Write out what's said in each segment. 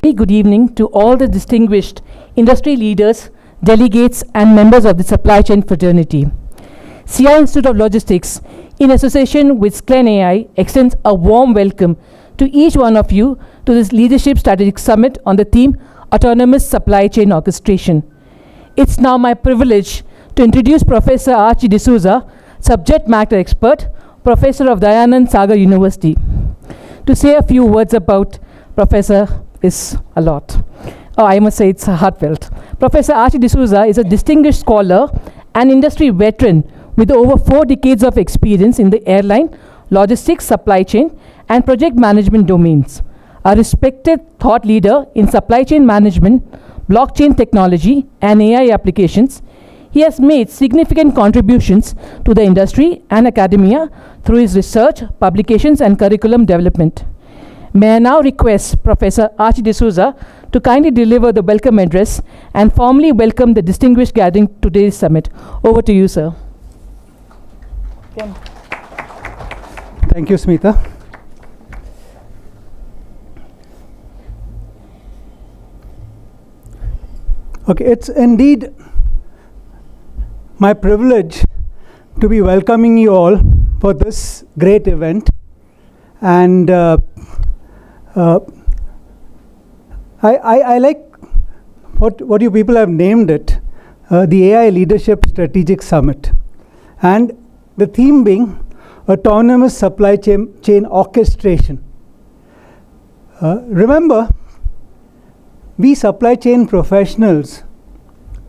very good evening to all the distinguished industry leaders, delegates, and members of the supply chain fraternity. CI Institute of Logistics, in association with Sclen.ai, extends a warm welcome to each one of you to this Leadership Strategic Summit on the theme Autonomous Supply Chain Orchestration. It's now my privilege to introduce Professor Archie D'Souza, subject matter expert, Professor of Dayanand Sagar University. To say a few words about Professor is a lot. I must say it's heartfelt. Professor Archie D'Souza is a distinguished scholar and industry veteran with over 4 decades of experience in the airline, logistics, supply chain, and project management domains. A respected thought leader in supply chain management, blockchain technology, and AI applications, he has made significant contributions to the industry and academia through his research, publications, and curriculum development. May I now request Professor Archie D'Souza to kindly deliver the welcome address and formally welcome the distinguished gathering to today's summit. Over to you, sir. Thank you, Smitha. Okay, it's indeed my privilege to be welcoming you all for this great event, and I like what you people have named it, the AI Leadership Strategic Summit, and the theme being Autonomous Supply Chain Orchestration. Remember, we supply chain professionals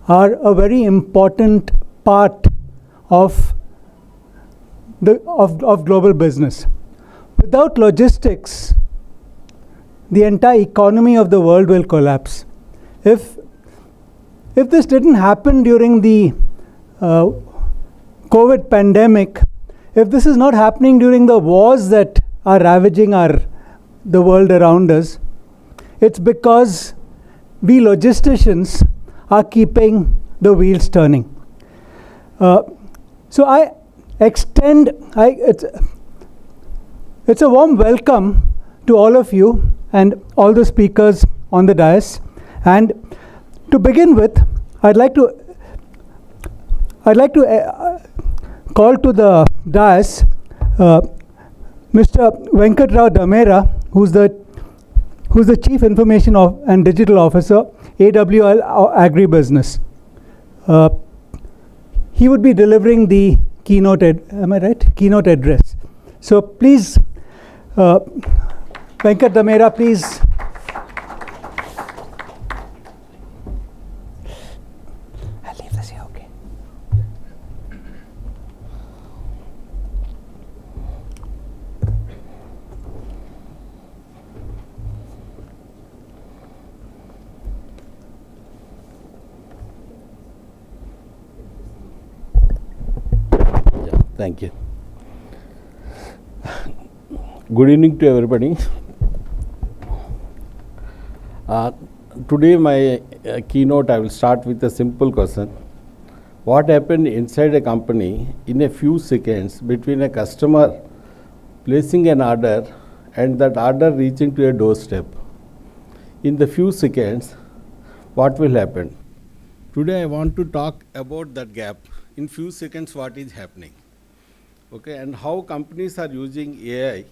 are a very important part of global business. Without logistics, the entire economy of the world will collapse. If this didn't happen during the COVID pandemic, if this is not happening during the wars that are ravaging the world around us, it's because we logisticians are keeping the wheels turning. So I extend, it's a warm welcome to all of you and all the speakers on the dais. And to begin with, I'd like to call to the dais Mr. Venkata Rao Damera, who's the Chief Information and Digital Officer, AWL Agri Business. He would be delivering the keynote address. So please, Venkata Damera, please. I'll leave this here, okay. Thank you. Good evening to everybody. Today my keynote, I will start with a simple question. What happened inside a company in a few seconds between a customer placing an order and that order reaching to a doorstep? In the few seconds, what will happen? Today I want to talk about that gap. In few seconds, what is happening? Okay, and how companies are using AI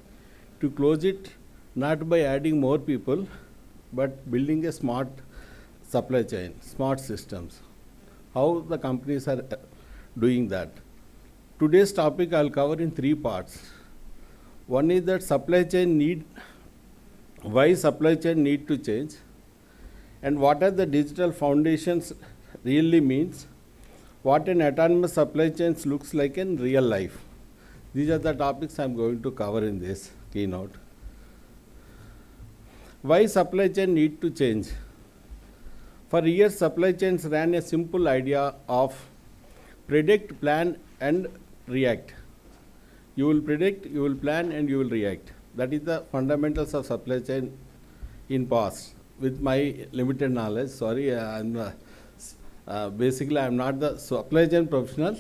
to close it, not by adding more people, but building a smart supply chain, smart systems. How the companies are doing that. Today's topic I'll cover in 3 parts. One is that why supply chain need to change, and what are the digital foundations really means, what an autonomous supply chain looks like in real life. These are the topics I'm going to cover in this keynote. Why supply chain need to change? For years, supply chains ran a simple idea of predict, plan, and react. You will predict, you will plan, and you will react. That is the fundamentals of supply chain in past. With my limited knowledge, sorry, basically I'm not the supply chain professional.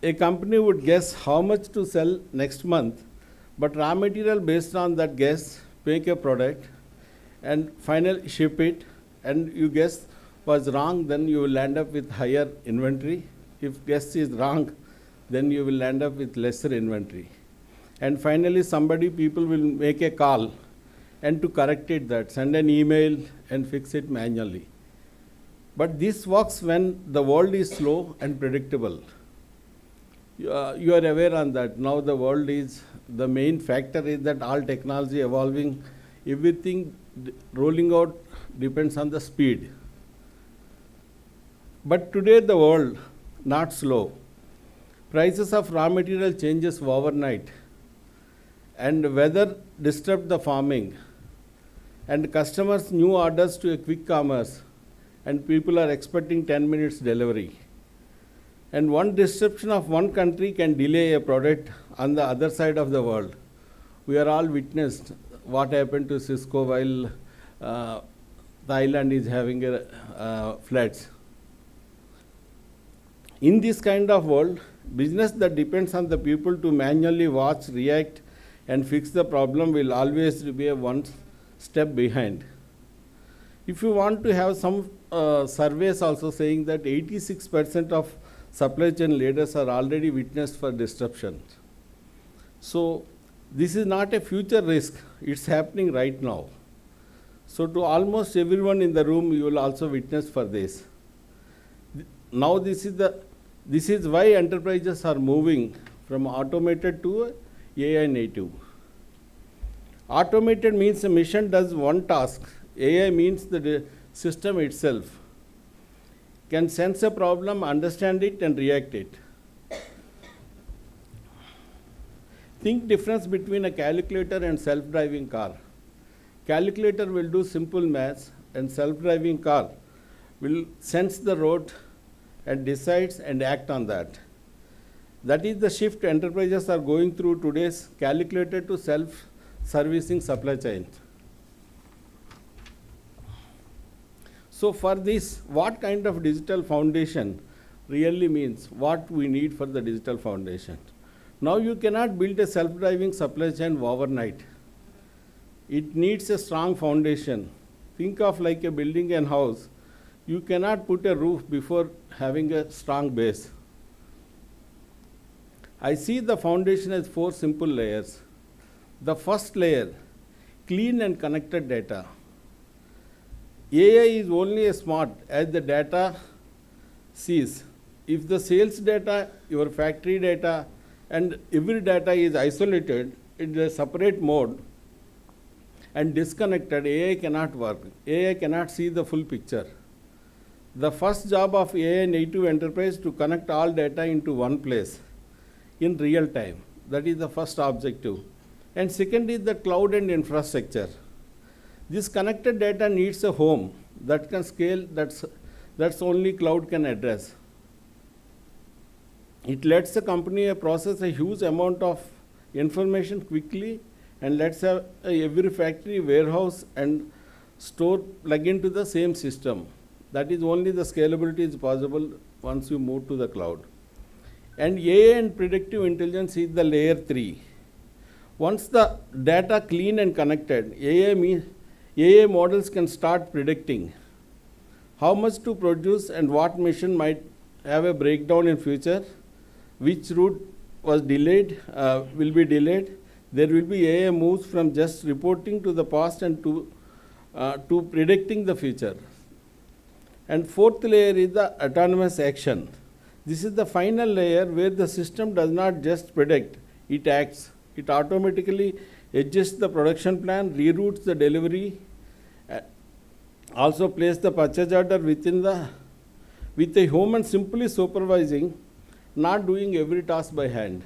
A company would guess how much to sell next month, but raw material based on that guess make a product, and finally ship it, and you guess was wrong, then you will end up with higher inventory. If guess is wrong, then you will end up with lesser inventory. And finally, people will make a call, and to correct it, that send an email and fix it manually. But this works when the world is slow and predictable. You are aware on that. Now the world is, the main factor is that all technology evolving, everything rolling out depends on the speed. But today the world, not slow. Prices of raw material changes overnight, and weather disrupt the farming, and customers new orders to a quick commerce, and people are expecting 10 minutes delivery. And one disruption of one country can delay a product on the other side of the world. We are all witnessed what happened to Cisco while Thailand is having floods. In this kind of world, business that depends on the people to manually watch, react, and fix the problem will always be one step behind. If you want to have some surveys also saying that 86% of supply chain leaders are already witnessed for disruption. So this is not a future risk, it's happening right now. So to almost everyone in the room, you will also witness for this. Now this is why enterprises are moving from automated to AI native. Automated means a machine does one task. AI means the system itself can sense a problem, understand it, and react it. Think difference between a calculator and self-driving car. Calculator will do simple maths, and self-driving car will sense the road and decides and act on that. That is the shift enterprises are going through today's calculator to self-servicing supply chain. So for this, what kind of digital foundation really means, what we need for the digital foundation. Now you cannot build a self-driving supply chain overnight. It needs a strong foundation. Think of like a building and house. You cannot put a roof before having a strong base. I see the foundation as 4 simple layers. The first layer, clean and connected data. AI is only as smart as the data sees. If the sales data, your factory data, and every data is isolated in a separate mode and disconnected, AI cannot work. AI cannot see the full picture. The first job of AI native enterprise to connect all data into one place in real time. That is the first objective. And second is the cloud and infrastructure. This connected data needs a home that can scale, that's only cloud can address. It lets the company process a huge amount of information quickly, and let's have every factory, warehouse, and store plug into the same system. That is only the scalability is possible once you move to the cloud. And AI and predictive intelligence is the layer 3. Once the data clean and connected, AI models can start predicting how much to produce and what machine might have a breakdown in future, which route was delayed, will be delayed. There will be AI moves from just reporting to the past and to predicting the future. And fourth layer is the autonomous action. This is the final layer where the system does not just predict, it acts. It automatically adjusts the production plan, reroutes the delivery, also place the purchase order with a human simply supervising, not doing every task by hand.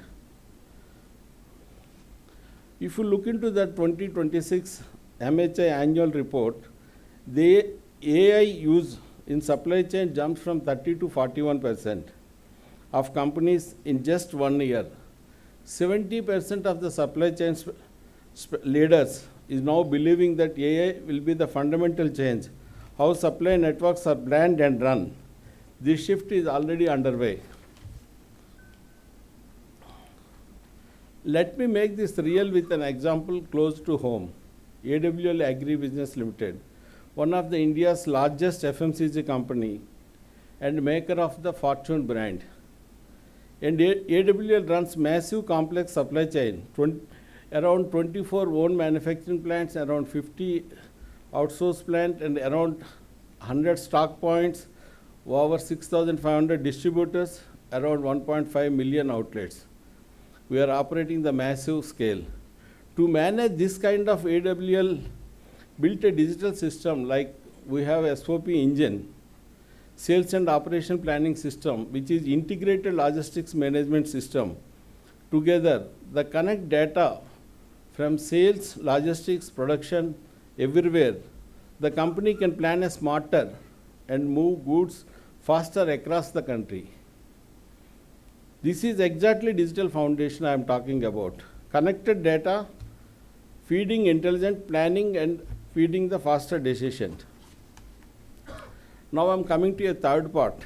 If you look into the 2026 MHI annual report, the AI use in supply chain jumps from 30 to 41% of companies in just 1 year. 70% of the supply chain leaders is now believing that AI will be the fundamental change, how supply networks are planned and run. This shift is already underway. Let me make this real with an example close to home. AWL Agri Business Limited, one of the India's largest FMCG company and maker of the Fortune brand. And AWL runs massive complex supply chain, around 24 own manufacturing plants, around 50 outsourced plants, and around 100 stock points, over 6,500 distributors, around 1.5 million outlets. We are operating the massive scale. To manage this kind of AWL built a digital system like we have SOP engine, sales and operation planning system, which is integrated logistics management system. Together, the connect data from sales, logistics, production, everywhere. The company can plan a smarter and move goods faster across the country. This is exactly digital foundation I am talking about. Connected data, feeding intelligent planning and feeding the faster decision. Now I am coming to a third part.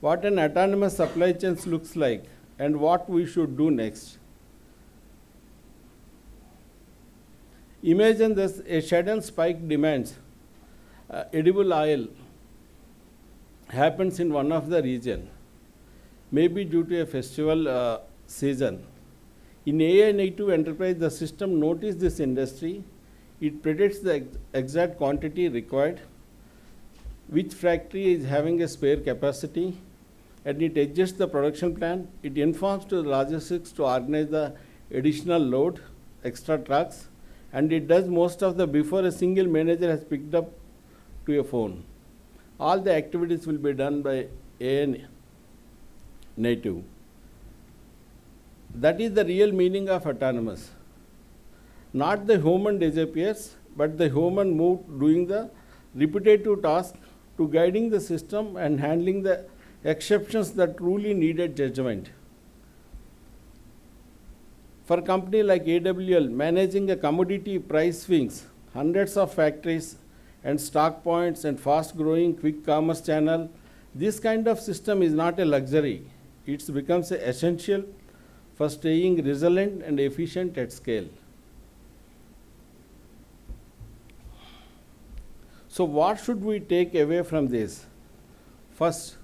What an autonomous supply chain looks like and what we should do next. Imagine this, a sudden spike demands edible oil happens in one of the region, maybe due to a festival season. In AI native enterprise, the system notices this industry. It predicts the exact quantity required, which factory is having a spare capacity, and it adjusts the production plan. It informs to the logistics to organize the additional load, extra trucks, and it does most of the before a single manager has picked up to a phone. All the activities will be done by AI native. That is the real meaning of autonomous. Not the human disappears, but the human move doing the repetitive task to guiding the system and handling the exceptions that truly needed judgment. For a company like AWL, managing a commodity price swings, hundreds of factories and stock points and fast growing quick commerce channel, this kind of system is not a luxury. It becomes essential for staying resilient and efficient at scale. So what should we take away from this? First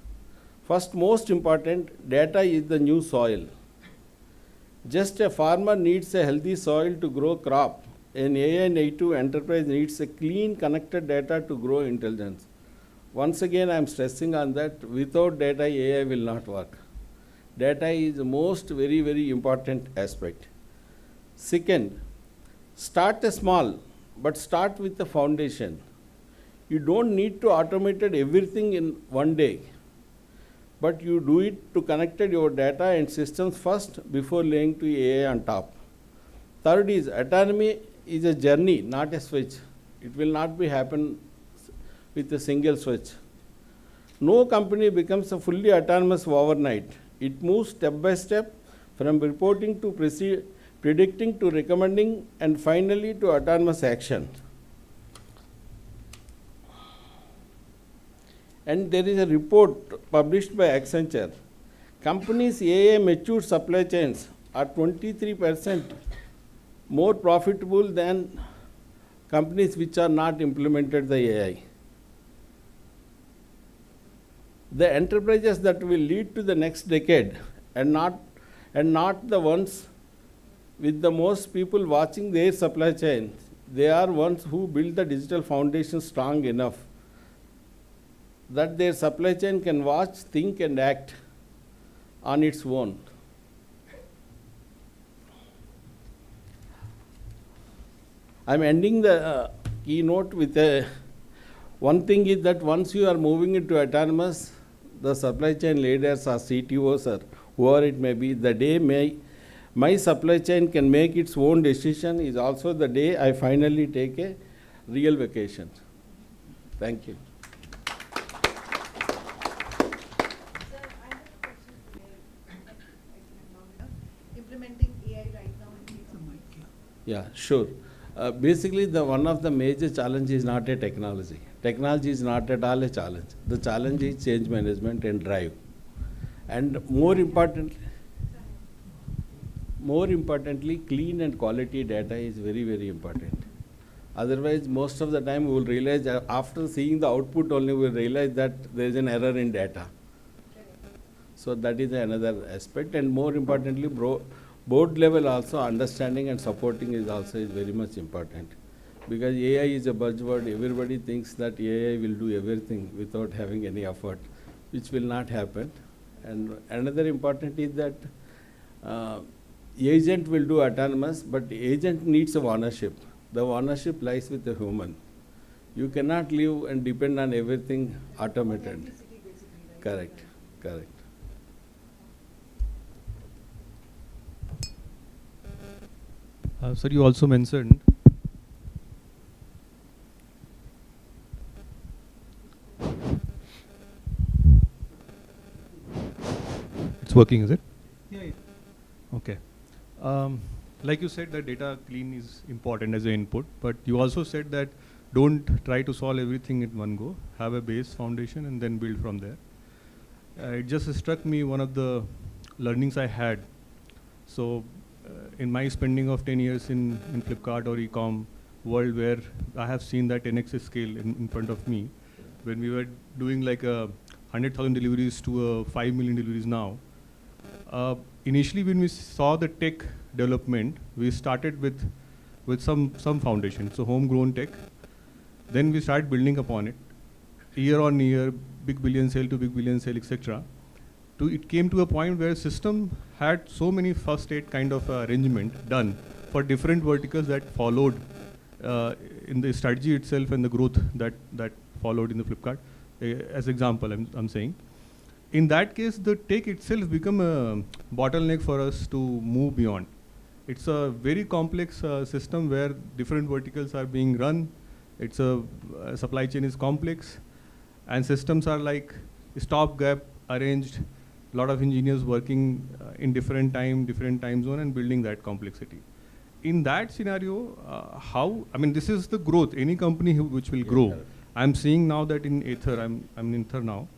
most important, data is the new soil. Just a farmer needs a healthy soil to grow crop. An AI native enterprise needs a clean connected data to grow intelligence. Once again, I am stressing on that. Without data, AI will not work. Data is the most very, very important aspect. Second, start small, but start with the foundation. You don't need to automate everything in one day, but you do it to connect your data and systems first before laying to AI on top. Third is autonomy is a journey, not a switch. It will not be happen with a single switch. No company becomes a fully autonomous overnight. It moves step by step from reporting to predicting to recommending and finally to autonomous action. And there is a report published by Accenture. Companies' AI mature supply chains are 23% more profitable than companies which are not implemented the AI. The enterprises that will lead to the next decade and not the ones with the most people watching their supply chain, they are ones who build the digital foundation strong enough that their supply chain can watch, think and act on its own. I am ending the keynote with one thing is that once you are moving into autonomous, the supply chain leaders or CTOs or whoever it may be, the day my supply chain can make its own decision is also the day I finally take a real vacation. Thank you. Implementing AI right now in Yeah, sure. Basically, one of the major challenges is not a technology. Technology is not at all a challenge. The challenge is change management and drive. And more importantly, clean and quality data is very, very important. Otherwise, most of the time we will realize, after seeing the output only, we will realize that there is an error in data. So that is another aspect, and more importantly, board level also understanding and supporting is very much important. Because AI is a buzzword, everybody thinks that AI will do everything without having any effort, which will not happen. And another important is that agent will do autonomous, but agent needs a ownership. The ownership lies with the human. You cannot live and depend on everything automated. Authenticity basically, right? Correct, correct. Sir, you also mentioned it's working, is it? Yeah. Okay. Like you said, that data clean is important as an input, but you also said that don't try to solve everything in one go. Have a base foundation and then build from there. It just struck me one of the learnings I had. So, in my spending of 10 years in Flipkart or e-com world, where I have seen that 10x scale in front of me, when we were doing like 100,000 deliveries to 5 million deliveries now. Initially, when we saw the tech development, we started with some foundation, so homegrown tech. Then we started building upon it, year on year, big billion sale to big billion sale, etc. It came to a point where system had so many first aid kind of arrangement done for different verticals that followed in the strategy itself and the growth that followed in the Flipkart. As example, I'm saying. In that case, the tech itself become a bottleneck for us to move beyond. It's a very complex system where different verticals are being run. It's a supply chain is complex, and systems are like stopgap arranged. A lot of engineers working in different time zone and building that complexity. In that scenario, this is the growth. Any company which will grow. Correct. I'm seeing now that in Aether, I'm in Aether now.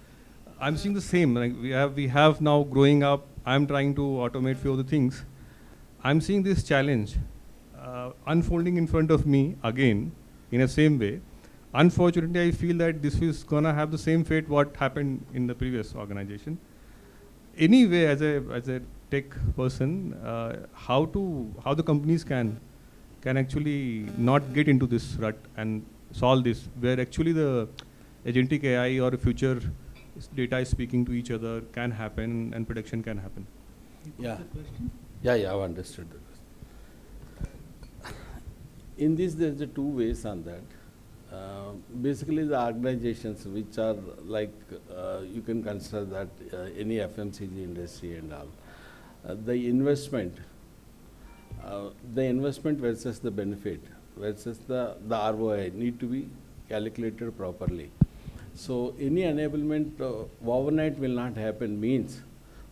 I'm seeing the same. Like we have now growing up. I'm trying to automate few of the things. I'm seeing this challenge unfolding in front of me again in a same way. Unfortunately, I feel that this is gonna have the same fate what happened in the previous organization. Anyway, as a tech person, how the companies can actually not get into this rut and solve this, where actually the agentic AI or future data is speaking to each other can happen and prediction can happen. Yeah. Yeah, I've understood the question. In this, there's two ways on that. Basically, the organizations which are like, you can consider that any FMCG industry and all, the investment versus the benefit versus the ROI need to be calculated properly. So any enablement overnight will not happen. Means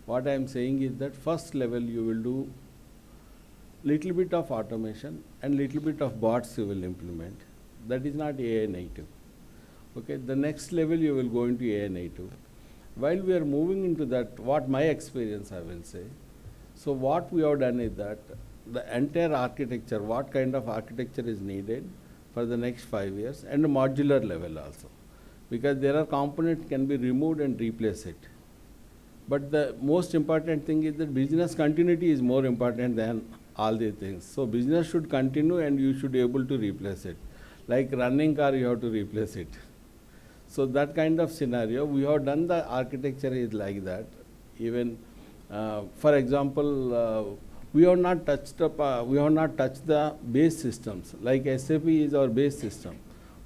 what I am saying is that first level you will do little bit of automation and little bit of bots you will implement. That is not AI native. Okay, the next level you will go into AI native. While we are moving into that, what my experience I will say, so what we have done is that the entire architecture, what kind of architecture is needed for the next 5 years, and a modular level also. Because there are components can be removed and replace it. But the most important thing is that business continuity is more important than all these things. So business should continue and you should be able to replace it. Like running car, you have to replace it. So that kind of scenario, we have done the architecture is like that. Even, for example, we have not touched the base systems. Like SAP is our base system.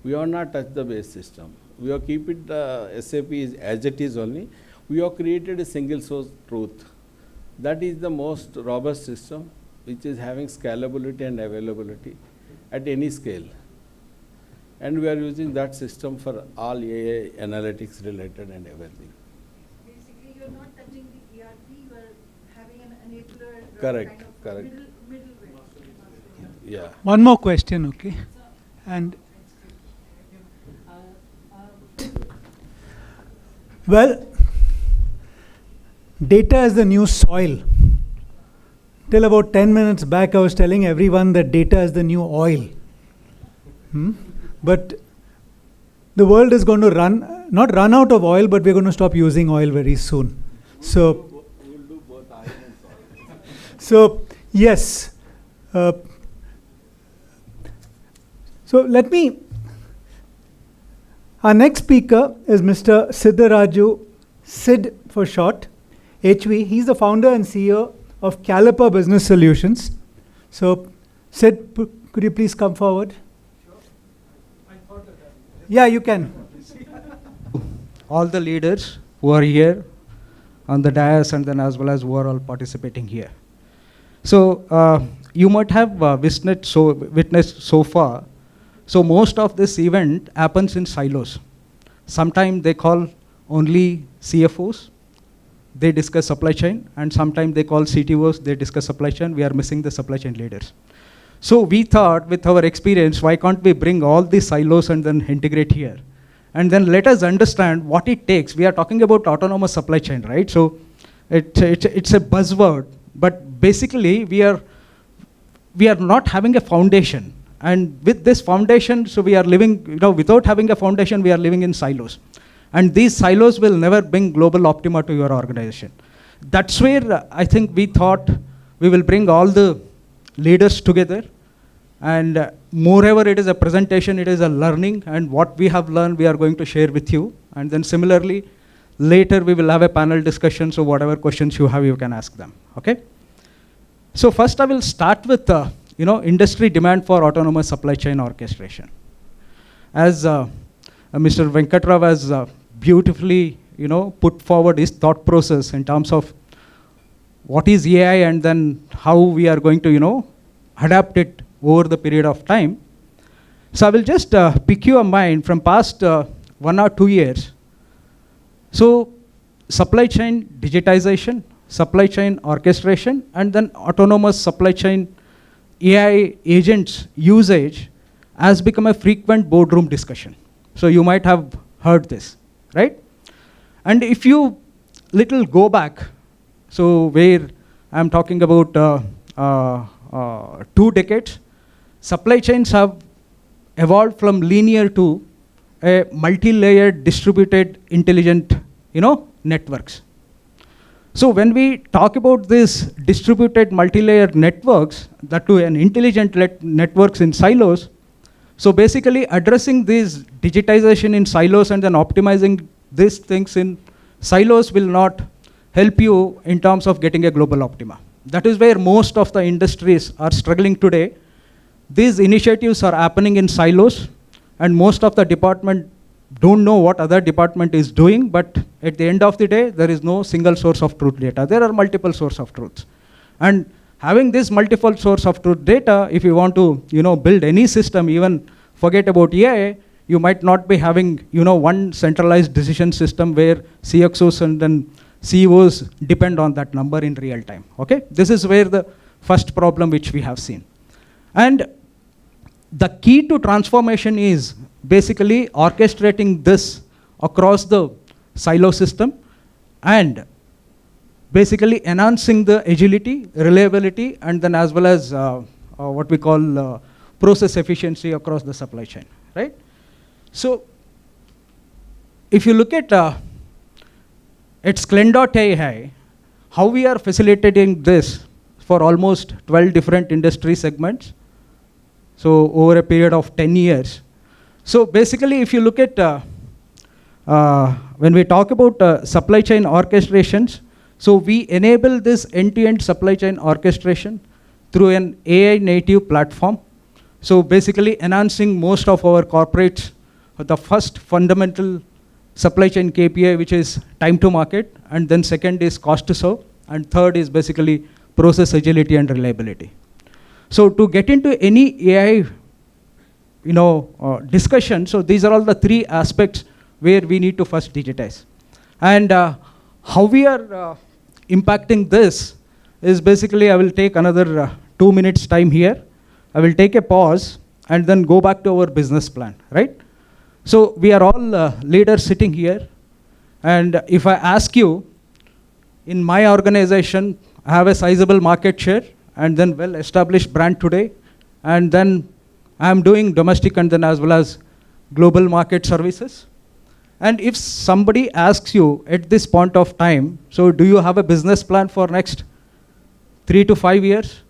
We have not touched the base system. We have keep it SAP is as it is only. We have created a single source truth. That is the most robust system, which is having scalability and availability at any scale. And we are using that system for all AI analytics related and everything. Basically, you're not touching the ERP, you are having an enabler. Correct, kind of correct. Middleware. Yeah. One more question, okay? And well, data is the new soil. Till about 10 minutes back, I was telling everyone that data is the new oil. But the world is going to not run out of oil, but we're going to stop using oil very soon. So, We'll do both iron and soil. so yes. So our next speaker is Mr. Siddaraju, SID for short, HV. He's the founder and CEO of Caliper Business Solutions. So, Sid, could you please come forward? Yeah, you can. All the leaders who are here on the dais and then as well as who are all participating here. So you might have witnessed so far. So most of this event happens in silos. Sometimes they call only CFOs, they discuss supply chain, and sometimes they call CTOs, they discuss supply chain. We are missing the supply chain leaders. So we thought with our experience, why can't we bring all these silos and then integrate here? And then let us understand what it takes. We are talking about autonomous supply chain, right? So it's a buzzword, but basically we are not having a foundation. And with this foundation, so we are living, without having a foundation, we are living in silos. And these silos will never bring global optima to your organization. That's where I think we thought we will bring all the leaders together, and moreover it is a presentation, it is a learning, and what we have learned we are going to share with you, and then similarly later we will have a panel discussion, so whatever questions you have you can ask them. Okay, so first I will start with industry demand for autonomous supply chain orchestration. As Mr. Venkata Rao has beautifully put forward his thought process in terms of what is AI and then how we are going to adapt it over the period of time. So I will just pick your mind from past 1 or 2 years. So supply chain digitization, supply chain orchestration, and then autonomous supply chain AI agents usage has become a frequent boardroom discussion. So you might have heard this, right? And if you little go back, so where I'm talking about 2 decades, supply chains have evolved from linear to a multi-layered distributed intelligent networks. So when we talk about these distributed multi-layered networks, that to an intelligent networks in silos, so basically addressing these digitization in silos and then optimizing these things in silos will not help you in terms of getting a global optima. That is where most of the industries are struggling today. These initiatives are happening in silos, and most of the department don't know what other department is doing, but at the end of the day, there is no single source of truth data. There are multiple sources of truths. And having this multiple source of truth data, if you want to build any system, even forget about AI, you might not be having one centralized decision system where CXOs and then CEOs depend on that number in real time. Okay, this is where the first problem which we have seen. And the key to transformation is basically orchestrating this across the silo system and basically enhancing the agility, reliability, and then as well as what we call process efficiency across the supply chain, right? So if you look at Sclen.ai, how we are facilitating this for almost 12 different industry segments, so over a period of 10 years. So basically, if you look at, when we talk about supply chain orchestrations, so we enable this end-to-end supply chain orchestration through an AI native platform. So basically enhancing most of our corporates, the first fundamental supply chain KPI, which is time to market, and then second is cost to serve, and third is basically process agility and reliability. So to get into any AI discussion, so these are all the 3 aspects where we need to first digitize. And how we are impacting this is basically, I will take another 2 minutes time here. I will take a pause and then go back to our business plan, right? So we are all leaders sitting here, and if I ask you, in my organization, I have a sizable market share and then well-established brand today, and then I am doing domestic and then as well as global market services. And if somebody asks you at this point of time, so do you have a business plan for next 3 to 5 years?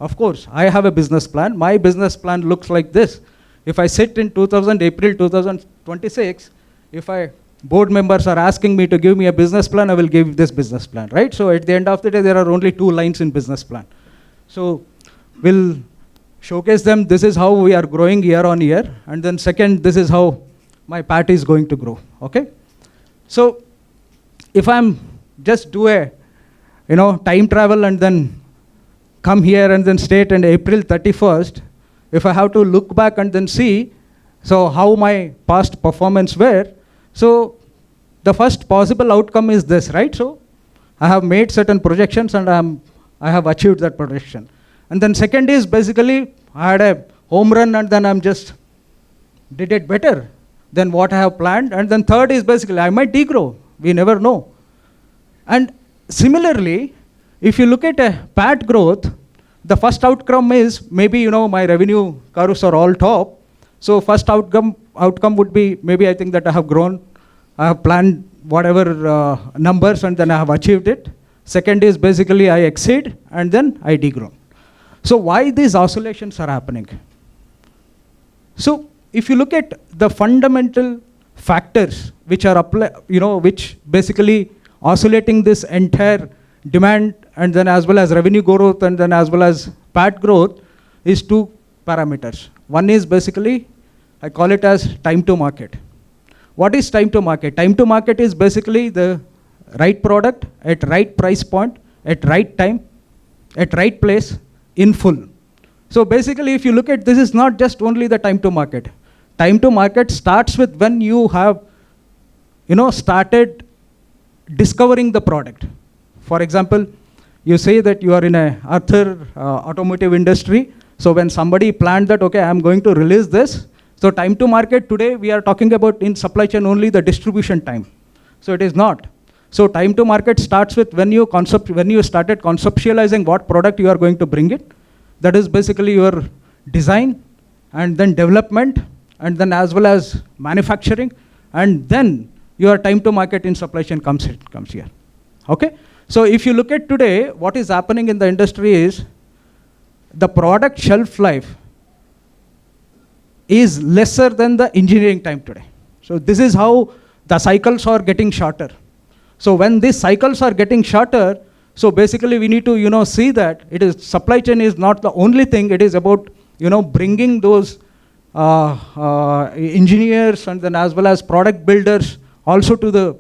Of course, I have a business plan. My business plan looks like this. If I sit in April 2026, if board members are asking me to give me a business plan, I will give this business plan, right? So at the end of the day, there are only 2 lines in business plan. So we'll showcase them, this is how we are growing year on year. And then second, this is how my PAT is going to grow, okay? So if I'm just do a, time travel and then come here and then state on April 31st, if I have to look back and then see, so how my past performance were, so the first possible outcome is this, right? So I have made certain projections and I have achieved that projection. And then second is basically I had a home run and then I'm just did it better than what I have planned. And then third is basically I might degrow. We never know. And similarly, if you look at a PAT growth, the first outcome is maybe, my revenue curves are all top. So first outcome would be maybe I think that I have grown, I have planned whatever numbers and then I have achieved it. Second is basically I exceed and then I degrow. So why these oscillations are happening? So if you look at the fundamental factors which are which basically oscillating this entire demand and then as well as revenue growth and then as well as PAT growth is 2 parameters. One is basically, I call it as time to market. What is time to market? Time to market is basically the right product at right price point, at right time, at right place, in full. So basically if you look at this is not just only the time to market. Time to market starts with when you have started discovering the product. For example, you say that you are in a automotive industry. So when somebody planned that, okay, I'm going to release this. So time to market today, we are talking about in supply chain only the distribution time. So it is not. So time to market starts with when you started conceptualizing what product you are going to bring it. That is basically your design and then development and then as well as manufacturing and then your time to market in supply chain comes here. Okay? So if you look at today, what is happening in the industry is the product shelf life is lesser than the engineering time today. So this is how the cycles are getting shorter. So when these cycles are getting shorter, so basically we need to see that it is supply chain is not the only thing. It is about bringing those engineers and then as well as product builders also to the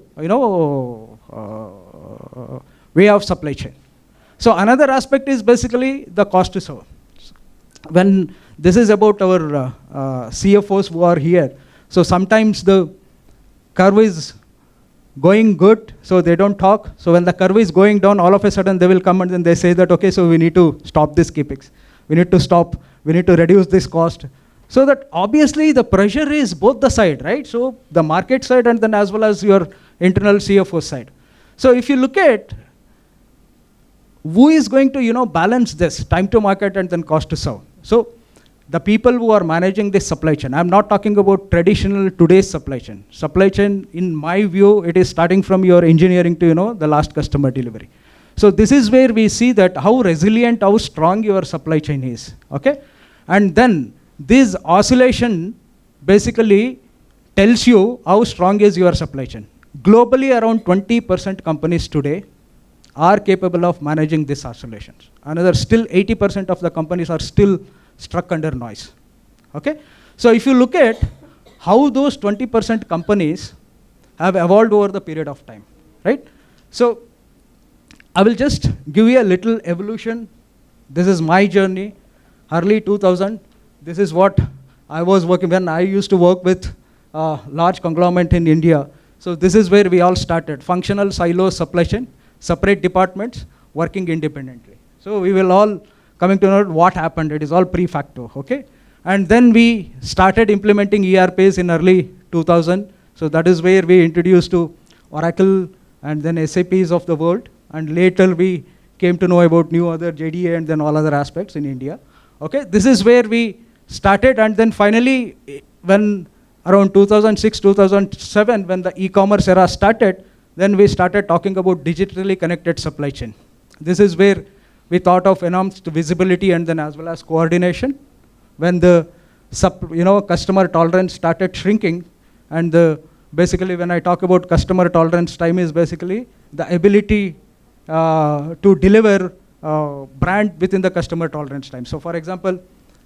way of supply chain. So another aspect is basically the cost to serve. When this is about our CFOs who are here, so sometimes the curve is going good, so they don't talk. So when the curve is going down, all of a sudden they will come and then they say that, okay, so we need to stop this capex. We need to stop, we need to reduce this cost. So that obviously the pressure is both the side, right? So the market side and then as well as your internal CFO side. So if you look at who is going to balance this time to market and then cost to serve. So the people who are managing this supply chain, I'm not talking about traditional today's supply chain. Supply chain, in my view, it is starting from your engineering to the last customer delivery. So this is where we see that how resilient, how strong your supply chain is. Okay, and then this oscillation basically tells you how strong is your supply chain. Globally, around 20% companies today are capable of managing these oscillations. Another still 80% of the companies are still struck under noise. Okay? So if you look at how those 20% companies have evolved over the period of time, right? So I will just give you a little evolution. This is my journey, early 2000. This is what I was working when I used to work with a large conglomerate in India. So this is where we all started. Functional silos, supply chain, separate departments, working independently. So we will all coming to know what happened. It is all pre-facto, okay? And then we started implementing ERPs in early 2000. So that is where we introduced to Oracle and then SAPs of the world. And later we came to know about new other JDA and then all other aspects in India. Okay, this is where we started, and then finally, when around 2006, 2007, when the e-commerce era started, then we started talking about digitally connected supply chain. This is where we thought of enhanced visibility and then as well as coordination. When the customer tolerance started shrinking, and basically when I talk about customer tolerance time is basically the ability to deliver brand within the customer tolerance time. So for example,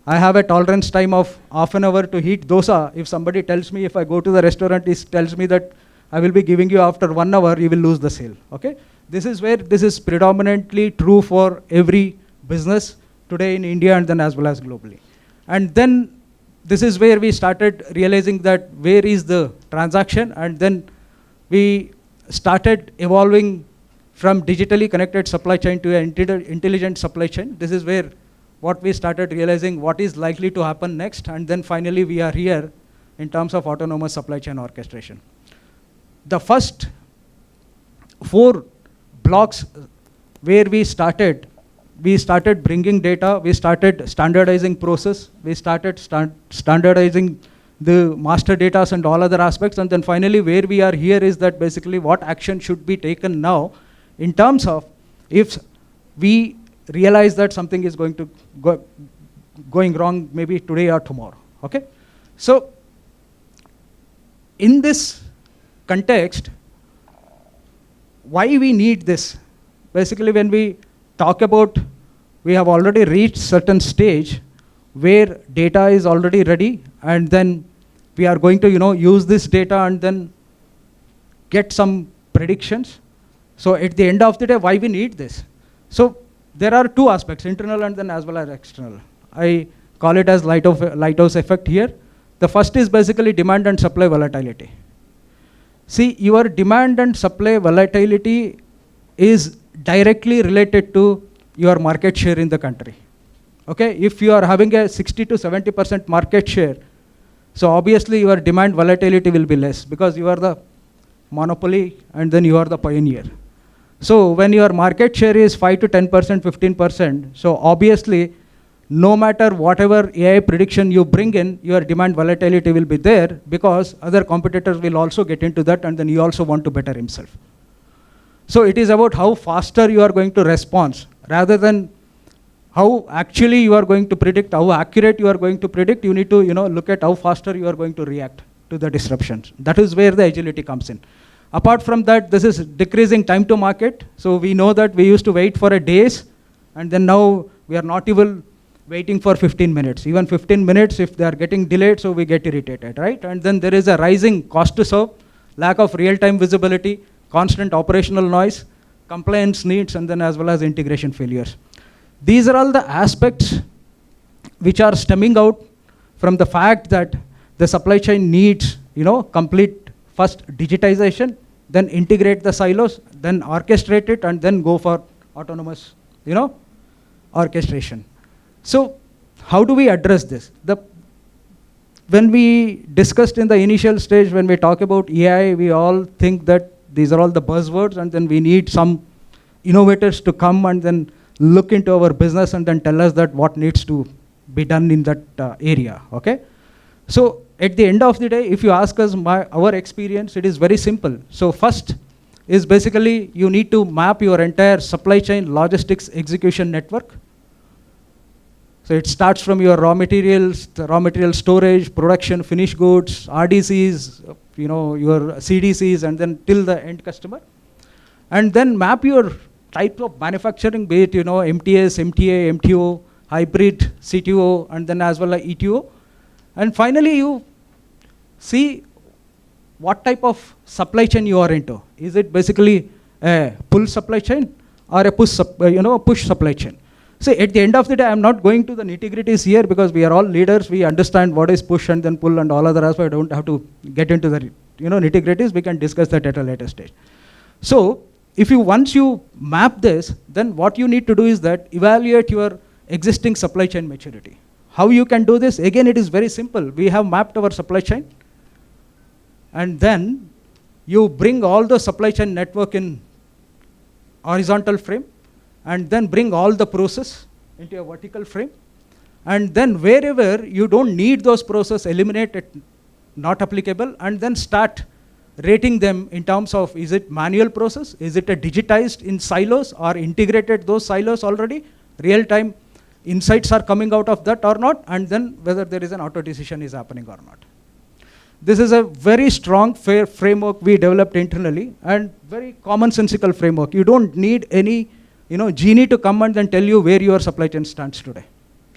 I have a tolerance time of half an hour to heat dosa. If somebody tells me, if I go to the restaurant, he tells me that I will be giving you after 1 hour, you will lose the sale, okay? This is where this is predominantly true for every business today in India and then as well as globally. And then this is where we started realizing that where is the transaction, and then we started evolving from digitally connected supply chain to an intelligent supply chain. This is where what we started realizing what is likely to happen next, and then finally we are here in terms of autonomous supply chain orchestration. The first 4 blocks where we started bringing data, we started standardizing process, we started standardizing the master data and all other aspects, and then finally where we are here is that basically what action should be taken now in terms of if we realize that something is going wrong maybe today or tomorrow, okay? So in this context, why we need this? Basically when we talk about, we have already reached certain stage where data is already ready, and then we are going to use this data and then get some predictions. So at the end of the day, why we need this? So there are 2 aspects, internal and then as well as external. I call it as lighthouse effect here. The first is basically demand and supply volatility. See, your demand and supply volatility is directly related to your market share in the country. Okay, if you are having a 60 to 70% market share, so obviously your demand volatility will be less because you are the monopoly and then you are the pioneer. So when your market share is 5 to 10%, 15%, so obviously no matter whatever AI prediction you bring in, your demand volatility will be there because other competitors will also get into that, and then you also want to better himself. So it is about how faster you are going to respond rather than how actually you are going to predict, how accurate you are going to predict. You need to look at how faster you are going to react to the disruptions. That is where the agility comes in. Apart from that, this is decreasing time to market. So we know that we used to wait for a days, and then now we are not even waiting for 15 minutes. Even 15 minutes, if they are getting delayed, so we get irritated, right? And then there is a rising cost to serve, lack of real-time visibility, constant operational noise, compliance needs, and then as well as integration failures. These are all the aspects which are stemming out from the fact that the supply chain needs, complete first digitization, then integrate the silos, then orchestrate it, and then go for autonomous, orchestration. So how do we address this? When we discussed in the initial stage, when we talk about AI, we all think that these are all the buzzwords, and then we need some innovators to come and then look into our business and then tell us that what needs to be done in that area, okay? So at the end of the day, if you ask us our experience, it is very simple. So first is basically you need to map your entire supply chain logistics execution network. So it starts from your raw materials, the raw material storage, production, finished goods, RDCs, your CDCs, and then till the end customer. And then map your type of manufacturing, be it, MTS, MTA, MTO, hybrid, CTO, and then as well as ETO. And finally, you see what type of supply chain you are into. Is it basically a pull supply chain or a push supply chain? So at the end of the day, I'm not going to the nitty-gritties here because we are all leaders. We understand what is push and then pull and all other aspects. I don't have to get into the nitty-gritties. We can discuss that at a later stage. So once you map this, then what you need to do is that evaluate your existing supply chain maturity. How you can do this? Again, it is very simple. We have mapped our supply chain, and then you bring all the supply chain network in horizontal frame, and then bring all the process into a vertical frame, And then wherever you don't need those processes, eliminate it, not applicable, and then start rating them in terms of, is it manual process, is it a digitized in silos, or integrated those silos already, real-time insights are coming out of that or not, and then whether there is an auto decision is happening or not. This is a very strong framework we developed internally, and very commonsensical framework. You don't need any genie to come and then tell you where your supply chain stands today.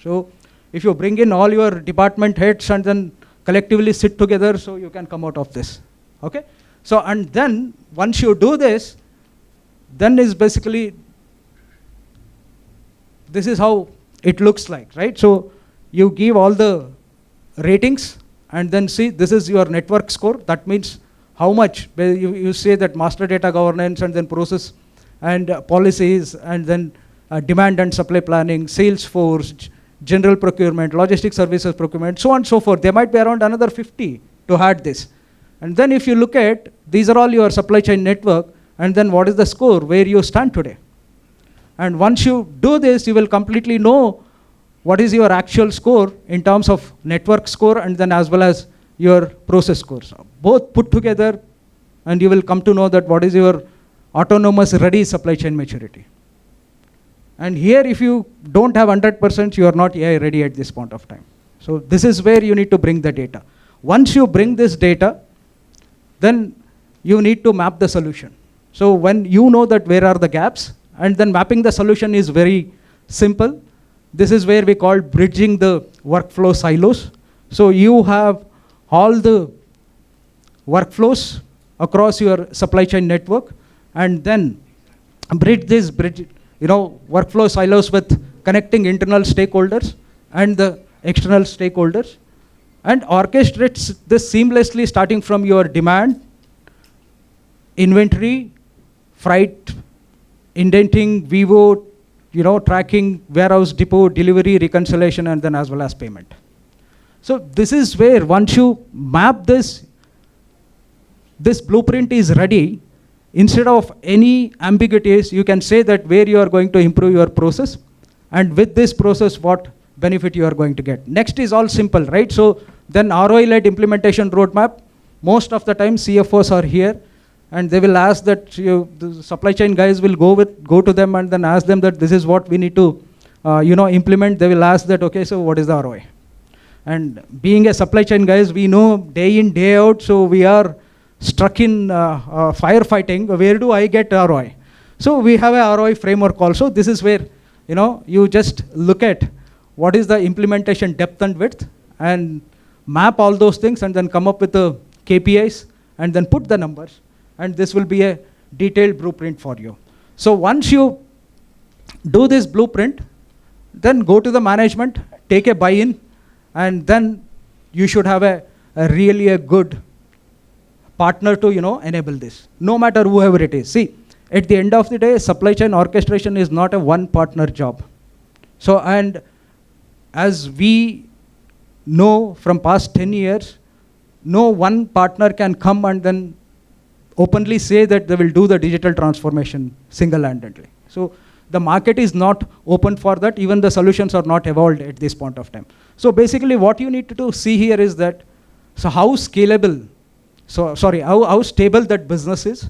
So if you bring in all your department heads and then collectively sit together, so you can come out of this. Okay? So, and then once you do this, then is basically, this is how it looks like, right? So you give all the ratings and then see, this is your network score. That means how much, you say that master data governance and then process and policies and then demand and supply planning, sales force, general procurement, logistic services procurement, so on and so forth. There might be around another 50 to add this. And then if you look at, these are all your supply chain network, and then what is the score where you stand today. And once you do this, you will completely know what is your actual score in terms of network score and then as well as your process scores. Both put together, and you will come to know that what is your autonomous ready supply chain maturity. And here, if you don't have 100%, you are not AI ready at this point of time. So this is where you need to bring the data. Once you bring this data, then you need to map the solution. So when you know that where are the gaps, and then mapping the solution is very simple. This is where we call bridging the workflow silos. So you have all the workflows across your supply chain network, and then bridge workflow silos with connecting internal stakeholders and the external stakeholders, and orchestrates this seamlessly starting from your demand, inventory, freight, indenting, VIVO, tracking, warehouse, depot, delivery, reconciliation, and then as well as payment. So this is where once you map this blueprint is ready. Instead of any ambiguities, you can say that where you are going to improve your process, and with this process, what benefit you are going to get. Next is all simple, right? So then ROI-led implementation roadmap. Most of the time CFOs are here, and they will ask that the supply chain guys will go to them and then ask them that this is what we need to implement. They will ask that, okay, so what is the ROI? And being a supply chain guys, we know day in, day out, so we are struck in firefighting. Where do I get ROI? So we have a ROI framework also. This is where you just look at what is the implementation depth and width, and map all those things, and then come up with the KPIs, and then put the numbers, and this will be a detailed blueprint for you. So once you do this blueprint, then go to the management, take a buy-in, and then you should have a really a good partner to enable this, no matter whoever it is. See, at the end of the day, supply chain orchestration is not a one partner job. So, and as we know from past 10 years, no one partner can come and then openly say that they will do the digital transformation single-handedly. So the market is not open for that. Even the solutions are not evolved at this point of time. So basically what you need to see here is that, so how scalable, how stable that business is,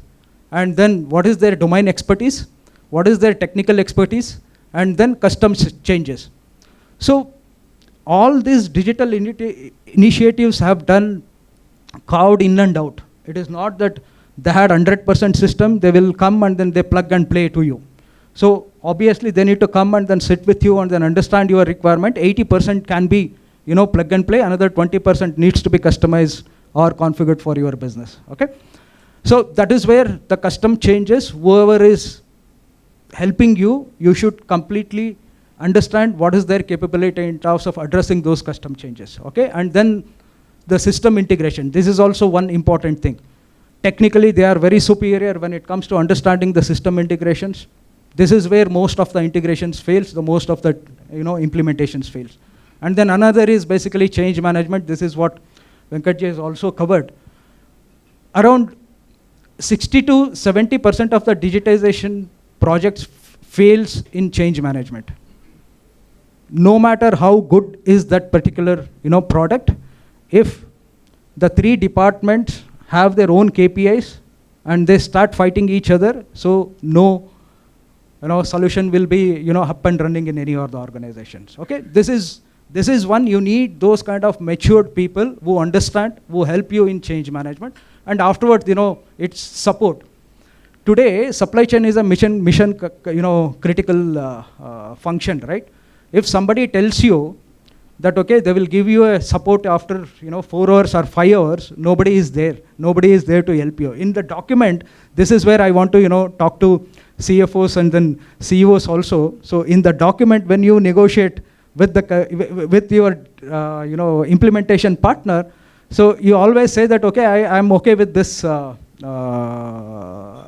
and then what is their domain expertise, what is their technical expertise, and then custom changes. So all these digital initiatives have done carved in and out. It is not that they had 100% system, they will come and then they plug and play to you. So obviously they need to come and then sit with you and then understand your requirement. 80% can be plug and play, another 20% needs to be customized or configured for your business. Okay? So that is where the custom changes. Whoever is helping you, you should completely understand what is their capability in terms of addressing those custom changes. Okay? And then the system integration. This is also one important thing. Technically, they are very superior when it comes to understanding the system integrations. This is where most of the integrations fails, the most of the implementations fails. And then another is basically change management. This is what Venkata has also covered. Around 60 to 70% of the digitization projects fails in change management. no matter how good is that particular product, if the three departments have their own KPIs and they start fighting each other, so no solution will be up and running in any of the organizations. Okay, this is one. You need those kind of matured people who understand, who help you in change management, and afterwards it's support. Today supply chain is a mission critical function, right? If somebody tells you that okay, they will give you a support after 4 hours or 5 hours, nobody is there to help you. In the document, this is where I want to talk to CFOs and then CEOs also. So in the document, when you negotiate with your implementation partner, so you always say that okay, I'm okay with this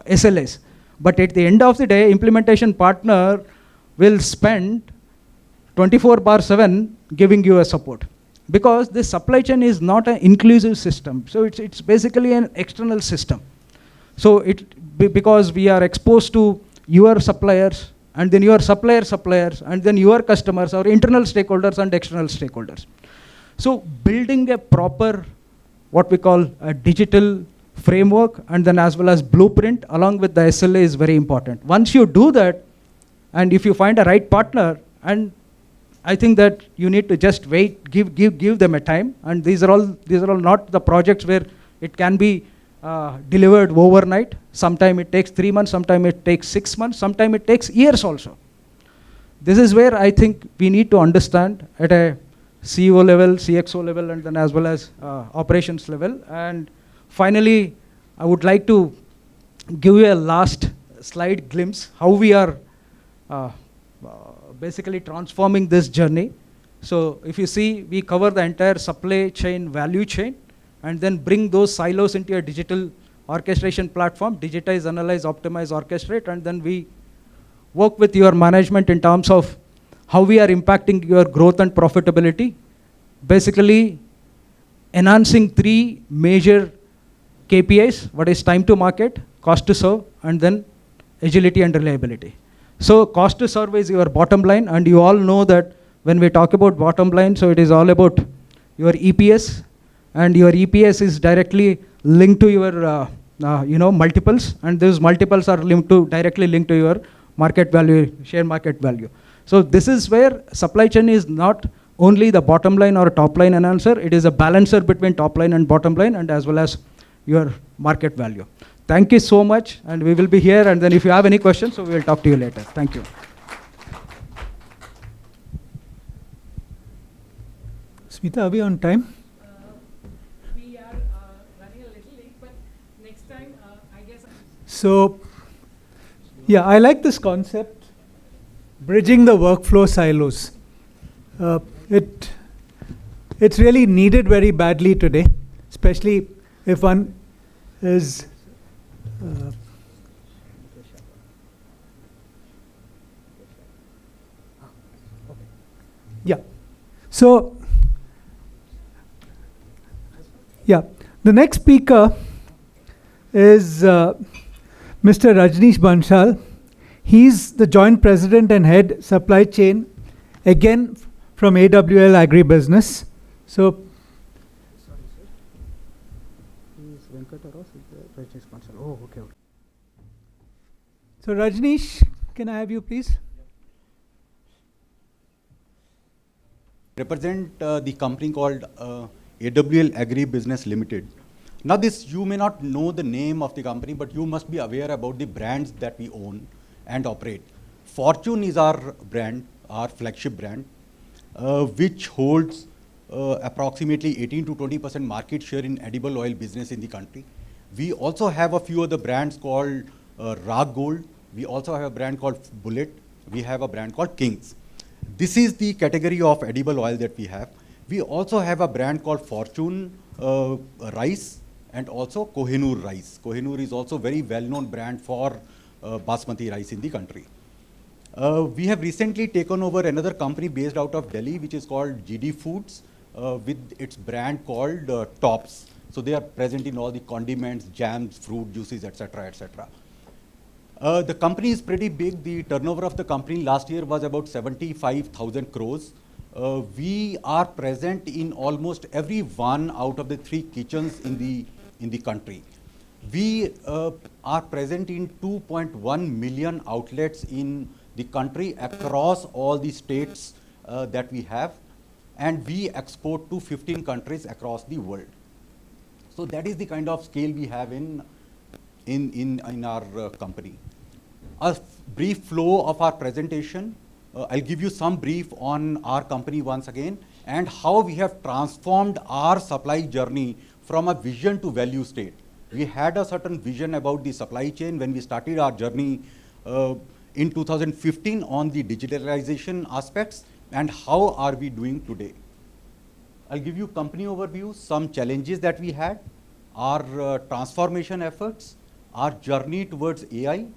SLAs, but at the end of the day, implementation partner will spend 24/7 giving you a support, because this supply chain is not an inclusive system. So it's basically an external system. So because we are exposed to your suppliers, and then your suppliers, and then your customers, our internal stakeholders and external stakeholders. So building a proper, what we call a digital framework, and then as well as blueprint along with the SLA is very important. Once you do that, and if you find a right partner, and I think that you need to just wait, give them a time, and these are all not the projects where it can be delivered overnight. Sometime it takes 3 months, sometime it takes 6 months, sometime it takes years also. This is where I think we need to understand at a CEO level, CXO level, and then as well as operations level. And finally, I would like to give you a last slide glimpse how we are basically transforming this journey. So if you see, we cover the entire supply chain, value chain, and then bring those silos into a digital orchestration platform, digitize, analyze, optimize, orchestrate, and then we work with your management in terms of how we are impacting your growth and profitability, basically enhancing 3 major KPIs, what is time to market, cost to serve, and then agility and reliability. So cost to serve is your bottom line, and you all know that when we talk about bottom line, so it is all about your EPS, and your EPS is directly linked to your multiples, and those multiples are directly linked to your market value, share market value. So this is where supply chain is not only the bottom line or top line enhancer, it is a balancer between top line and bottom line, and as well as your market value. Thank you so much, and we will be here, and then if you have any questions, so we will talk to you later. Thank you. Smitha, are we on time? We are running a little late, but next time, I guess. So, yeah, I like this concept, bridging the workflow silos. It's really needed very badly today, especially if one is yeah. So, yeah, the next speaker is Mr. Rajneesh Bansal. He's the Joint President and Head Supply Chain, again from AWL Agri Business. So, Venkata Rao, Rajneesh Bansal. Oh, okay. So Rajneesh, can I have you please? Represent the company called AWL Agri Business Limited. Now this, you may not know the name of the company, but you must be aware about the brands that we own and operate. Fortune is our brand, our flagship brand, which holds approximately 18 to 20% market share in edible oil business in the country. We also have a few other brands called Rag Gold. We also have a brand called Bullet. We have a brand called Kings. This is the category of edible oil that we have. We also have a brand called Fortune Rice and also Kohinoor Rice. Kohinoor is also a very well-known brand for basmati rice in the country. We have recently taken over another company based out of Delhi, which is called GD Foods, with its brand called Tops. So they are present in all the condiments, jams, fruit juices, etc., etc. The company is pretty big. The turnover of the company last year was about 75,000 crores. We are present in almost every one out of the 3 kitchens in the country. We are present in 2.1 million outlets in the country across all the states that we have, and we export to 15 countries across the world. So that is the kind of scale we have in our company. A brief flow of our presentation. I'll give you some brief on our company once again and how we have transformed our supply journey from a vision to value state. We had a certain vision about the supply chain when we started our journey in 2015 on the digitalization aspects, and how are we doing today. I'll give you company overview, some challenges that we had, our transformation efforts, our journey towards AI,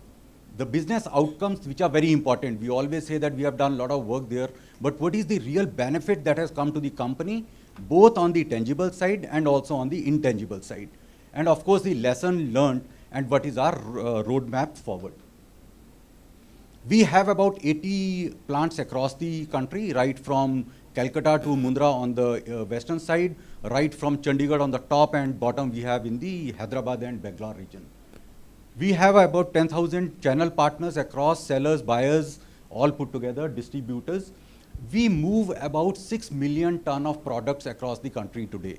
the business outcomes which are very important. We always say that we have done a lot of work there, but what is the real benefit that has come to the company, both on the tangible side and also on the intangible side. And of course, the lesson learned and what is our roadmap forward. We have about 80 plants across the country, right from Calcutta to Mundra on the western side, right from Chandigarh on the top and bottom we have in the Hyderabad and Bangalore region. We have about 10,000 channel partners across sellers, buyers, all put together, distributors. We move about 6 million ton of products across the country today,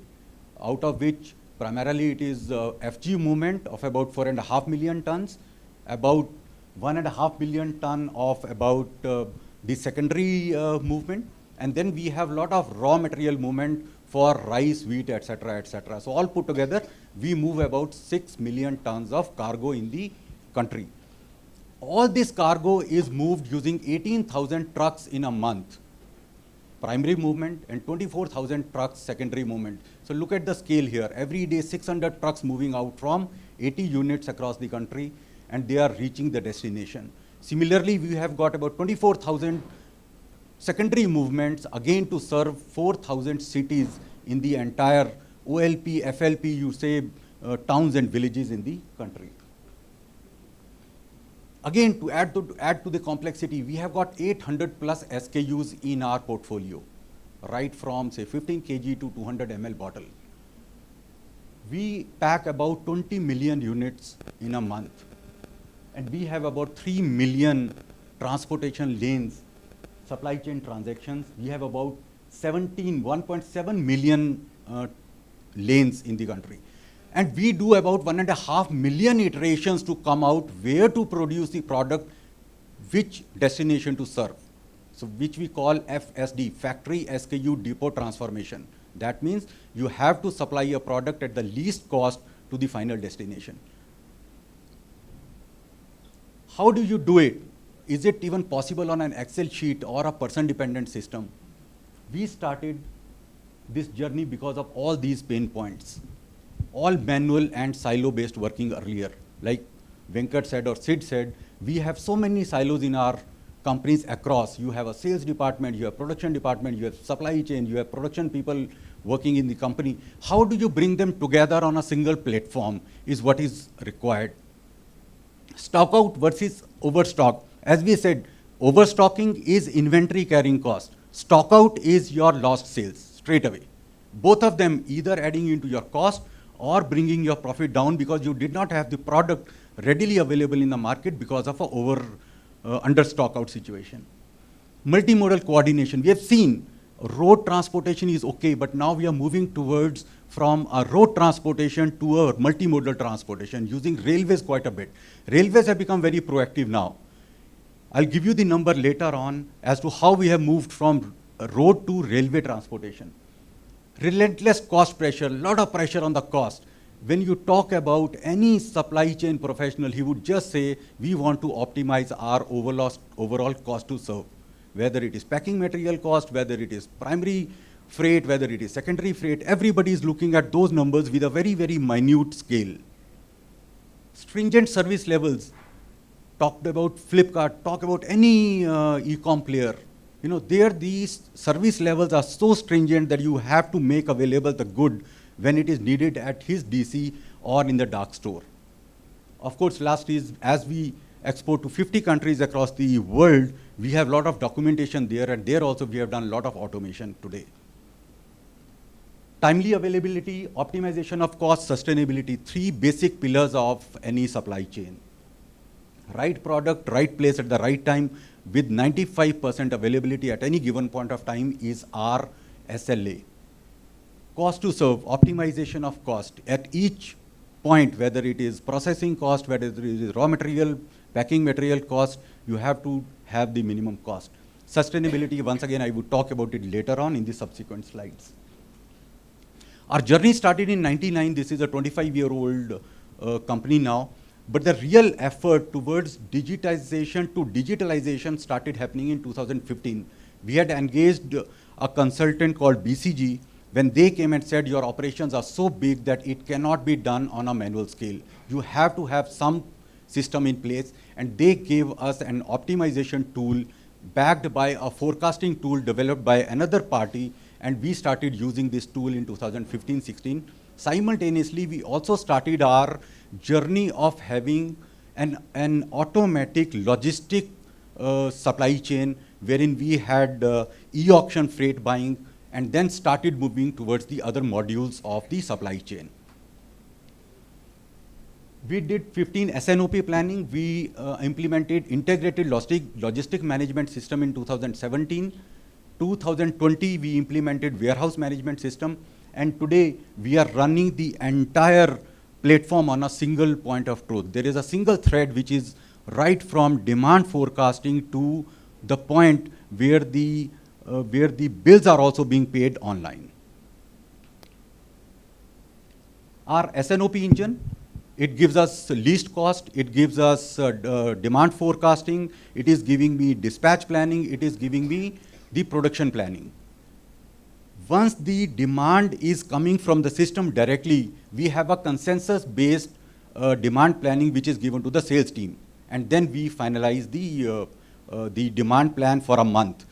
out of which primarily it is FG movement of about 4.5 million tons, about 1.5 million ton of about the secondary movement, and then we have a lot of raw material movement for rice, wheat, etc., etc. So all put together, we move about 6 million tons of cargo in the country. All this cargo is moved using 18,000 trucks in a month, primary movement, and 24,000 trucks secondary movement. So look at the scale here. Every day 600 trucks moving out from 80 units across the country, and they are reaching the destination. Similarly, we have got about 24,000 secondary movements, again to serve 4,000 cities in the entire OLP, FLP, you say, towns and villages in the country. Again, to add to the complexity, we have got 800 plus SKUs in our portfolio, right from say 15 kg to 200 ml bottle. We pack about 20 million units in a month, and we have about 3 million transportation lanes, supply chain transactions. We have about 1.7 million lanes in the country. And we do about 1.5 million iterations to come out where to produce the product, which destination to serve. So which we call FSD, Factory SKU Depot Transformation. That means you have to supply a product at the least cost to the final destination. How do you do it? Is it even possible on an Excel sheet or a person-dependent system? We started this journey because of all these pain points. All manual and silo-based working earlier. Like Venkat said or Sid said, we have so many silos in our companies across. You have a sales department, you have production department, you have supply chain, you have production people working in the company. How do you bring them together on a single platform is what is required. Stock out versus overstock. As we said, overstocking is inventory carrying cost. Stock out is your lost sales straight away. Both of them either adding into your cost or bringing your profit down because you did not have the product readily available in the market because of a under stock out situation. Multimodal coordination. We have seen road transportation is okay, but now we are moving towards from a road transportation to a multimodal transportation using railways quite a bit. Railways have become very proactive now. I'll give you the number later on as to how we have moved from road to railway transportation. Relentless cost pressure, a lot of pressure on the cost. When you talk about any supply chain professional, he would just say, we want to optimize our overall cost to serve. Whether it is packing material cost, whether it is primary freight, whether it is secondary freight, everybody is looking at those numbers with a very, very minute scale. Stringent service levels. Talked about Flipkart, talk about any e-com player. You know, there these service levels are so stringent that you have to make available the good when it is needed at his DC or in the dark store. Of course, last is, as we export to 50 countries across the world, we have a lot of documentation there, and there also we have done a lot of automation today. Timely availability, optimization of cost, sustainability, 3 basic pillars of any supply chain. Right product, right place at the right time with 95% availability at any given point of time is our SLA. Cost to serve, optimization of cost at each point, whether it is processing cost, whether it is raw material, packing material cost, you have to have the minimum cost. Sustainability, once again, I would talk about it later on in the subsequent slides. Our journey started in '99. This is a 25-year-old company now. But the real effort towards digitization to digitalization started happening in 2015. We had engaged a consultant called BCG when they came and said, your operations are so big that it cannot be done on a manual scale. You have to have some system in place. And they gave us an optimization tool backed by a forecasting tool developed by another party. And we started using this tool in 2015-16. Simultaneously, we also started our journey of having an automatic logistic supply chain wherein we had e-auction freight buying and then started moving towards the other modules of the supply chain. We did 15 SNOP planning. We implemented integrated logistic management system in 2017. 2020, we implemented warehouse management system. And today, we are running the entire platform on a single point of truth. There is a single thread which is right from demand forecasting to the point where the bills are also being paid online. Our SNOP engine, it gives us least cost, it gives us demand forecasting, it is giving me dispatch planning, it is giving me the production planning. Once the demand is coming from the system directly, we have a consensus-based demand planning which is given to the sales team. And then we finalize the demand plan for a month.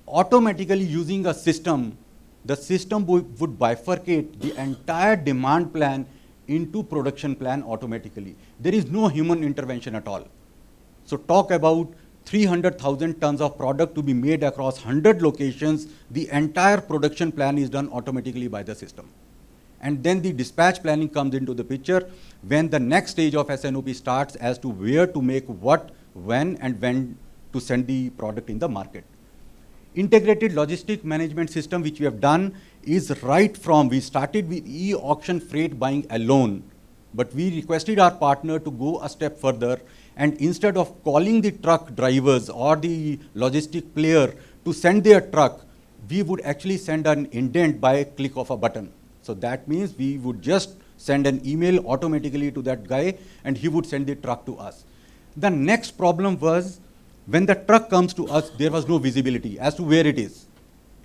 Automatically using a system, the system would bifurcate the entire demand plan into production plan automatically. There is no human intervention at all. So talk about 300,000 tons of product to be made across 100 locations, the entire production plan is done automatically by the system. And then the dispatch planning comes into the picture when the next stage of SNOP starts as to where to make what, when, and when to send the product in the market. Integrated logistic management system which we have done is right from, we started with e-auction freight buying alone, but we requested our partner to go a step further, and instead of calling the truck drivers or the logistic player to send their truck, we would actually send an indent by a click of a button. So that means we would just send an email automatically to that guy and he would send the truck to us. The next problem was when the truck comes to us, there was no visibility as to where it is.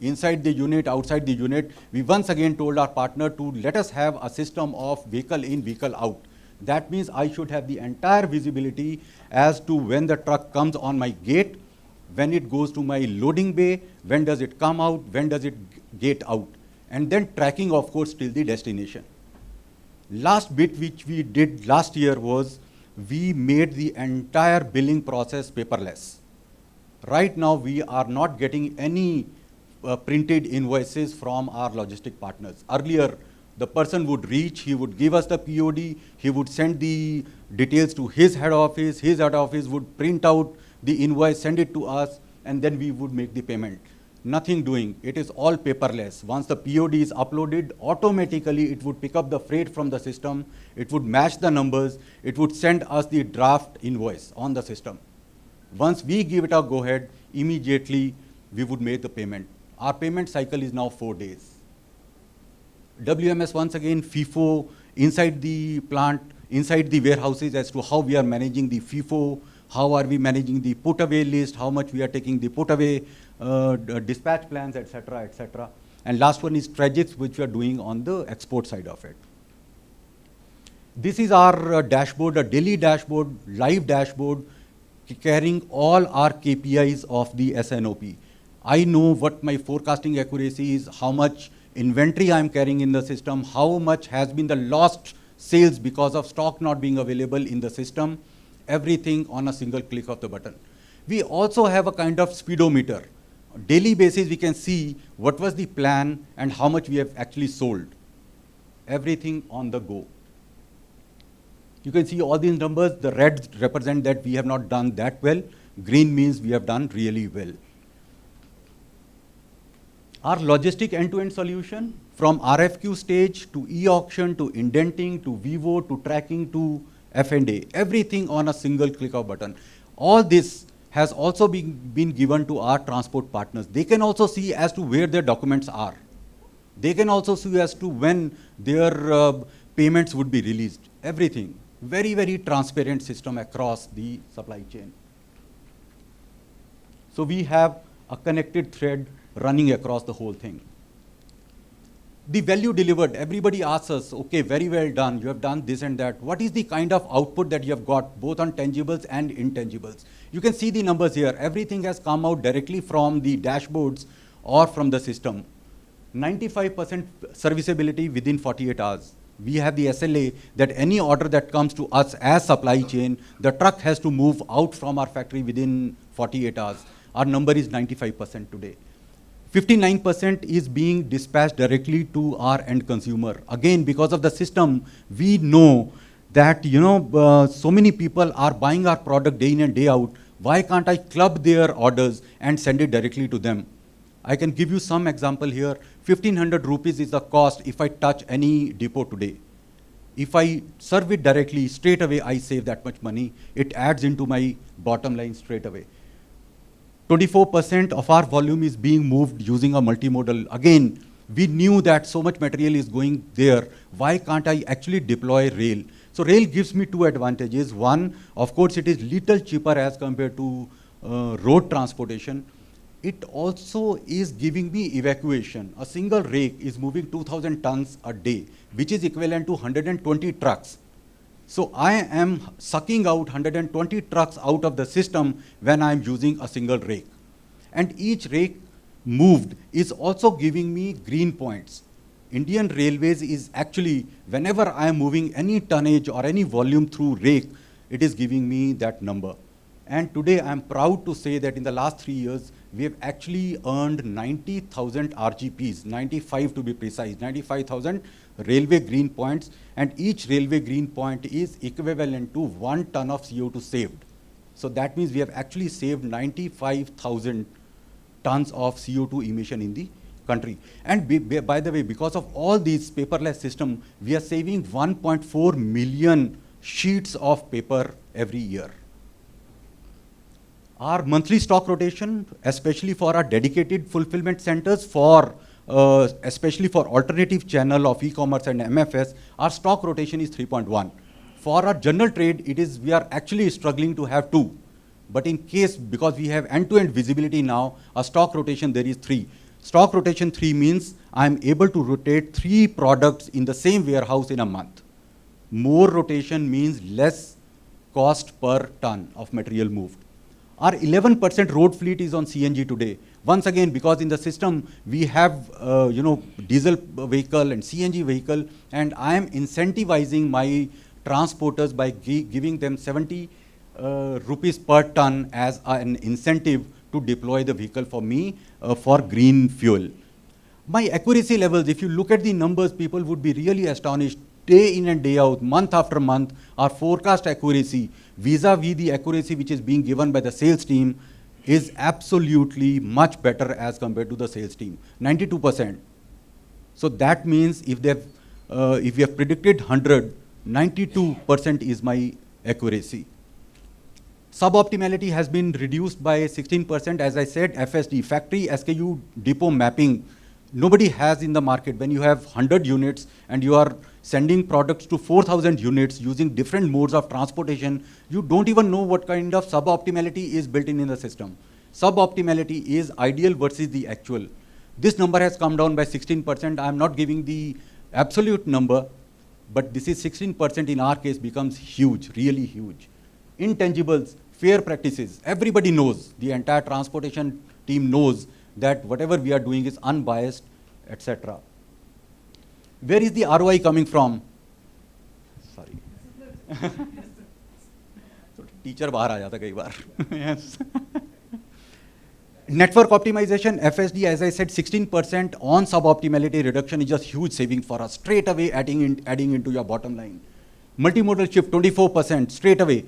Inside the unit, outside the unit, we once again told our partner to let us have a system of vehicle in, vehicle out. That means I should have the entire visibility as to when the truck comes on my gate, when it goes to my loading bay, when does it come out, when does it gate out. And then tracking, of course, till the destination. Last bit which we did last year was we made the entire billing process paperless. Right now, we are not getting any printed invoices from our logistic partners. Earlier, the person would reach, he would give us the POD, he would send the details to his head office would print out the invoice, send it to us, and then we would make the payment. Nothing doing, it is all paperless. Once the POD is uploaded, automatically it would pick up the freight from the system, it would match the numbers, it would send us the draft invoice on the system. Once we give it a go-ahead, immediately we would make the payment. Our payment cycle is now 4 days. WMS, once again, FIFO, inside the plant, inside the warehouses as to how we are managing the FIFO, how are we managing the put away list, how much we are taking the put away, dispatch plans, etc., etc. And last one is Trajix, which we are doing on the export side of it. This is our dashboard, a daily dashboard, live dashboard, carrying all our KPIs of the SNOP. I know what my forecasting accuracy is, how much inventory I'm carrying in the system, how much has been the lost sales because of stock not being available in the system, everything on a single click of the button. We also have a kind of speedometer. Daily basis, we can see what was the plan and how much we have actually sold. Everything on the go. You can see all these numbers. The red represent that we have not done that well. Green means we have done really well. Our logistic end-to-end solution, from RFQ stage to e-auction to indenting to Vivo to tracking to F&A, everything on a single click of button. All this has also been given to our transport partners. They can also see as to where their documents are. They can also see as to when their payments would be released. Everything. Very, very transparent system across the supply chain. So we have a connected thread running across the whole thing. The value delivered, everybody asks us, okay, very well done, you have done this and that. What is the kind of output that you have got, both on tangibles and intangibles? You can see the numbers here. Everything has come out directly from the dashboards or from the system. 95% serviceability within 48 hours. We have the SLA that any order that comes to us as supply chain, the truck has to move out from our factory within 48 hours. Our number is 95% today. 59% is being dispatched directly to our end consumer. Again, because of the system, we know that so many people are buying our product day in and day out. Why can't I club their orders and send it directly to them? I can give you some example here. 1500 rupees is the cost if I touch any depot today. If I serve it directly, straight away I save that much money. It adds into my bottom line straight away. 24% of our volume is being moved using a multimodal. Again, we knew that so much material is going there. Why can't I actually deploy rail? So rail gives me two advantages. One, of course, it is little cheaper as compared to road transportation. It also is giving me evacuation. A single rake is moving 2,000 tons a day, which is equivalent to 120 trucks. So I am sucking out 120 trucks out of the system when I'm using a single rake. And each rake moved is also giving me green points. Indian Railways is actually, whenever I am moving any tonnage or any volume through rake, it is giving me that number. And today I'm proud to say that in the last 3 years, we have actually earned 90,000 RGPs, 95 to be precise, 95,000 railway green points, and each railway green point is equivalent to 1 ton of CO2 saved. So that means we have actually saved 95,000 tons of CO2 emission in the country. And by the way, because of all these paperless system, we are saving 1.4 million sheets of paper every year. Our monthly stock rotation, especially for our dedicated fulfillment centers, especially for alternative channel of e-commerce and MFS, our stock rotation is 3.1. For our general trade, we are actually struggling to have 2. But in case, because we have end-to-end visibility now, our stock rotation there is 3. Stock rotation 3 means I'm able to rotate 3 products in the same warehouse in a month. More rotation means less cost per ton of material moved. Our 11% road fleet is on CNG today. Once again, because in the system, we have diesel vehicle and CNG vehicle, and I am incentivizing my transporters by giving them 70 rupees per ton as an incentive to deploy the vehicle for me for green fuel. My accuracy levels, if you look at the numbers, people would be really astonished. Day in and day out, month after month, our forecast accuracy vis-a-vis the accuracy which is being given by the sales team is absolutely much better as compared to the sales team, 92%. So that means if we have predicted 100, 92% is my accuracy. Suboptimality has been reduced by 16%. As I said, FSD, factory SKU depot mapping, nobody has in the market. When you have 100 units and you are sending products to 4,000 units using different modes of transportation, you don't even know what kind of suboptimality is built in the system. Suboptimality is ideal versus the actual. This number has come down by 16%. I'm not giving the absolute number, but this is 16% in our case becomes huge, really huge. Intangibles, fair practices, everybody knows, the entire transportation team knows that whatever we are doing is unbiased, etc. Where is the ROI coming from? Sorry. Teacher बाहर आ जाता कई बार. Yes. Network optimization, FSD, as I said, 16% on suboptimality reduction is just huge saving for us. Straight away adding into your bottom line. Multimodal shift, 24%, straight away.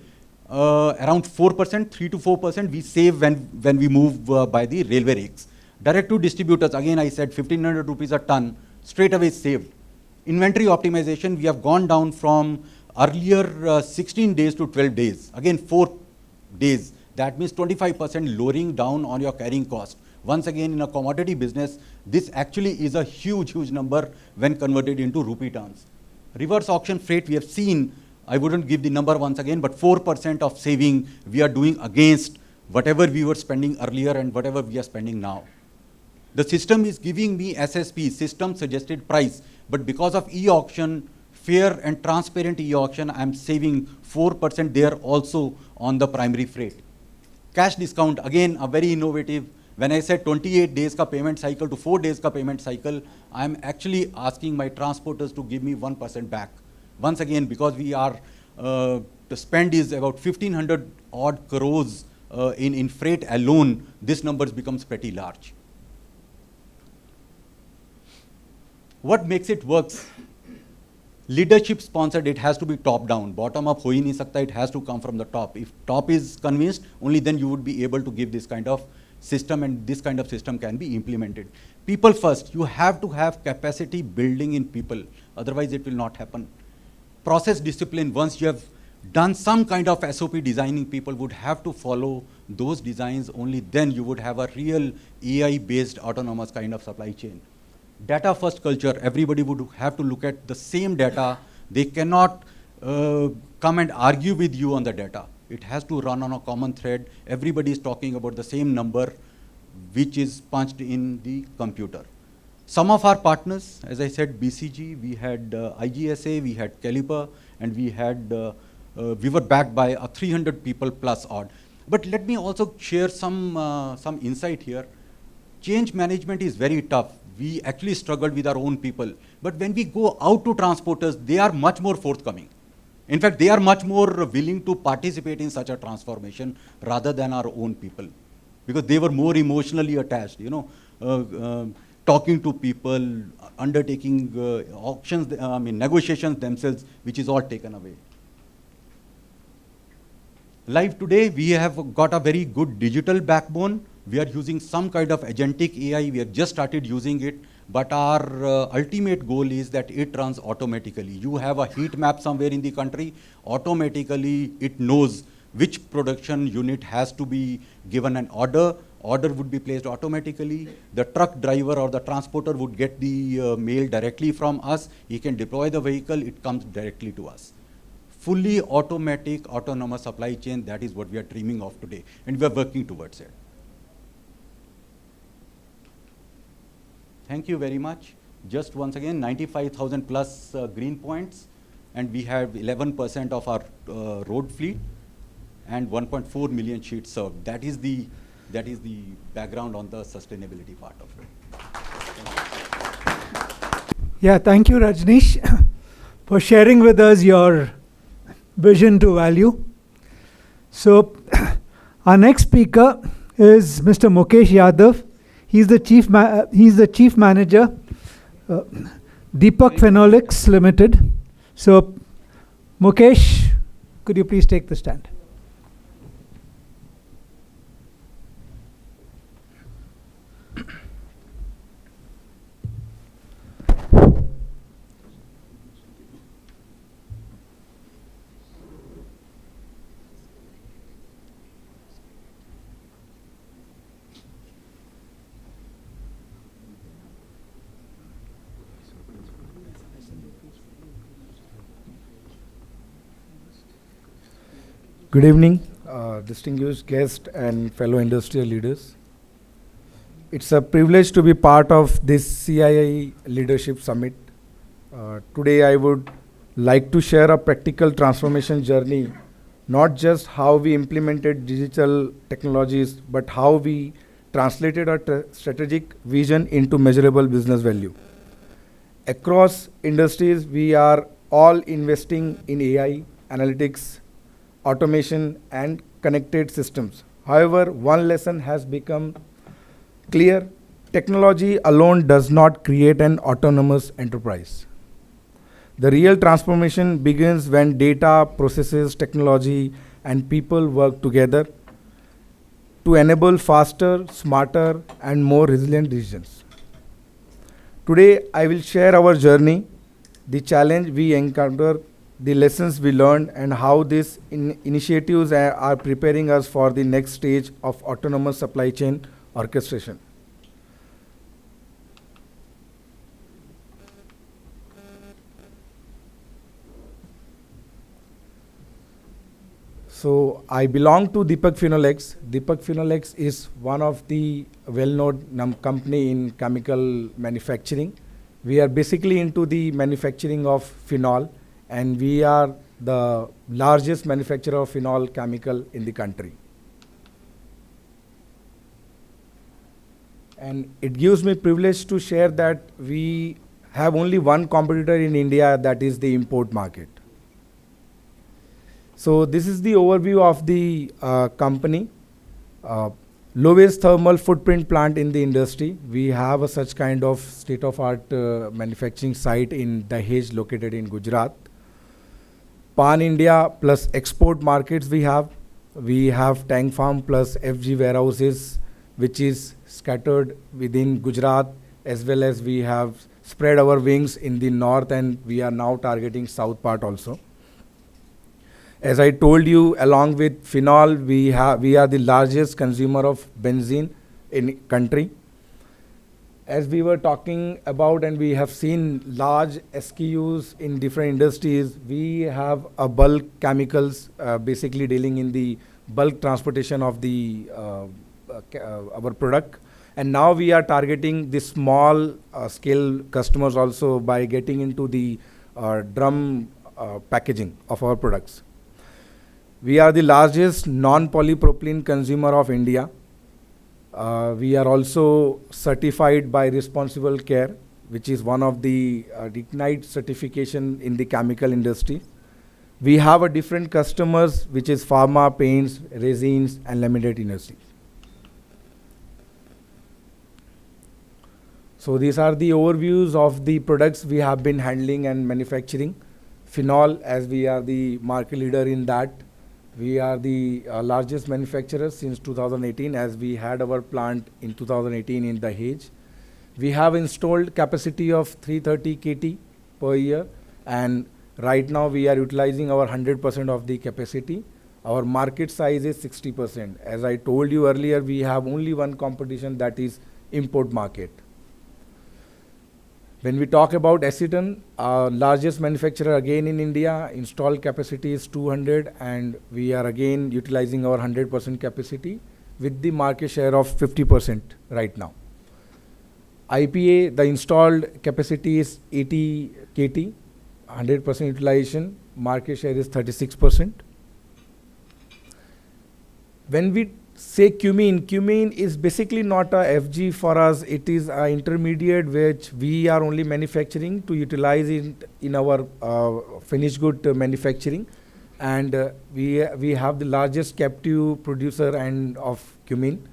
Around 4%, 3 to 4% we save when we move by the railway rakes. Direct to distributors, again I said 1500 rupees a ton, straight away saved. Inventory optimization, we have gone down from earlier 16 days to 12 days. Again 4 days. That means 25% lowering down on your carrying cost. Once again, in a commodity business, this actually is a huge, huge number when converted into rupee terms. Reverse auction freight, we have seen, I wouldn't give the number once again, but 4% of saving we are doing against whatever we were spending earlier and whatever we are spending now. The system is giving me SSP, system suggested price, but because of e-auction, fair and transparent e-auction, I'm saving 4% there also on the primary freight. Cash discount, again, a very innovative. When I said 28 days ka payment cycle to 4 days ka payment cycle, I'm actually asking my transporters to give me 1% back. Once again, because we are, the spend is about 1500 odd crores in freight alone, this number becomes pretty large. What makes it works? Leadership sponsored, it has to be top down. Bottom up ho hi nahi sakta, it has to come from the top. If top is convinced, only then you would be able to give this kind of system, and this kind of system can be implemented. People first, you have to have capacity building in people, otherwise it will not happen. Process discipline, once you have done some kind of SOP designing, people would have to follow those designs, only then you would have a real AI based autonomous kind of supply chain. Data first culture, everybody would have to look at the same data. They cannot come and argue with you on the data. It has to run on a common thread. Everybody is talking about the same number which is punched in the computer. Some of our partners, as I said, BCG, we had IGSA, we had Caliper, and we were backed by a 300 people plus odd. But let me also share some insight here. Change management is very tough. We actually struggled with our own people. But when we go out to transporters, they are much more forthcoming. In fact, they are much more willing to participate in such a transformation rather than our own people. Because they were more emotionally attached, talking to people, undertaking auctions, negotiations themselves, which is all taken away. Live today, we have got a very good digital backbone. We are using some kind of agentic AI. We have just started using it, but our ultimate goal is that it runs automatically. You have a heat map somewhere in the country, automatically it knows which production unit has to be given an order. Order would be placed automatically. The truck driver or the transporter would get the mail directly from us. He can deploy the vehicle, it comes directly to us. Fully automatic, autonomous supply chain, that is what we are dreaming of today, and we are working towards it. Thank you very much. Just once again, 95,000 plus green points, and we have 11% of our road fleet and 1.4 million sheets served. That is the background on the sustainability part of it. Yeah, thank you, Rajneesh, for sharing with us your vision to value. So, our next speaker is Mr. Mukesh Yadav. He's the chief manager, Deepak Phenolics Limited. So, Mukesh, could you please take the stand? Good evening, distinguished guests and fellow industrial leaders. It's a privilege to be part of this CII Leadership Summit. Today I would like to share a practical transformation journey, not just how we implemented digital technologies, but how we translated our strategic vision into measurable business value. Across industries, we are all investing in AI, analytics, automation, and connected systems. However, one lesson has become clear: technology alone does not create an autonomous enterprise. The real transformation begins when data, processes, technology, and people work together to enable faster, smarter, and more resilient decisions. Today, I will share our journey, the challenge we encounter, the lessons we learned, and how these initiatives are preparing us for the next stage of autonomous supply chain orchestration. So I belong to Deepak Phenolics. Deepak Phenolics is one of the well-known company in chemical manufacturing. We are basically into the manufacturing of phenol, and we are the largest manufacturer of phenol chemical in the country. And it gives me privilege to share that we have only one competitor in India, that is the import market. So this is the overview of the company. Lowest thermal footprint plant in the industry. We have a such kind of state-of-art manufacturing site in Dahej, located in Gujarat. Pan-India plus export markets we have. We have tank farm plus FG warehouses, which is scattered within Gujarat, as well as we have spread our wings in the north, and we are now targeting south part also. As I told you, along with phenol, we are the largest consumer of benzene in country. As we were talking about, and we have seen large SKUs in different industries, we have a bulk chemicals, basically dealing in the bulk transportation of the our product. And now we are targeting the small scale customers also by getting into the drum packaging of our products. We are the largest non-polypropylene consumer of India. We are also certified by Responsible Care, which is one of the Ignite certification in the chemical industry. We have a different customers, which is pharma, paints, resins, and laminate industry. So these are the overviews of the products we have been handling and manufacturing. Phenol, as we are the market leader in that. We are the largest manufacturer since 2018, as we had our plant in 2018 in Dahej. We have installed capacity of 330 KT per year, and right now we are utilizing our 100% of the capacity. Our market size is 60%. As I told you earlier, we have only one competition, that is import market. When we talk about acetone, our largest manufacturer again in India, installed capacity is 200, and we are again utilizing our 100% capacity with the market share of 50% right now. IPA, the installed capacity is 80 KT, 100% utilization, market share is 36%. When we say cumene is basically not a FG for us. It is an intermediate which we are only manufacturing to utilize it in our finished good manufacturing, and we have the largest captive producer and of cumene.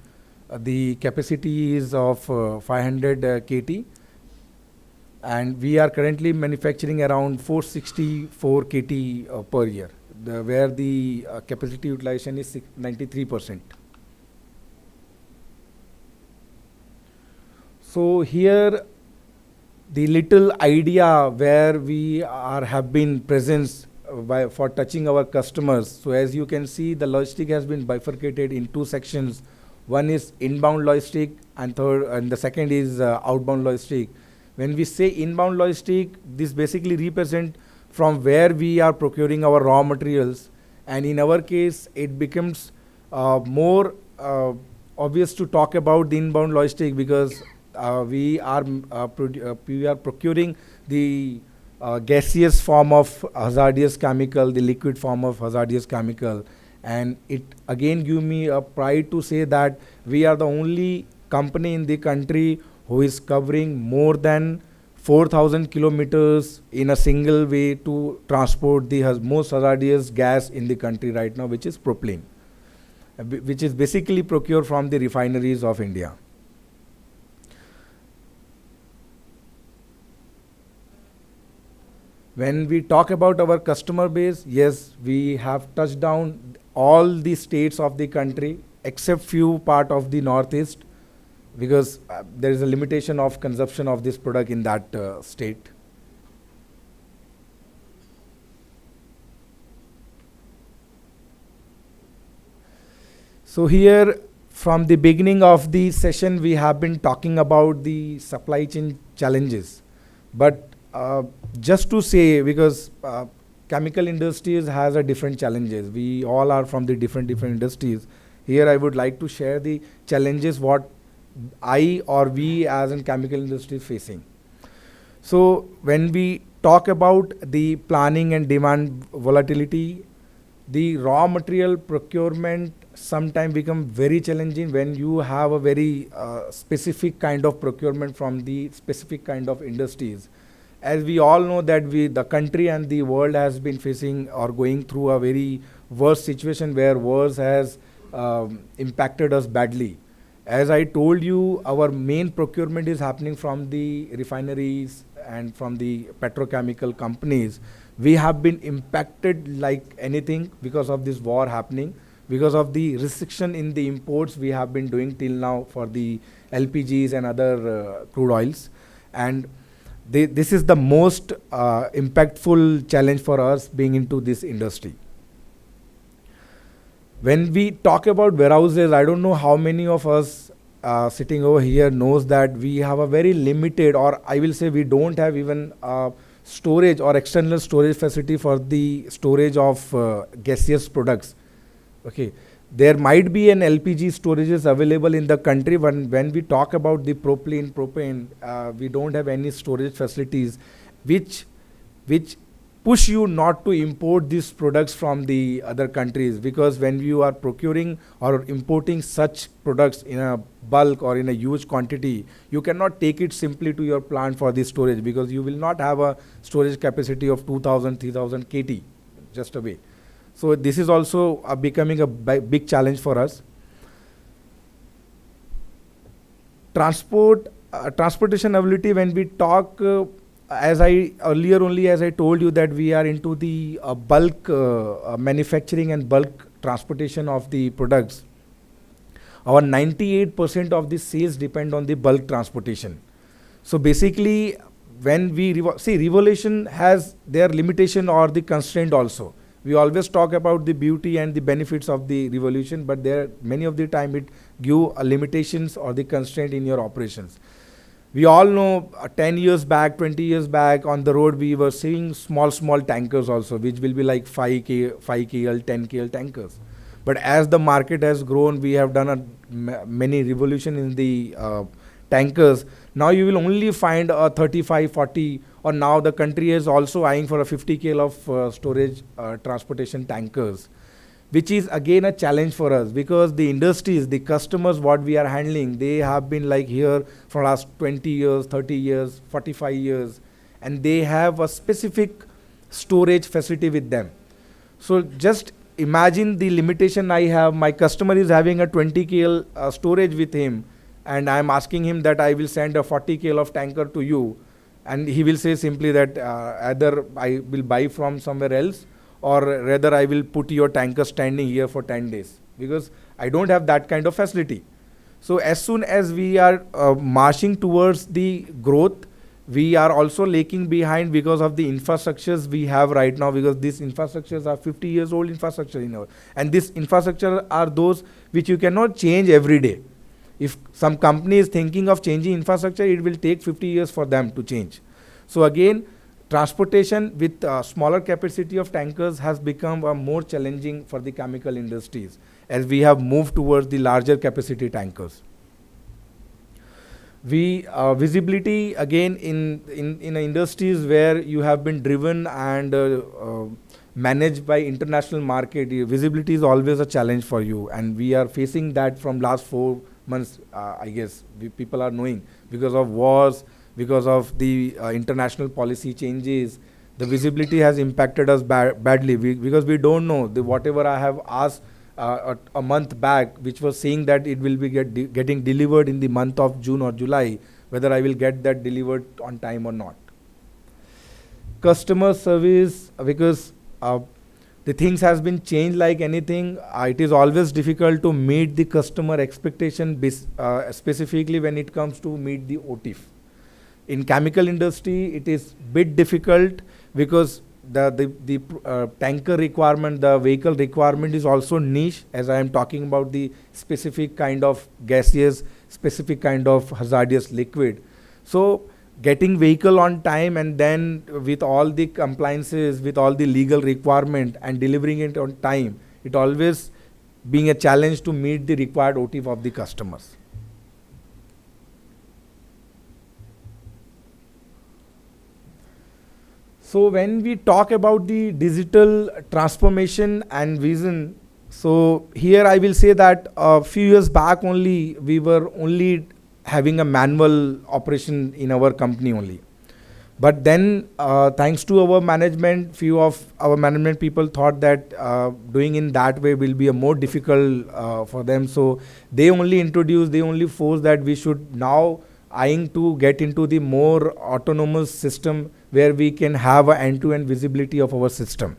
The capacity is of 500 KT, and we are currently manufacturing around 464 KT per year, where the capacity utilization is 93%. So here, the little idea where we have been present for touching our customers. So as you can see, the logistic has been bifurcated in two sections. One is inbound logistic, and the second is outbound logistic. When we say inbound logistic, this basically represent from where we are procuring our raw materials, and in our case, it becomes more obvious to talk about the inbound logistic, because we are procuring the gaseous form of hazardous chemical, the liquid form of hazardous chemical. And it again give me a pride to say that we are the only company in the country who is covering more than 4,000 kilometers in a single way to transport the most hazardous gas in the country right now, which is propylene, which is basically procured from the refineries of India. When we talk about our customer base, yes, we have touched down all the states of the country except few part of the northeast, because there is a limitation of consumption of this product in that state. So here, from the beginning of the session, we have been talking about the supply chain challenges. But just to say, because chemical industries has a different challenges. We all are from the different industries. Here I would like to share the challenges what I or we as in chemical industry is facing. So when we talk about the planning and demand volatility, the raw material procurement sometimes become very challenging when you have a very specific kind of procurement from the specific kind of industries. As we all know that the country and the world has been facing or going through a very worse situation where wars has impacted us badly. As I told you, our main procurement is happening from the refineries and from the petrochemical companies. We have been impacted like anything because of this war happening, because of the restriction in the imports we have been doing till now for the LPGs and other crude oils. And this is the most impactful challenge for us being into this industry. When we talk about warehouses, I don't know how many of us sitting over here knows that we have a very limited, or I will say we don't have even storage or external storage facility for the storage of gaseous products. Okay, there might be an LPG storages available in the country. When we talk about the propylene, propane, we don't have any storage facilities which push you not to import these products from the other countries, because when you are procuring or importing such products in a bulk or in a huge quantity, you cannot take it simply to your plant for the storage, because you will not have a storage capacity of 2000, 3000 KT just away. So this is also becoming a big challenge for us. Transportation ability, when we talk, as I told you that we are into the bulk manufacturing and bulk transportation of the products. Our 98% of the sales depend on the bulk transportation. So basically, when we revolution has their limitation or the constraint also. We always talk about the beauty and the benefits of the revolution, but there many of the time it give limitations or the constraint in your operations. We all know 10 years back, 20 years back on the road, we were seeing small tankers also, which will be like 5 KL, 10 KL tankers. But as the market has grown, we have done many revolution in the tankers. Now you will only find a 35, 40, or now the country is also eyeing for a 50 KL of storage transportation tankers, which is again a challenge for us, because the industries, the customers, what we are handling, they have been like here for last 20 years, 30 years, 45 years, and they have a specific storage facility with them. So just imagine the limitation I have. My customer is having a 20 KL storage with him, and I am asking him that I will send a 40 KL of tanker to you, and he will say simply that either I will buy from somewhere else, or rather I will put your tanker standing here for 10 days, because I don't have that kind of facility. So as soon as we are marching towards the growth, we are also lagging behind because of the infrastructures we have right now, because these infrastructures are 50 years old infrastructure and this infrastructure are those which you cannot change every day. If some company is thinking of changing infrastructure, it will take 50 years for them to change. So again, transportation with smaller capacity of tankers has become more challenging for the chemical industries as we have moved towards the larger capacity tankers. Visibility again in industries where you have been driven and managed by international market, visibility is always a challenge for you, and we are facing that from last 4 months. I guess people are knowing because of wars, because of the international policy changes, the visibility has impacted us badly because we don't know whatever I have asked a month back, which was saying that it will be getting delivered in the month of June or July, whether I will get that delivered on time or not. Customer service, because the things has been changed like anything. It is always difficult to meet the customer expectation, specifically when it comes to meet the OTIF. In chemical industry, it is bit difficult because the tanker requirement, the vehicle requirement is also niche, as I am talking about the specific kind of gaseous, specific kind of hazardous liquid. So getting vehicle on time and then with all the compliances, with all the legal requirement and delivering it on time, it always being a challenge to meet the required OTIF of the customers. So when we talk about the digital transformation and vision, so here I will say that a few years back only, we were only having a manual operation in our company only. But then thanks to our management, few of our management people thought that doing in that way will be a more difficult for them. So they only forced that we should now eyeing to get into the more autonomous system where we can have an end-to-end visibility of our system.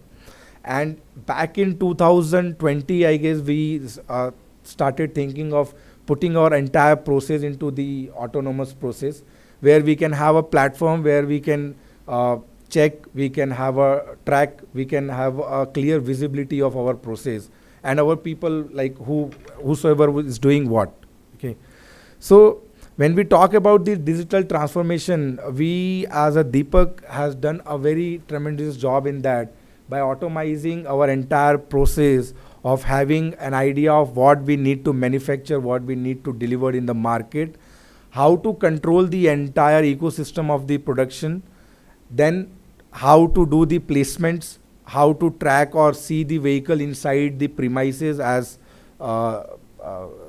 And back in 2020, I guess we started thinking of putting our entire process into the autonomous process, where we can have a platform where we can check, we can have a track, we can have a clear visibility of our process and our people, like whosoever is doing what. Okay, so when we talk about the digital transformation, we as a Deepak has done a very tremendous job in that by automizing our entire process of having an idea of what we need to manufacture, what we need to deliver in the market, how to control the entire ecosystem of the production, then how to do the placements, how to track or see the vehicle inside the premises, as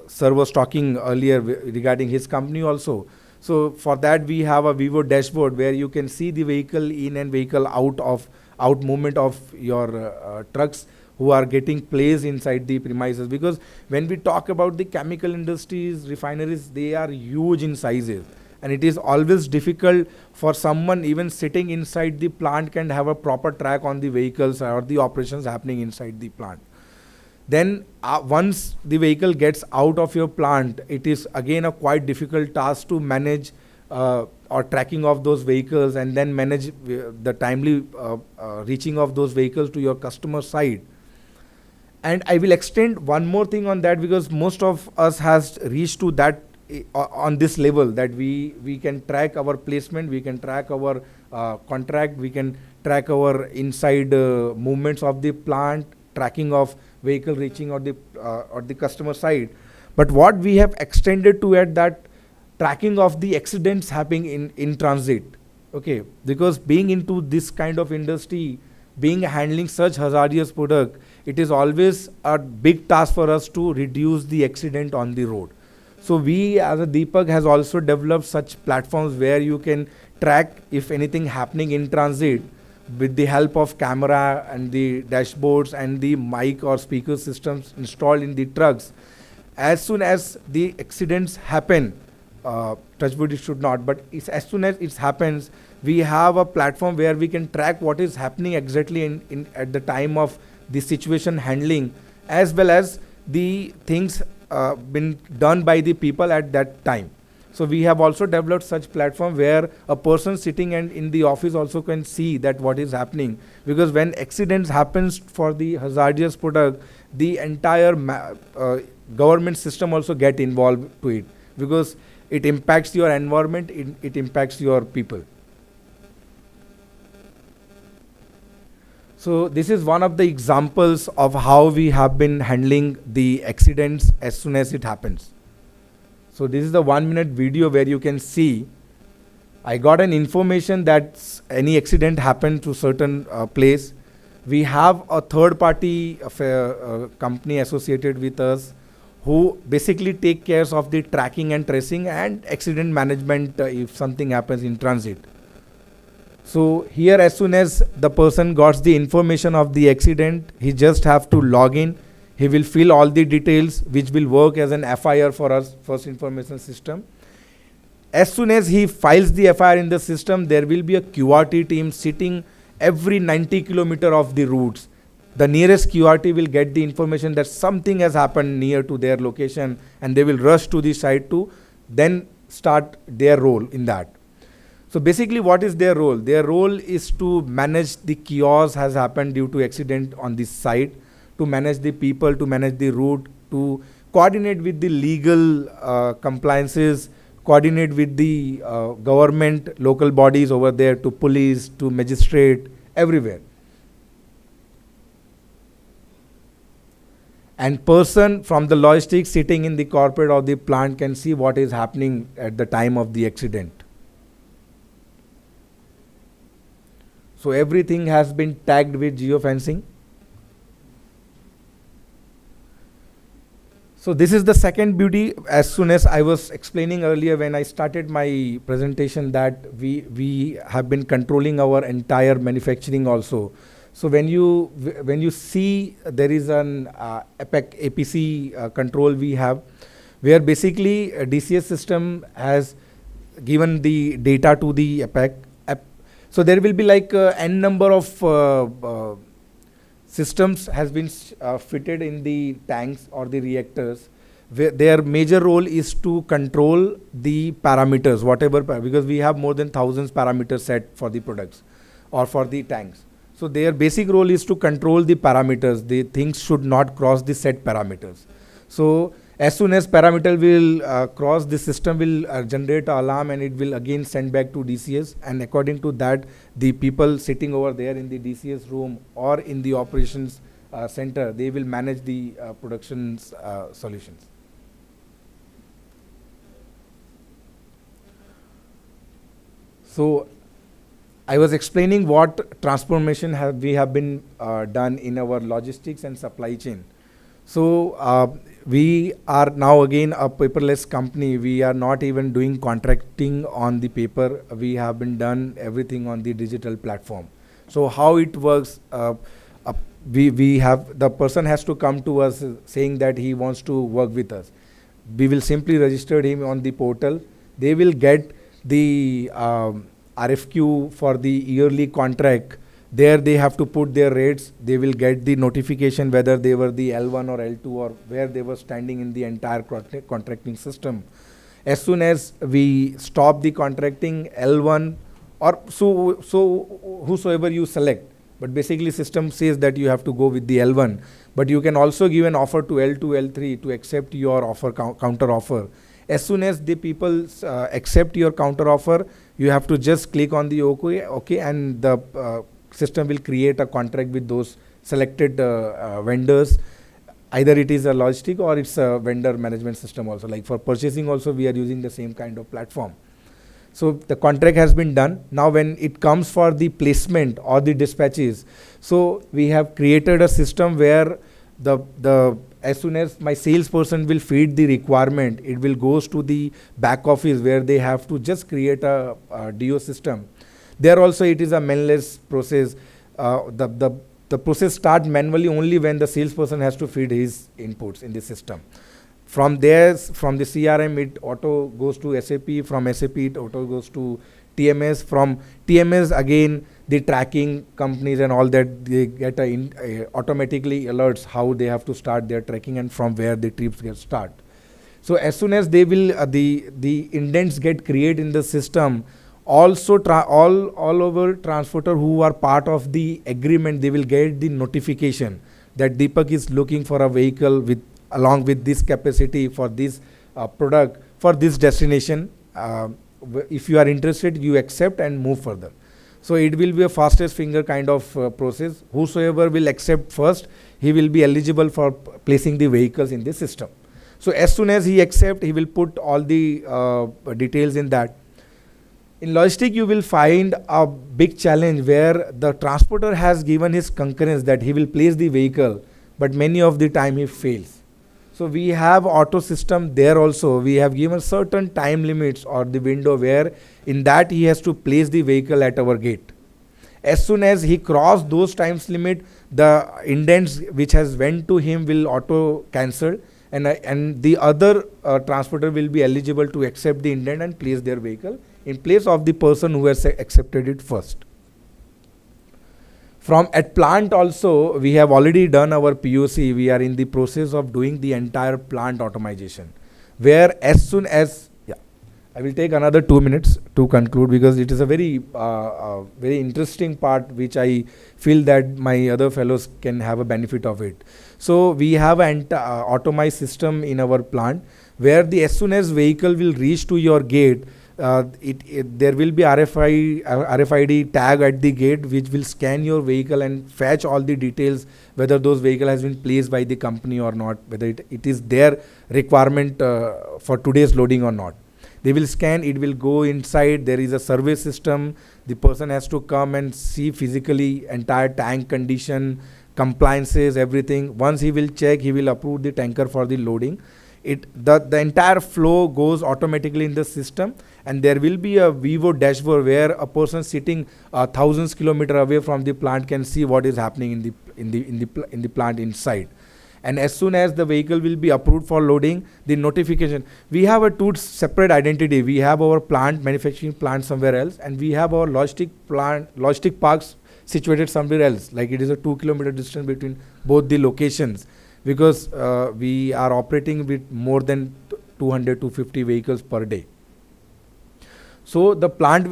Sir was talking earlier regarding his company also. So for that we have a Vivo dashboard where you can see the vehicle in and vehicle out movement of your trucks who are getting placed inside the premises. Because when we talk about the chemical industries, refineries, they are huge in sizes. And it is always difficult for someone even sitting inside the plant can have a proper track on the vehicles or the operations happening inside the plant. Then once the vehicle gets out of your plant, it is again a quite difficult task to manage or tracking of those vehicles and then manage the timely reaching of those vehicles to your customer side. And I will extend one more thing on that, because most of us has reached to that on this level that we can track our placement, we can track our contract, we can track our inside movements of the plant, tracking of vehicle reaching or the customer side. But what we have extended to at that tracking of the accidents happening in transit. Okay, because being into this kind of industry, being handling such hazardous product, it is always a big task for us to reduce the accident on the road. So we as a Deepak has also developed such platforms where you can track if anything happening in transit with the help of camera and the dashboards and the mic or speaker systems installed in the trucks. As soon as the accidents happen, touch wood it should not, but as soon as it happens, we have a platform where we can track what is happening exactly at the time of the situation handling, as well as the things been done by the people at that time. So we have also developed such platform where a person sitting and in the office also can see that what is happening, because when accidents happens for the hazardous product, the entire government system also get involved to it, because it impacts your environment, it impacts your people. So this is one of the examples of how we have been handling the accidents as soon as it happens. So this is the 1 minute video where you can see, I got an information that any accident happened to certain place. We have a third party company associated with us who basically take care of the tracking and tracing and accident management if something happens in transit. So here, as soon as the person got the information of the accident, he just have to log in. He will fill all the details, which will work as an FIR for us, first information system. As soon as he files the FIR in the system, there will be a QRT team sitting every 90 kilometer of the routes. The nearest QRT will get the information that something has happened near to their location, and they will rush to the site to then start their role in that. So basically, what is their role? Their role is to manage the chaos has happened due to accident on this site, to manage the people, to manage the route, to coordinate with the legal compliances, coordinate with the government, local bodies over there, to police, to magistrate, everywhere. And person from the logistics sitting in the corporate or the plant can see what is happening at the time of the accident. So everything has been tagged with geofencing. So this is the second beauty. As soon as I was explaining earlier when I started my presentation that we have been controlling our entire manufacturing also. So when you see there is an APC control we have, where basically a DCS system has given the data to the APAC. So there will be like n number of systems has been fitted in the tanks or the reactors. Their major role is to control the parameters, whatever, because we have more than thousands parameters set for the products or for the tanks. So their basic role is to control the parameters. The things should not cross the set parameters. So as soon as parameter will cross, the system will generate an alarm, and it will again send back to DCS. And according to that, the people sitting over there in the DCS room or in the operations center, they will manage the production solutions. So I was explaining what transformation we have been done in our logistics and supply chain. So we are now again a paperless company. We are not even doing contracting on the paper. We have been done everything on the digital platform. So how it works, we have, the person has to come to us saying that he wants to work with us. We will simply register him on the portal. They will get the RFQ for the yearly contract. There they have to put their rates. They will get the notification whether they were the L1 or L2 or where they were standing in the entire contracting system. As soon as we stop the contracting, L1 or so whosoever you select, but basically system says that you have to go with the L1, but you can also give an offer to L2, L3 to accept your offer, counter offer. As soon as the people accept your counter offer, you have to just click on the OK, and the system will create a contract with those selected vendors. Either it is a logistic or it's a vendor management system also. Like for purchasing also, we are using the same kind of platform. So the contract has been done. Now when it comes for the placement or the dispatches, so we have created a system where as soon as my salesperson will feed the requirement, it will goes to the back office where they have to just create a DO system. There also it is a manless process. The process starts manually only when the salesperson has to feed his inputs in the system. From there, from the CRM, it auto goes to SAP. From SAP, it auto goes to TMS. From TMS, again, the tracking companies and all that, they get automatically alerts how they have to start their tracking and from where the trips get start. So as soon as they will, the indents get created in the system, also all over transporter who are part of the agreement, they will get the notification that Deepak is looking for a vehicle with along with this capacity for this product for this destination. If you are interested, you accept and move further. So it will be a fastest finger kind of process. Whosoever will accept first, he will be eligible for placing the vehicles in the system. So as soon as he accepts, he will put all the details in that. In logistic, you will find a big challenge where the transporter has given his concurrence that he will place the vehicle, but many of the time he fails. So we have auto system there also. We have given certain time limits or the window where in that he has to place the vehicle at our gate. As soon as he crossed those times limit, the indents which has went to him will auto cancel, and the other transporter will be eligible to accept the indent and place their vehicle in place of the person who has accepted it first. From at plant also, we have already done our POC. We are in the process of doing the entire plant automation, where as soon as, I will take another 2 minutes to conclude because it is a very interesting part which I feel that my other fellows can have a benefit of it. So we have an automized system in our plant where as soon as vehicle will reach to your gate, there will be RFID tag at the gate which will scan your vehicle and fetch all the details, whether those vehicle has been placed by the company or not, whether it is their requirement for today's loading or not. They will scan, it will go inside, there is a survey system, the person has to come and see physically entire tank condition, compliances, everything. Once he will check, he will approve the tanker for the loading. The entire flow goes automatically in the system, and there will be a Vivo dashboard where a person sitting thousands kilometers away from the plant can see what is happening in the plant inside. And as soon as the vehicle will be approved for loading, the notification. We have a two separate identity. We have our plant, manufacturing plant somewhere else, and we have our logistic parks situated somewhere else. Like it is a 2 kilometer distance between both the locations, because we are operating with more than 200-250 vehicles per day. So the plant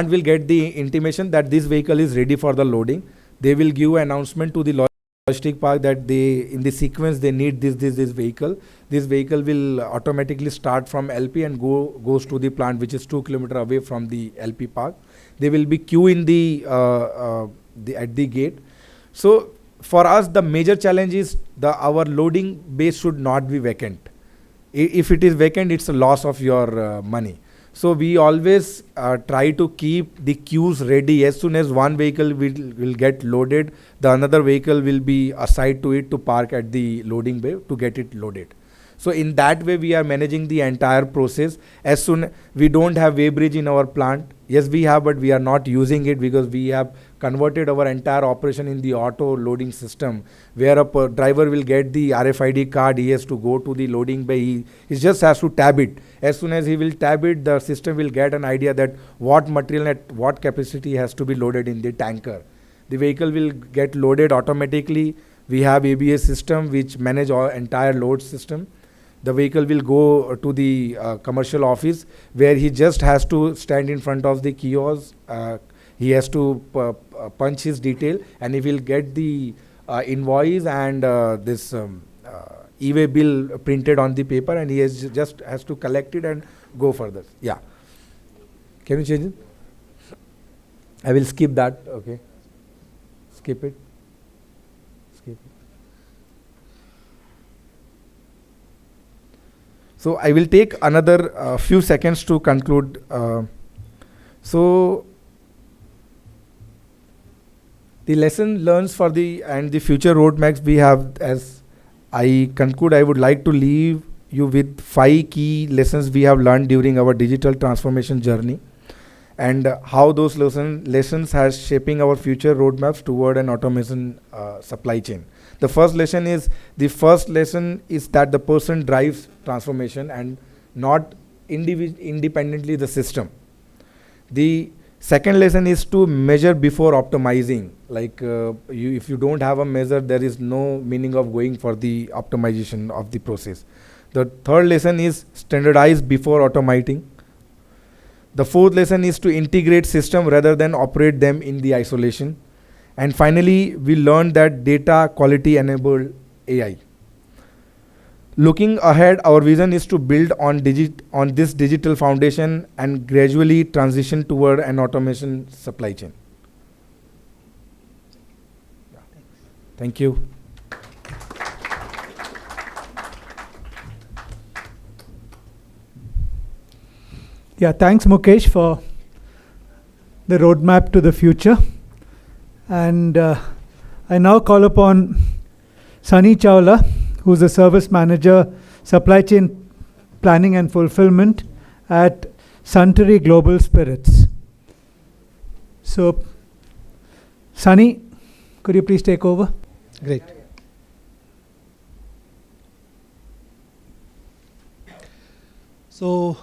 will get the intimation that this vehicle is ready for the loading. They will give an announcement to the logistic park that in the sequence they need this vehicle. This vehicle will automatically start from LP and goes to the plant, which is 2 kilometers away from the LP park. They will be queue in at the gate. So for us, the major challenge is our loading bay should not be vacant. If it is vacant, it's a loss of your money. So we always try to keep the queues ready. As soon as one vehicle will get loaded, the another vehicle will be assigned to it to park at the loading bay to get it loaded. So in that way, we are managing the entire process. As soon we don't have weighbridge in our plant. Yes, we have, but we are not using it because we have converted our entire operation in the auto loading system, where a driver will get the RFID card. He has to go to the loading bay. He just has to tab it. As soon as he will tab it, the system will get an idea that what material at what capacity has to be loaded in the tanker. The vehicle will get loaded automatically. We have ABS system which manage our entire load system. The vehicle will go to the commercial office where he just has to stand in front of the kiosk. He has to punch his detail, and he will get the invoice and this e-way bill printed on the paper, and he just has to collect it and go further. Yeah. Can you change it? I will skip that. Okay. Skip it. Skip it. So I will take another few seconds to conclude. So the lesson learned for the future roadmaps we have, as I conclude, I would like to leave you with 5 key lessons we have learned during our digital transformation journey, and how those lessons has shaping our future roadmaps toward an automation supply chain. The first lesson is that the person drives transformation and not independently the system. The second lesson is to measure before optimizing. Like if you don't have a measure, there is no meaning of going for the optimization of the process. The third lesson is standardize before automating. The fourth lesson is to integrate system rather than operate them in the isolation. And finally, we learned that data quality enabled AI. Looking ahead, our vision is to build on this digital foundation and gradually transition toward an automation supply chain. Thank you. Yeah, thanks Mukesh for the roadmap to the future. And I now call upon Sunny Chawla, who who's the Service Manager, Supply Chain Planning and Fulfillment at Suntory Global Spirits. So, Sunny, could you please take over? Great. So,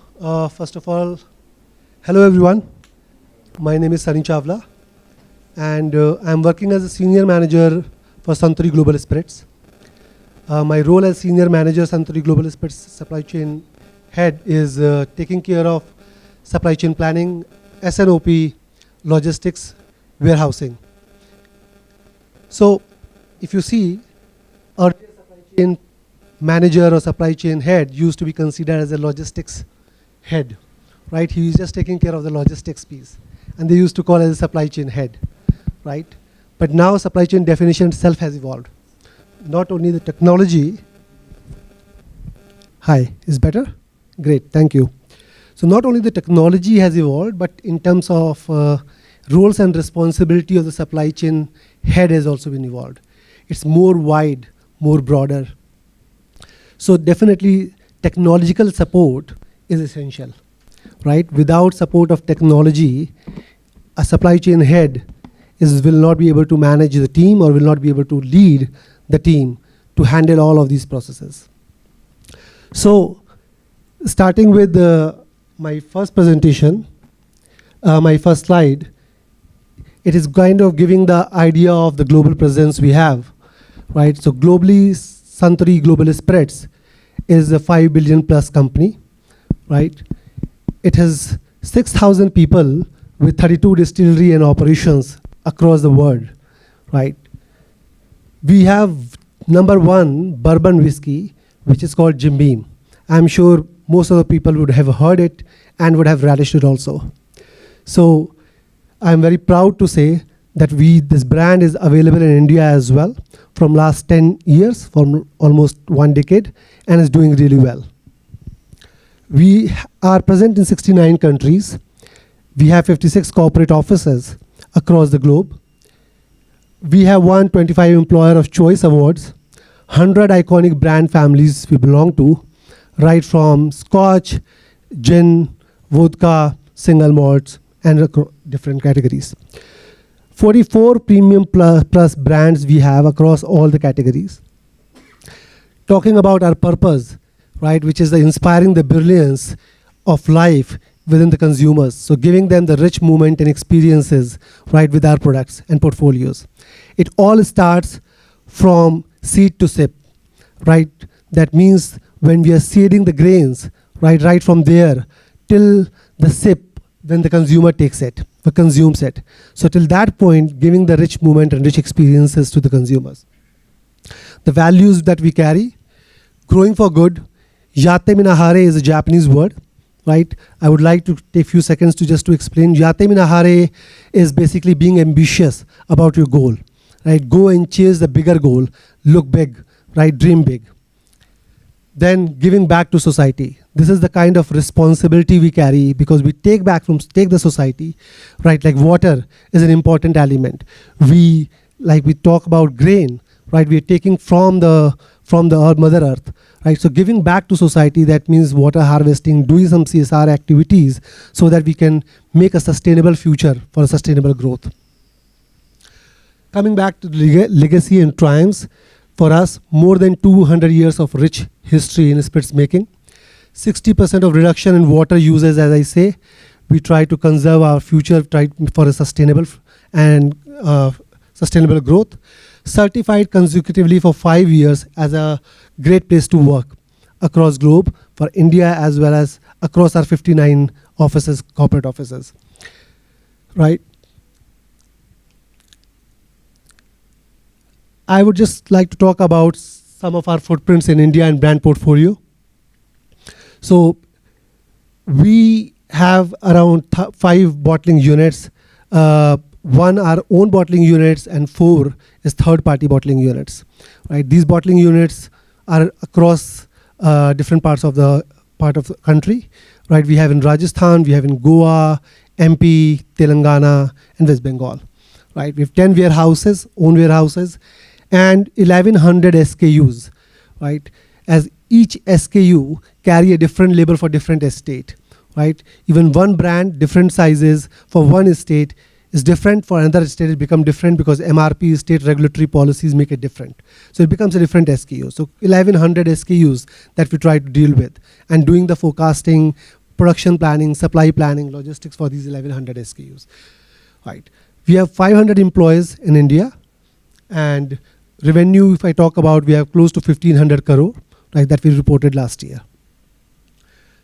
first of all, hello everyone. My name is Sunny Chawla, and I'm working as a Senior Manager for Suntory Global Spirits. My role as Senior Manager Suntory Global Spirits Supply Chain Head is taking care of supply chain planning, S&OP, logistics, warehousing. So, if you see, our supply chain manager or supply chain head used to be considered as a logistics head, right? He is just taking care of the logistics piece, and they used to call it a supply chain head, right? But now supply chain definition itself has evolved. Not only the technology, hi, is better? Great, thank you. So not only the technology has evolved, but in terms of roles and responsibility of the supply chain head has also been evolved. It's more wide, more broader. So definitely technological support is essential, right? Without support of technology, a supply chain head will not be able to manage the team or will not be able to lead the team to handle all of these processes. So starting with my first presentation, my first slide, it is kind of giving the idea of the global presence we have, right? So globally, Suntory Global Spirits is a 5 billion plus company, right? It has 6,000 people with 32 distillery and operations across the world, right? We have #1 bourbon whiskey, which is called Jim Beam. I'm sure most of the people would have heard it and would have relished it also. So I'm very proud to say that this brand is available in India as well from last 10 years, from almost 1 decade, and is doing really well. We are present in 69 countries. We have 56 corporate offices across the globe. We have won 25 Employer of Choice Awards, 100 iconic brand families we belong to, right from Scotch, gin, vodka, single malts, and different categories. 44 premium plus brands we have across all the categories. Talking about our purpose, right, which is inspiring the brilliance of life within the consumers. So giving them the rich moment and experiences, right, with our products and portfolios. It all starts from seed to sip, right? That means when we are seeding the grains, right from there till the sip, when the consumer takes it, or consumes it. So till that point, giving the rich moment and rich experiences to the consumers. The values that we carry, growing for good. Yate minahare is a Japanese word, right? I would like to take a few seconds to explain. Yate minahare is basically being ambitious about your goal, right? Go and chase the bigger goal, look big, right? Dream big. Then giving back to society. This is the kind of responsibility we carry because we take the society, right? Like water is an important element. We talk about grain, right? We are taking from the Mother Earth, right? So giving back to society, that means water harvesting, doing some CSR activities so that we can make a sustainable future for a sustainable growth. Coming back to legacy and triumphs, for us, more than 200 years of rich history in spirits making. 60% of reduction in water uses, as I say. We try to conserve our future, try for a sustainable sustainable growth. Certified consecutively for 5 years as a great place to work across globe for India as well as across our 59 offices, corporate offices, right? I would just like to talk about some of our footprints in India and brand portfolio. So we have around 5 bottling units, 1 our own bottling units and 4 is third-party bottling units. Right? These bottling units are across different parts of the country. Right? We have in Rajasthan, we have in Goa, MP, Telangana, and West Bengal. Right? We have 10 warehouses, own warehouses, and 1100 SKUs, right? As each SKU carry a different label for different estate, right? Even one brand, different sizes for one estate is different, for another estate it become different because MRP, state regulatory policies make it different. So it becomes a different SKU. So 1100 SKUs that we try to deal with, and doing the forecasting, production planning, supply planning, logistics for these 1100 SKUs, right? We have 500 employees in India, and revenue, if I talk about, we have close to 1500 crore, right, that we reported last year.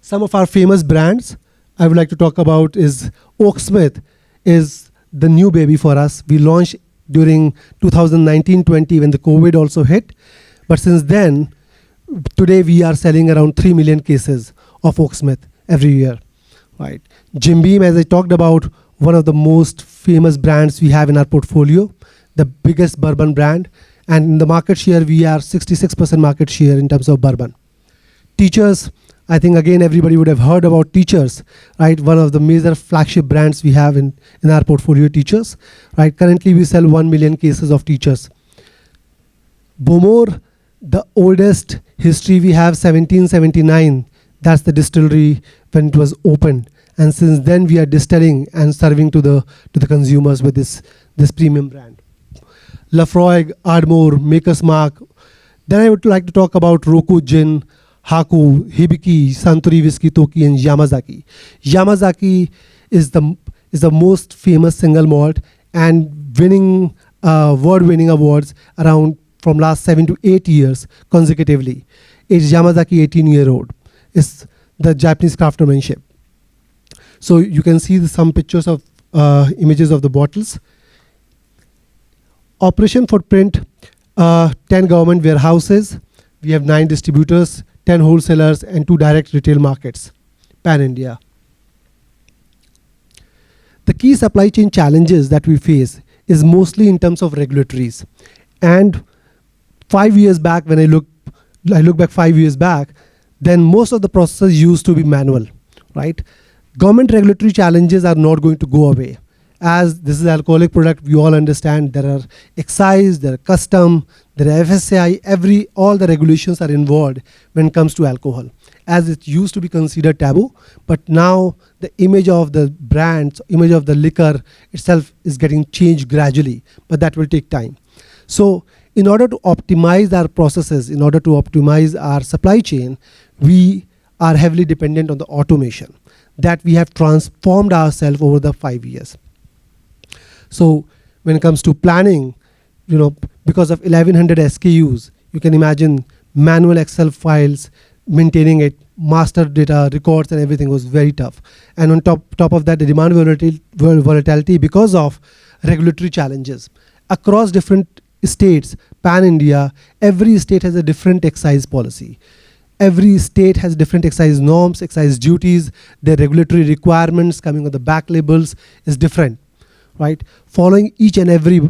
Some of our famous brands I would like to talk about is Oaksmith is the new baby for us. We launched during 2019-20 when the COVID also hit. But since then, today we are selling around 3 million cases of Oaksmith every year, right? Jim Beam, as I talked about, one of the most famous brands we have in our portfolio, the biggest bourbon brand. And in the market share, we are 66% market share in terms of bourbon. Teachers, I think again everybody would have heard about Teachers, right? One of the major flagship brands we have in our portfolio, Teachers, right? Currently we sell 1 million cases of Teachers. Bowmore, the oldest history we have, 1779, that's the distillery when it was opened. And since then we are distilling and serving to the consumers with this premium brand. Lafroig, Ardmore, Maker's Mark. Then I would like to talk about Roku Gin, Haku, Hibiki, Suntory Whiskey Toki, and Yamazaki. Yamazaki is the most famous single malt and winning award-winning awards around from last 7 to 8 years consecutively. It's Yamazaki 18-year-old. It's the Japanese craftsmanship. So you can see some pictures of images of the bottles. Operation footprint, 10 government warehouses. We have 9 distributors, 10 wholesalers, and 2 direct retail markets, pan-India. The key supply chain challenges that we face is mostly in terms of regulatories. And 5 years back, when I look back 5 years back, then most of the processes used to be manual, right? Government regulatory challenges are not going to go away. As this is alcoholic product, we all understand there are excise, there are custom, there are FSI, all the regulations are involved when it comes to alcohol. As it used to be considered taboo, but now the image of the brands, image of the liquor itself is getting changed gradually, but that will take time. So in order to optimize our processes, in order to optimize our supply chain, we are heavily dependent on the automation that we have transformed ourselves over the 5 years. So when it comes to planning, because of 1100 SKUs, you can imagine manual Excel files, maintaining it, master data, records, and everything was very tough. And on top of that, the demand volatility because of regulatory challenges. Across different states, pan-India, every state has a different excise policy. Every state has different excise norms, excise duties, their regulatory requirements coming on the back labels is different. Right? Following each and every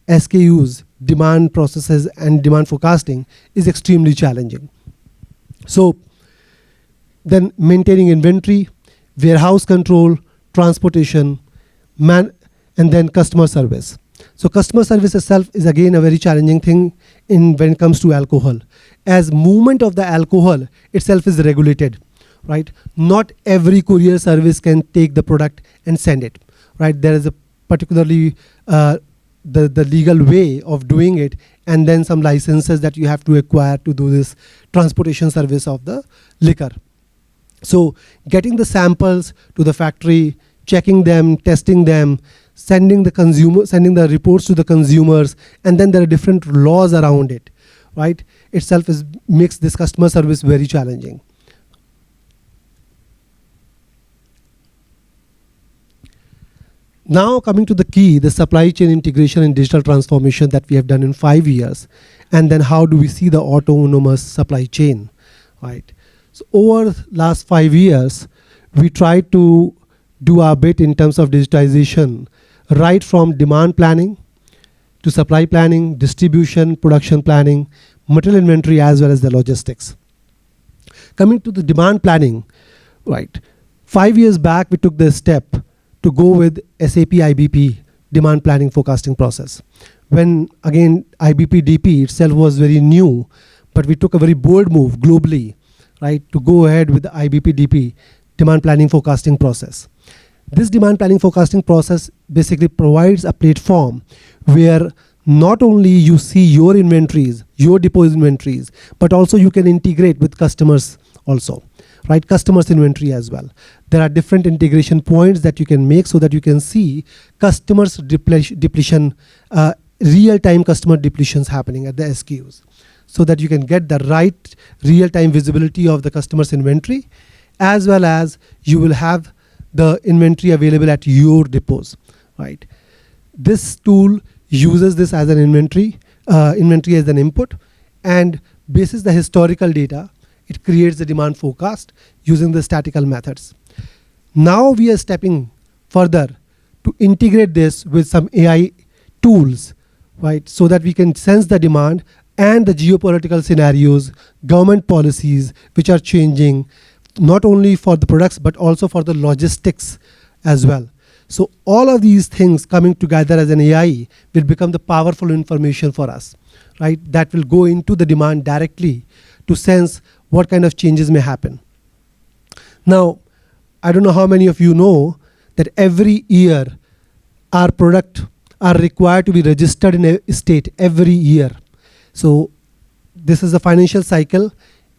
SKU's demand processes and demand forecasting is extremely challenging. So then maintaining inventory, warehouse control, transportation, and then customer service. So customer service itself is again a very challenging thing when it comes to alcohol. As movement of the alcohol itself is regulated, right? Not every courier service can take the product and send it, right? There is a particularly the legal way of doing it, and then some licenses that you have to acquire to do this transportation service of the liquor. So getting the samples to the factory, checking them, testing them, sending the reports to the consumers, and then there are different laws around it, right? Itself makes this customer service very challenging. Now coming to the key, the supply chain integration and digital transformation that we have done in 5 years, and then how do we see the autonomous supply chain, right? So over the last 5 years, we tried to do our bit in terms of digitization, right from demand planning to supply planning, distribution, production planning, material inventory, as well as the logistics. Coming to the demand planning, right? 5 years back, we took the step to go with SAP IBP, demand planning forecasting process. When again IBP DP itself was very new, but we took a very bold move globally, right, to go ahead with the IBP-DP, demand planning forecasting process. This demand planning forecasting process basically provides a platform where not only you see your inventories, your depot inventories, but also you can integrate with customers also, right? Customers' inventory as well. There are different integration points that you can make so that you can see customers' depletion, real-time customer depletions happening at the SKUs, so that you can get the right real-time visibility of the customer's inventory, as well as you will have the inventory available at your depots, right? This tool uses this as an inventory as an input, and bases the historical data, it creates the demand forecast using the statistical methods. Now we are stepping further to integrate this with some AI tools, right? So that we can sense the demand and the geopolitical scenarios, government policies which are changing, not only for the products, but also for the logistics as well. So all of these things coming together as an AI will become the powerful information for us, right? That will go into the demand directly to sense what kind of changes may happen. Now, I don't know how many of you know that every year our product are required to be registered in a state every year. So this is a financial cycle.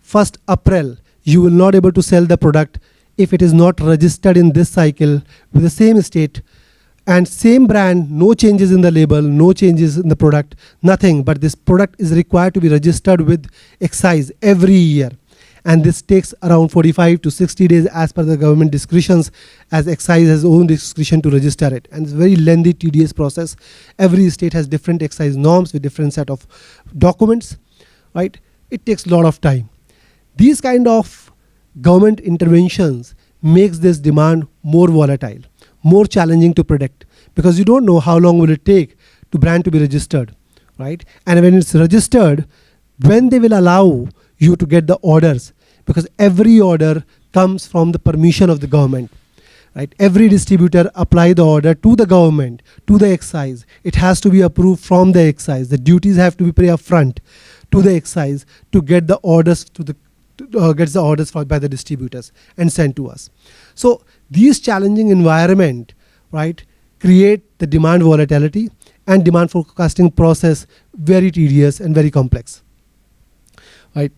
1st April, you will not able to sell the product if it is not registered in this cycle with the same state and same brand, no changes in the label, no changes in the product, nothing, but this product is required to be registered with excise every year. And this takes around 45 to 60 days as per the government discretions, as excise has own discretion to register it. And it's a very lengthy, tedious process. Every state has different excise norms with different set of documents, right? It takes a lot of time. These kind of government interventions makes this demand more volatile, more challenging to predict, because you don't know how long will it take to brand to be registered, right? And when it's registered, when they will allow you to get the orders, because every order comes from the permission of the government, right? Every distributor apply the order to the government, to the excise. It has to be approved from the excise. The duties have to be paid upfront to the excise to get the orders to the gets the orders by the distributors and sent to us. So these challenging environment, right, create the demand volatility and demand forecasting process very tedious and very complex, right?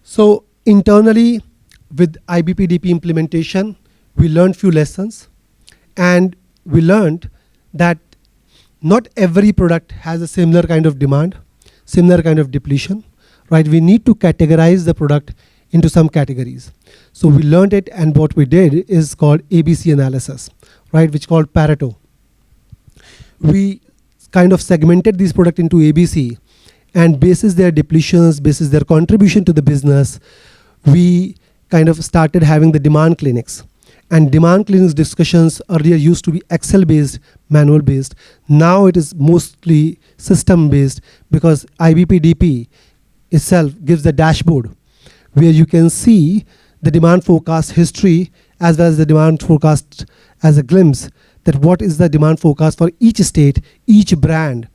So internally with IBP-DP implementation, we learned few lessons, and we learned that not every product has a similar kind of demand, similar kind of depletion. Right, we need to categorize the product into some categories. So we learned it, and what we did is called ABC analysis, right, which is called Pareto. We kind of segmented these products into ABC, and basis their depletions, basis their contribution to the business, we kind of started having the demand clinics. And demand clinics discussions earlier used to be Excel-based, manual-based. Now it is mostly system-based, because IBP-DP itself gives the dashboard where you can see the demand forecast history as well as the demand forecast as a glimpse that what is the demand forecast for each state, each brand,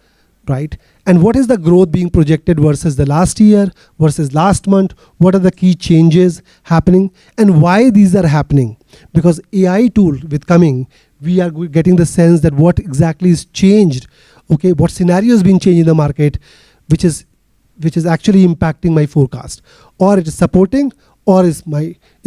right? And what is the growth being projected versus the last year, versus last month, what are the key changes happening and why these are happening. Because AI tool with coming, we are getting the sense that what exactly is changed, okay, what scenario is being changed in the market, which is actually impacting my forecast, or it is supporting, or is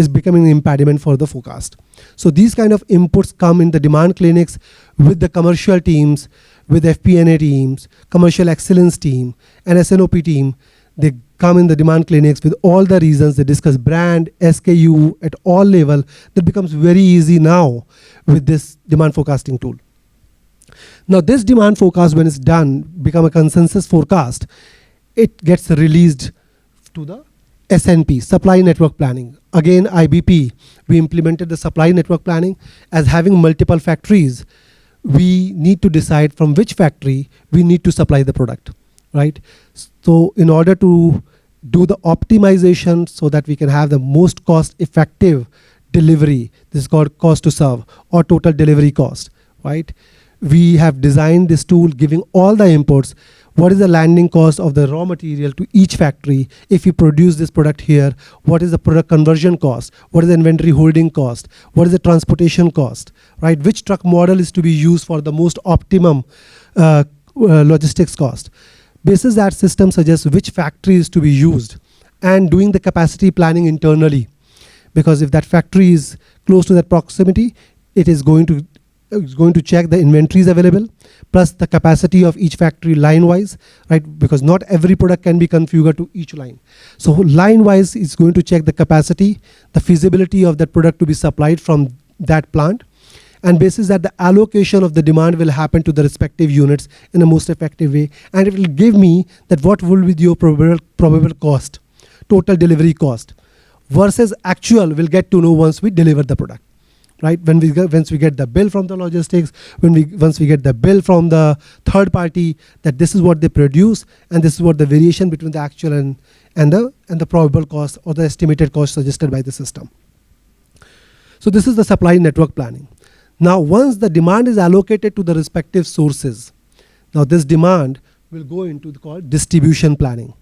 becoming an impediment for the forecast. So these kind of inputs come in the demand clinics with the commercial teams, with FP&A teams, commercial excellence team, and SNOP team. They come in the demand clinics with all the reasons. They discuss brand, SKU at all level. That becomes very easy now with this demand forecasting tool. Now this demand forecast, when it's done, become a consensus forecast, it gets released to the SNP, supply network planning. Again, IBP, we implemented the supply network planning as having multiple factories. We need to decide from which factory we need to supply the product, right? So in order to do the optimization so that we can have the most cost effective delivery, this is called cost to serve or total delivery cost, right? We have designed this tool giving all the inputs. What is the landing cost of the raw material to each factory? If we produce this product here, what is the product conversion cost? What is the inventory holding cost? What is the transportation cost, right? Which truck model is to be used for the most optimum logistics cost? Basis that system suggests which factory is to be used and doing the capacity planning internally. Because if that factory is close to that proximity, it is going to check the inventories available plus the capacity of each factory line wise, right? Because not every product can be configured to each line. So line wise is going to check the capacity, the feasibility of that product to be supplied from that plant, and basis that the allocation of the demand will happen to the respective units in a most effective way, and it will give me that what will be your probable cost, total delivery cost, versus actual will get to know once we deliver the product, right? Once we get the bill from the logistics, once we get the bill from the third party, that this is what they produce and this is what the variation between the actual and the probable cost or the estimated cost suggested by the system. So this is the supply network planning. Now once the demand is allocated to the respective sources, now this demand will go into the called distribution planning.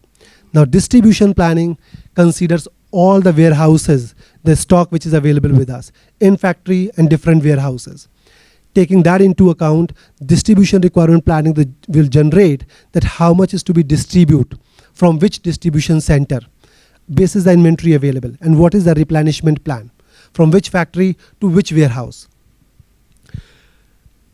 Now distribution planning considers all the warehouses, the stock which is available with us in factory and different warehouses. Taking that into account, distribution requirement planning will generate that how much is to be distributed from which distribution center, basis the inventory available, and what is the replenishment plan from which factory to which warehouse.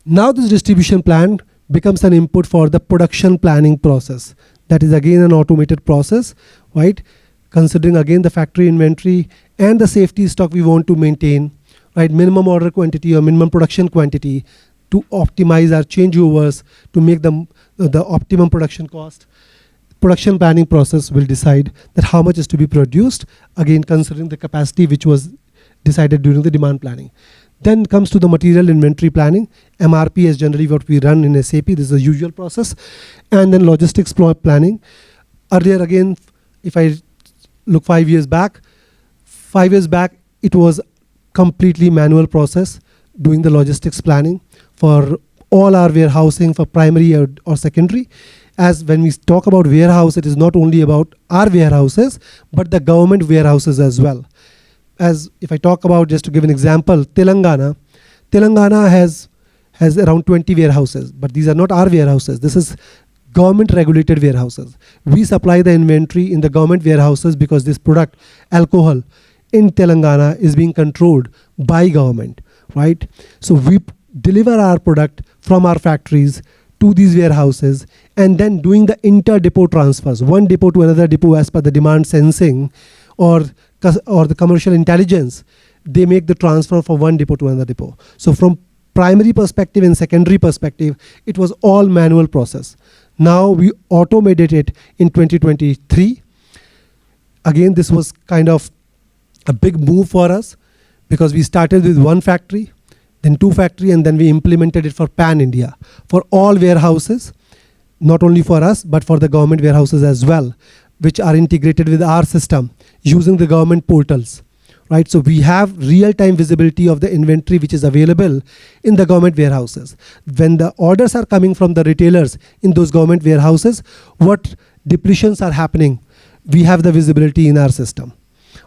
Now this distribution plan becomes an input for the production planning process. That is again an automated process, right? Considering again the factory inventory and the safety stock we want to maintain, right? Minimum order quantity or minimum production quantity to optimize our changeovers to make them the optimum production cost. Production planning process will decide that how much is to be produced, again considering the capacity which was decided during the demand planning. Then comes to the material inventory planning. MRP is generally what we run in SAP. This is a usual process. And then logistics planning. Earlier again, if I look 5 years back, it was completely manual process doing the logistics planning for all our warehousing for primary or secondary. As when we talk about warehouse, it is not only about our warehouses, but the government warehouses as well. As if I talk about, just to give an example, Telangana has around 20 warehouses, but these are not our warehouses. This is government regulated warehouses. We supply the inventory in the government warehouses because this product, alcohol, in Telangana is being controlled by government, right? So we deliver our product from our factories to these warehouses and then doing the inter-depot transfers, one depot to another depot as per the demand sensing or the commercial intelligence. They make the transfer from one depot to another depot. So from primary perspective and secondary perspective, it was all manual process. Now we automated it in 2023. Again, this was kind of a big move for us because we started with one factory, then two factory, and then we implemented it for Pan India, for all warehouses, not only for us, but for the government warehouses as well, which are integrated with our system using the government portals, right? So we have real-time visibility of the inventory which is available in the government warehouses. When the orders are coming from the retailers in those government warehouses, what depletions are happening, we have the visibility in our system,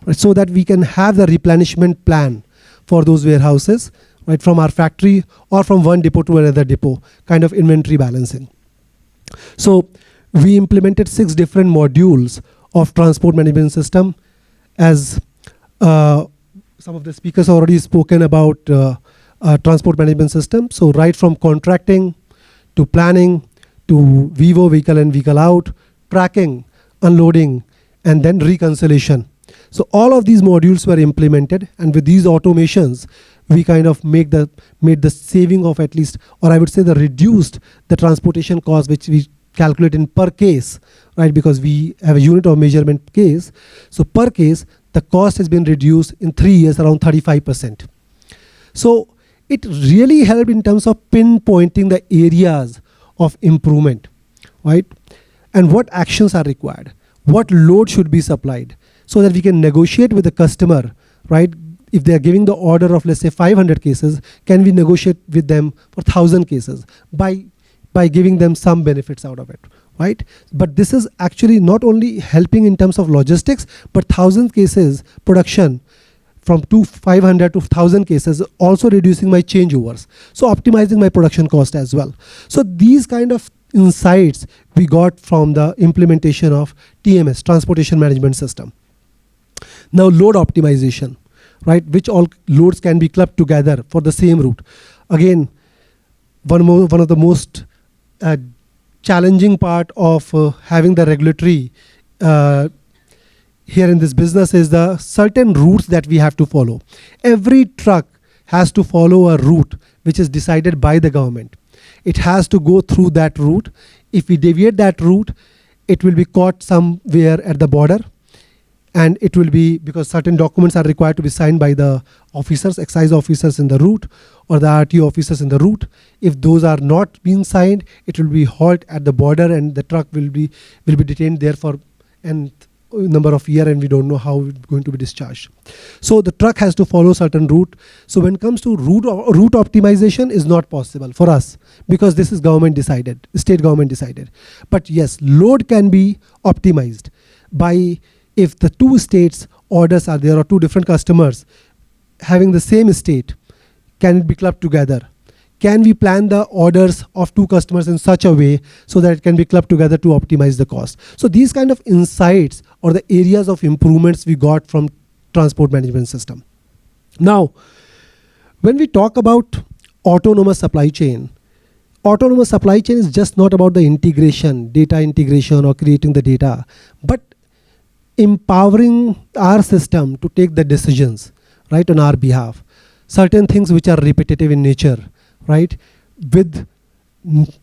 right? So that we can have the replenishment plan for those warehouses, right, from our factory or from one depot to another depot, kind of inventory balancing. So we implemented 6 different modules of transport management system. As some of the speakers already spoken about transport management system. So right from contracting to planning to VIVO, vehicle in, vehicle out, tracking, unloading, and then reconciliation. So all of these modules were implemented, and with these automations, we kind of made the saving of at least, or I would say reduced the transportation cost, which we calculate in per case, right? Because we have a unit of measurement case. So per case, the cost has been reduced in 3 years around 35%. So it really helped in terms of pinpointing the areas of improvement, right? And what actions are required, what load should be supplied, so that we can negotiate with the customer, right? If they are giving the order of, let's say, 500 cases, can we negotiate with them for 1,000 cases by giving them some benefits out of it, right? But this is actually not only helping in terms of logistics, but 1,000 cases production from 500 to 1,000 cases, also reducing my changeovers. So optimizing my production cost as well. So these kind of insights we got from the implementation of TMS, Transportation Management System. Now load optimization, right? Which all loads can be clubbed together for the same route. Again, one of the most challenging part of having the regulatory here in this business is the certain routes that we have to follow. Every truck has to follow a route which is decided by the government. It has to go through that route. If we deviate that route, it will be caught somewhere at the border, and it will be, because certain documents are required to be signed by the officers, excise officers in the route, or the RTO officers in the route. If those are not being signed, it will be halt at the border, and the truck will be detained there for a number of years, and we don't know how it's going to be discharged. So the truck has to follow certain route. So when it comes to route optimization is not possible for us, because this is government decided, state government decided. But yes, load can be optimized by, if the two states orders are there, or two different customers having the same state, can it be clubbed together? Can we plan the orders of two customers in such a way so that it can be clubbed together to optimize the cost? So these kind of insights or the areas of improvements we got from transport management system. Now, when we talk about autonomous supply chain is just not about the integration, data integration or creating the data, but empowering our system to take the decisions, right, on our behalf. Certain things which are repetitive in nature, right? With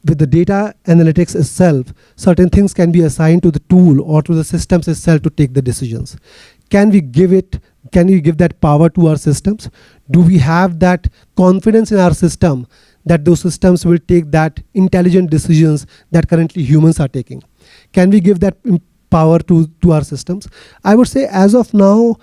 the data analytics itself, certain things can be assigned to the tool or to the systems itself to take the decisions. Can we give that power to our systems? Do we have that confidence in our system that those systems will take that intelligent decisions that currently humans are taking? Can we give that power to our systems? I would say as of now,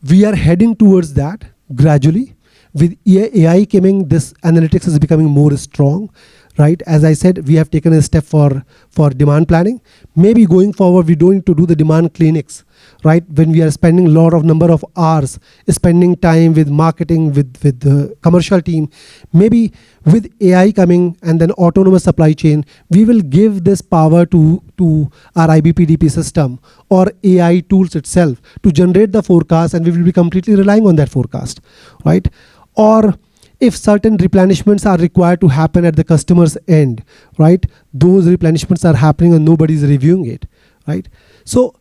we are heading towards that gradually. With AI coming, this analytics is becoming more strong, right? As I said, we have taken a step for demand planning. Maybe going forward, we don't need to do the demand clinics, right? When we are spending a lot of number of hours, spending time with marketing, with the commercial team, maybe with AI coming and then autonomous supply chain, we will give this power to our IBPDP system or AI tools itself to generate the forecast, and we will be completely relying on that forecast, right? Or if certain replenishments are required to happen at the customer's end, right? Those replenishments are happening and nobody's reviewing it, right? So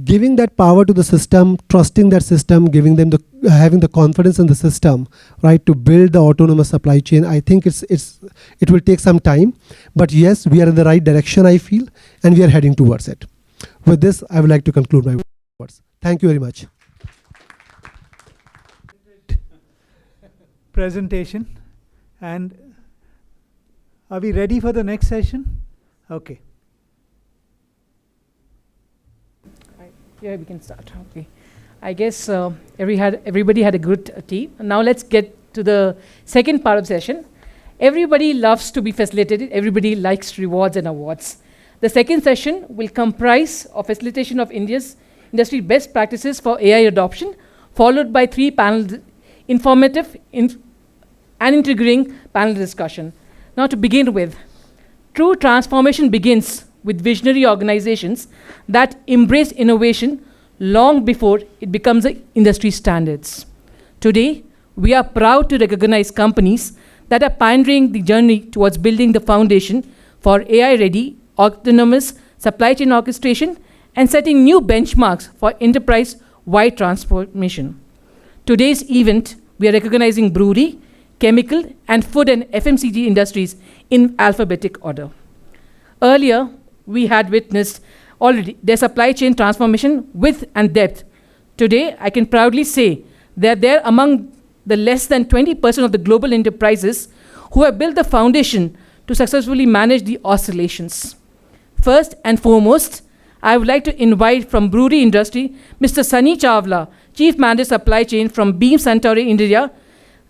giving that power to the system, trusting that system, giving them having the confidence in the system, right, to build the autonomous supply chain, I think it will take some time. But yes, we are in the right direction, I feel, and we are heading towards it. With this, I would like to conclude my words. Thank you very much. Presentation. And are we ready for the next session? Okay. Yeah, we can start. Okay. I guess everybody had a good tea. Now let's get to the second part of the session. Everybody loves to be facilitated. Everybody likes rewards and awards. The second session will comprise of facilitation of India's industry best practices for AI adoption, followed by 3 panel informative and intriguing panel discussion. Now to begin with, true transformation begins with visionary organizations that embrace innovation long before it becomes the industry standards. Today, we are proud to recognize companies that are pioneering the journey towards building the foundation for AI-ready, autonomous supply chain orchestration and setting new benchmarks for enterprise-wide transformation. Today's event, we are recognizing brewery, chemical, and food and FMCG industries in alphabetic order. Earlier, we had witnessed already their supply chain transformation width and depth. Today, I can proudly say that they're among the less than 20% of the global enterprises who have built the foundation to successfully manage the oscillations. First and foremost, I would like to invite from brewery industry, Mr. Sunny Chawla, Chief Manager Supply Chain from Beam Suntory India,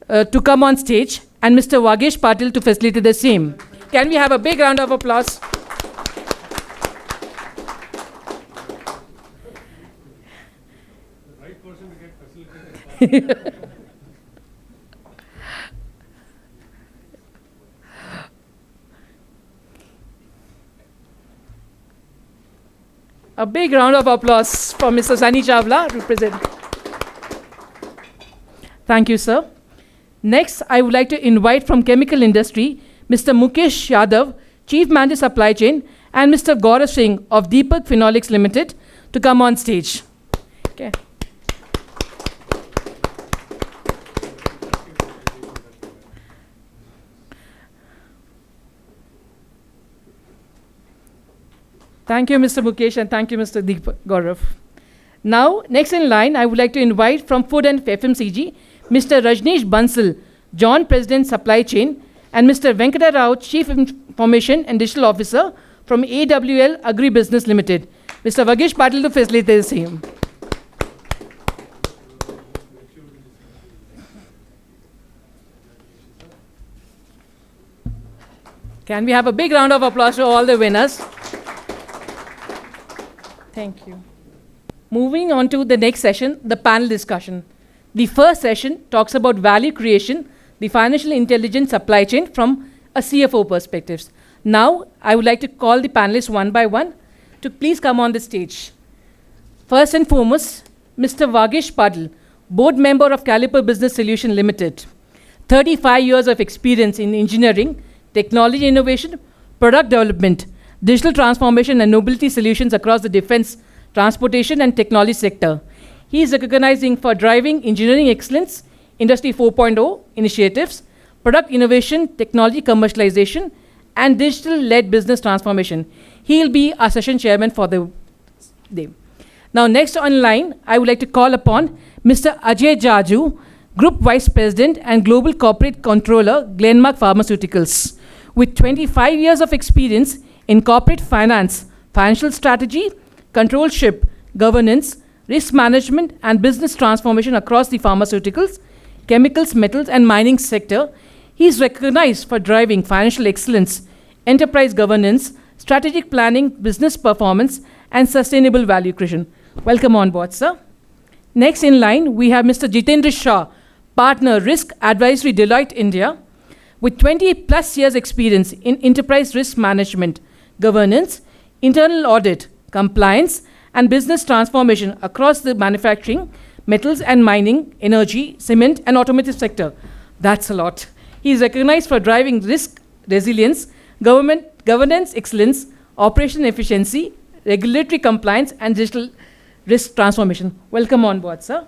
to come on stage, and Mr. Vagesh Patil to facilitate the same. Can we have a big round of applause? A big round of applause for Mr. Sunny Chawla, represent. Thank you, sir. Next, I would like to invite from chemical industry, Mr. Mukesh Yadav, Chief Manager Supply Chain, and Mr. Gaurav Singh of Deepak Phenolics Limited to come on stage. Okay. Thank you, Mr. Mukesh, and thank you, Mr. Gaurav. Now, next in line, I would like to invite from Food and FMCG, Mr. Rajneesh Bansal, Joint President Supply Chain, and Mr. Venkata Rao, Chief Information and Digital Officer from AWL Agri Business Limited. Mr. Vagish Patil to facilitate the same. Can we have a big round of applause for all the winners? Thank you. Moving on to the next session, the panel discussion. The first session talks about value creation, the financial intelligence supply chain from a CFO perspective. Now, I would like to call the panelists one by one to please come on the stage. First and foremost, Mr. Vagish Patil, board member of Caliper Business Solution Limited. 35 years of experience in engineering, technology innovation, product development, digital transformation and mobility solutions across the defense, transportation and technology sector. He is recognizing for driving engineering excellence, Industry 4.0 initiatives, product innovation, technology commercialization, and digital-led business transformation. He will be our session chairman for the day. Now, next online, I would like to call upon Mr. Ajay Jajoo, Group Vice President and Global Corporate Controller, Glenmark Pharmaceuticals. With 25 years of experience in corporate finance, financial strategy, controllership, governance, risk management, and business transformation across the pharmaceuticals, chemicals, metals, and mining sector, he is recognized for driving financial excellence, enterprise governance, strategic planning, business performance, and sustainable value creation. Welcome on board, sir. Next in line, we have Mr. Jitendra Shah, Partner, Risk Advisory, Deloitte, India, with 20 plus years experience in enterprise risk management, governance, internal audit, compliance, and business transformation across the manufacturing, metals and mining, energy, cement, and automotive sector. That's a lot. He is recognized for driving risk resilience, governance excellence, operation efficiency, regulatory compliance, and digital risk transformation. Welcome on board, sir.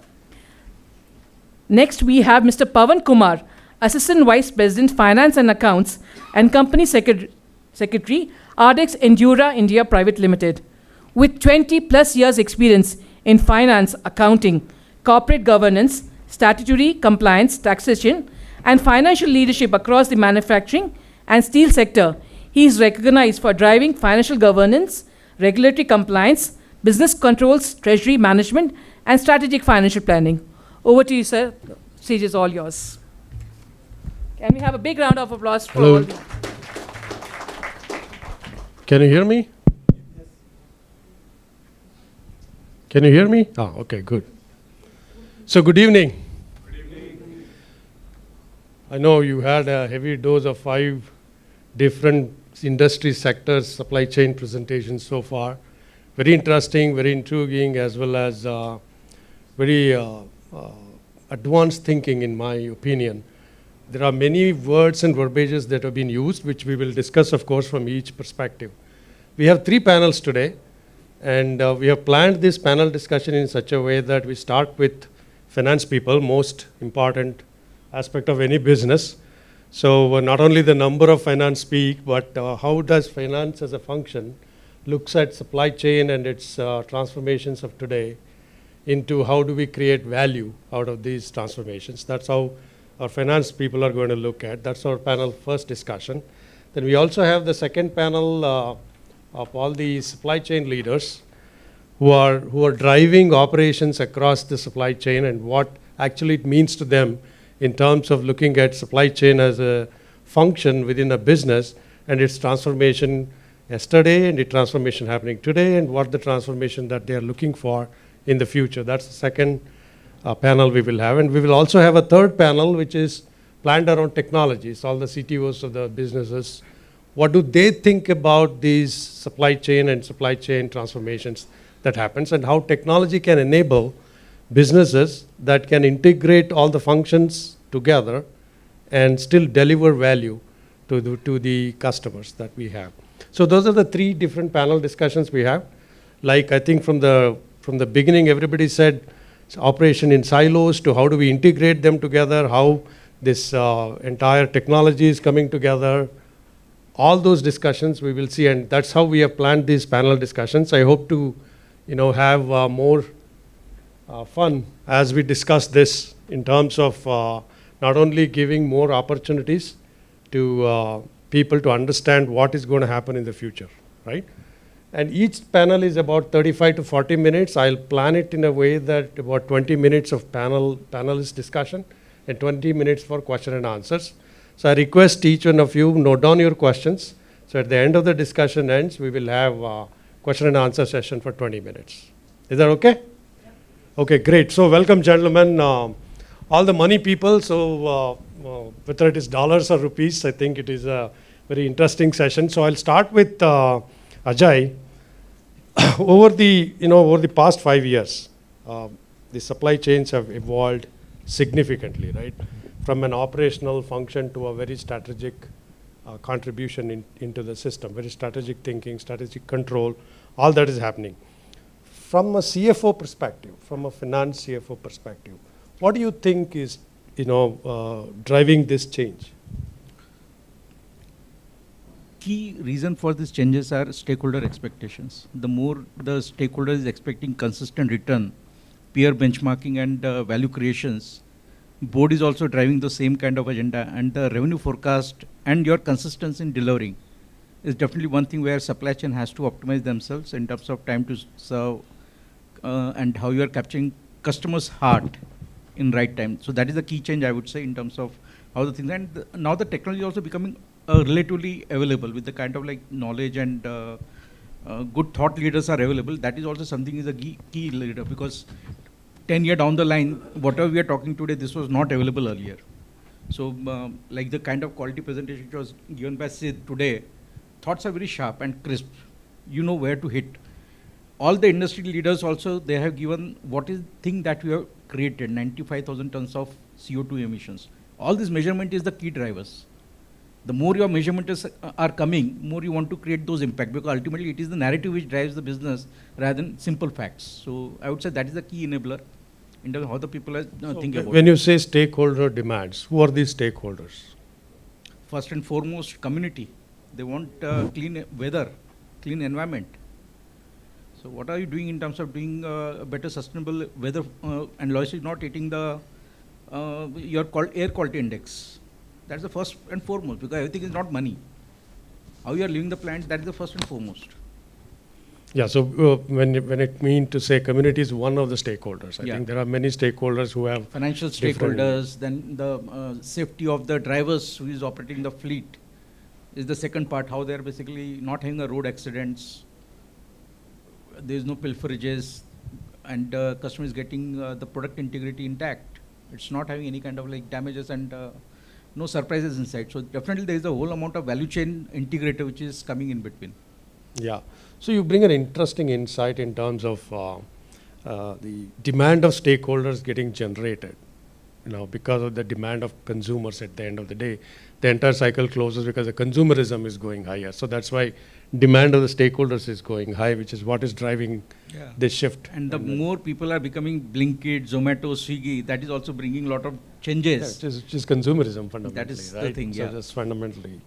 Next, we have Mr. Pawan Kumar, Assistant Vice President, Finance and Accounts, and Company Secretary, Ardex Endura India Private Limited. With 20 plus years experience in finance, accounting, corporate governance, statutory compliance, taxation, and financial leadership across the manufacturing and steel sector, he is recognized for driving financial governance, regulatory compliance, business controls, treasury management, and strategic financial planning. Over to you, sir. Stage is all yours. Can we have a big round of applause for all the... Can you hear me? Can you hear me? Ah, okay, good. So, good evening. Good evening. I know you had a heavy dose of 5 different industry sectors, supply chain presentations so far. Very interesting, very intriguing, as well as very advanced thinking, in my opinion. There are many words and verbages that have been used, which we will discuss, of course, from each perspective. We have 3 panels today, and we have planned this panel discussion in such a way that we start with finance people, most important aspect of any business. So not only the number of finance speak, but how does finance as a function looks at supply chain and its transformations of today into how do we create value out of these transformations. That's how our finance people are going to look at. That's our panel first discussion. Then we also have the second panel of all the supply chain leaders who are driving operations across the supply chain and what actually it means to them in terms of looking at supply chain as a function within a business and its transformation yesterday and the transformation happening today and what the transformation that they are looking for in the future. That's the second panel we will have. And we will also have a third panel which is planned around technologies, all the CTOs of the businesses. What do they think about these supply chain and supply chain transformations that happens, and how technology can enable businesses that can integrate all the functions together and still deliver value to the customers that we have. So those are the three different panel discussions we have. Like I think from the beginning, everybody said operation in silos to how do we integrate them together, how this entire technology is coming together. All those discussions we will see, and that's how we have planned these panel discussions. I hope to, have more fun as we discuss this in terms of not only giving more opportunities to people to understand what is going to happen in the future, right? And each panel is about 35 to 40 minutes. I'll plan it in a way that about 20 minutes of panelist discussion and 20 minutes for question and answers. So I request each one of you note down your questions. So at the end of the discussion ends, we will have a question and answer session for 20 minutes. Is that okay? Yeah. Okay, great. So welcome, gentlemen, all the money people. So whether it is dollars or rupees, I think it is a very interesting session. So I'll start with Ajay. Over the past 5 years, the supply chains have evolved significantly, right? From an operational function to a very strategic contribution into the system, very strategic thinking, strategic control, all that is happening. From a CFO perspective, from a finance CFO perspective, what do you think is driving this change? Key reason for these changes are stakeholder expectations. The more the stakeholder is expecting consistent return, peer benchmarking and value creations, board is also driving the same kind of agenda, and the revenue forecast and your consistency in delivering is definitely one thing where supply chain has to optimize themselves in terms of time to serve and how you are capturing customers' heart in right time. So that is the key change, I would say, in terms of how the things, and now the technology is also becoming relatively available with the kind of like knowledge and good thought leaders are available. That is also something is a key leader, because 10 years down the line, whatever we are talking today, this was not available earlier. So like the kind of quality presentation which was given by Sid today, thoughts are very sharp and crisp. You know where to hit. All the industry leaders also, they have given what is the thing that we have created, 95,000 tons of CO2 emissions. All this measurement is the key drivers. The more your measurements are coming, more you want to create those impact, because ultimately it is the narrative which drives the business rather than simple facts. So I would say that is the key enabler in terms of how the people are thinking about it. When you say stakeholder demands, who are these stakeholders? First and foremost, community. They want clean weather, clean environment. So what are you doing in terms of doing a better sustainable weather and logistics, not hitting the your air quality index? That's the first and foremost, because everything is not money. How you are living the plant, that is the first and foremost. Yeah, so when it means to say community is one of the stakeholders, I think there are many stakeholders who have financial stakeholders, then the safety of the drivers who is operating the fleet is the second part, how they are basically not having a road accidents, there is no pilferages, and customer is getting the product integrity intact. It's not having any kind of like damages and no surprises inside. So definitely there is a whole amount of value chain integrator which is coming in between. Yeah. So you bring an interesting insight in terms of the demand of stakeholders getting generated, because of the demand of consumers at the end of the day. The entire cycle closes because the consumerism is going higher. So that's why demand of the stakeholders is going high, which is what is driving this shift. And the more people are becoming Blinkit, Zomato, Swiggy, that is also bringing a lot of changes. Yeah, which is consumerism fundamentally. That is right? the thing, so just fundamentally.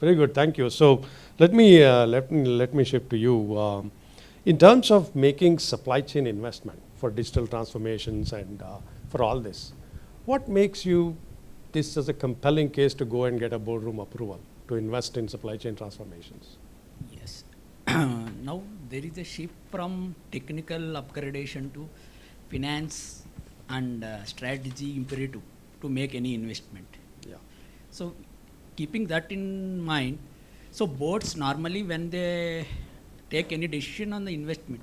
Very good, thank you. So let me shift to you. In terms of making supply chain investment for digital transformations and for all this, what makes you this as a compelling case to go and get a boardroom approval to invest in supply chain transformations? Yes. Now there is a shift from technical upgradation to finance and strategy imperative to make any investment. Yeah. So keeping that in mind, so boards normally when they take any decision on the investment,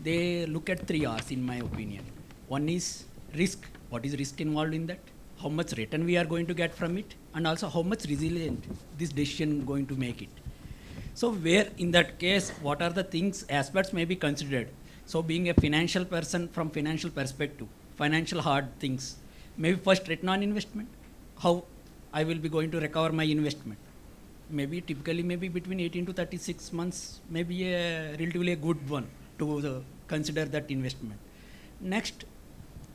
they look at 3 R's in my opinion. One is risk, what is risk involved in that, how much return we are going to get from it, and also how much resilient this decision going to make it. So where in that case, what are the things, aspects may be considered. So being a financial person, from financial perspective, financial hard things, maybe first return on investment, how I will be going to recover my investment. Maybe typically maybe between 18 to 36 months, maybe a relatively a good one to consider that investment. Next,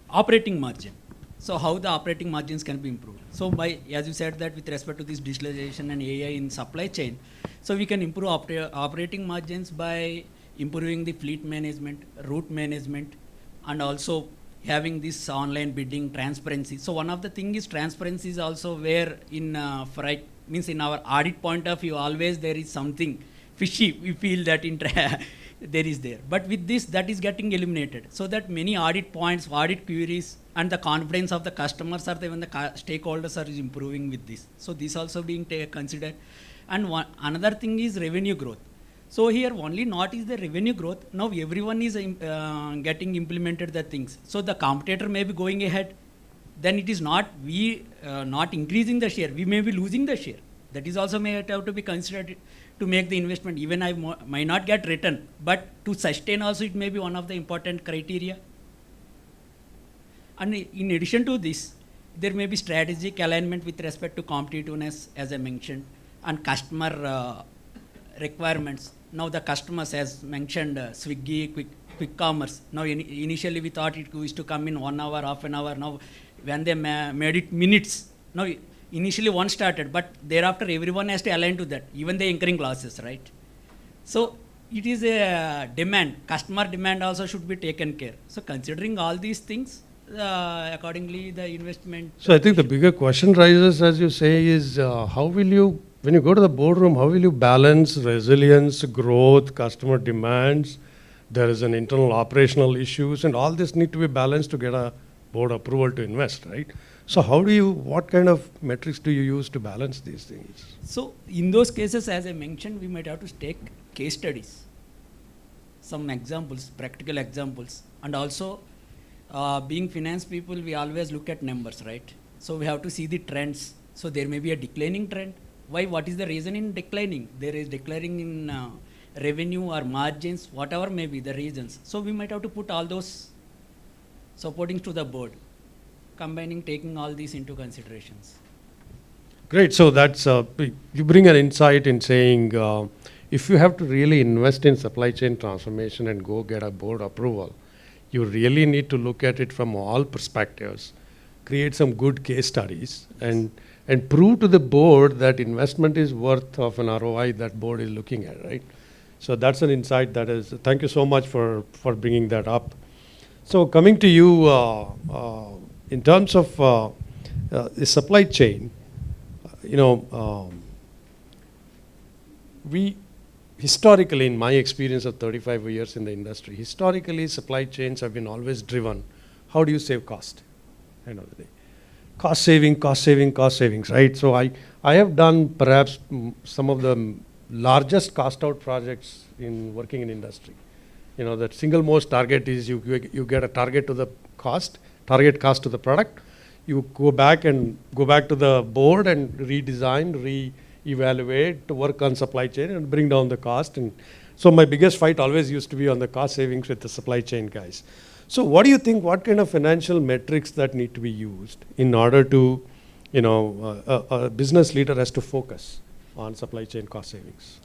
operating margin. So how the operating margins can be improved. So by, as you said that with respect to this digitalization and AI in supply chain, so we can improve operating margins by improving the fleet management, route management, and also having this online bidding transparency. So one of the thing is transparency is also where in freight, means in our audit point of view, always there is something fishy, we feel that there is there. But with this, that is getting eliminated. So that many audit points, audit queries, and the confidence of the customers are there when the stakeholders are improving with this. So this also being considered. And another thing is revenue growth. So here only not is the revenue growth. Now everyone is getting implemented the things. So the competitor may be going ahead. Then it is not we not increasing the share. We may be losing the share. That is also may have to be considered to make the investment. Even I might not get return, but to sustain also it may be one of the important criteria. And in addition to this, there may be strategic alignment with respect to competitiveness, as I mentioned, and customer requirements. Now the customers, as mentioned, Swiggy, quick commerce. Now initially we thought it used to come in 1 hour, half an hour. Now when they made it minutes. Now initially one started, but thereafter everyone has to align to that. Even they incurring losses, right? So it is a demand. Customer demand also should be taken care. So considering all these things, accordingly the investment. So I think the bigger question rises, as you say, is how will you, when you go to the boardroom, how will you balance resilience, growth, customer demands? There is an internal operational issues, and all this need to be balanced to get a board approval to invest, right? So how do you, what kind of metrics do you use to balance these things? So in those cases, as I mentioned, we might have to take case studies, some examples, practical examples, and also being finance people, we always look at numbers, right? So we have to see the trends. So there may be a declining trend. Why? What is the reason in declining? There is declining in revenue or margins, whatever may be the reasons. So we might have to put all those supporting to the board, combining, taking all these into considerations. Great. So that's, you bring an insight in saying, if you have to really invest in supply chain transformation and go get a board approval, you really need to look at it from all perspectives, create some good case studies, and prove to the board that investment is worth of an ROI that board is looking at, right? So that's an insight that is, thank you so much for bringing that up. So coming to you, in terms of the supply chain, we historically, in my experience of 35 years in the industry, historically supply chains have been always driven. How do you save cost? End of the day. Cost savings, right? So I have done perhaps some of the largest cost out projects in working in industry. That single most target is you get a target to the cost, target cost to the product. You go back to the board and redesign, re-evaluate, to work on supply chain and bring down the cost. And so my biggest fight always used to be on the cost savings with the supply chain guys. So what do you think, what kind of financial metrics that need to be used in order to, a business leader has to focus on supply chain cost savings?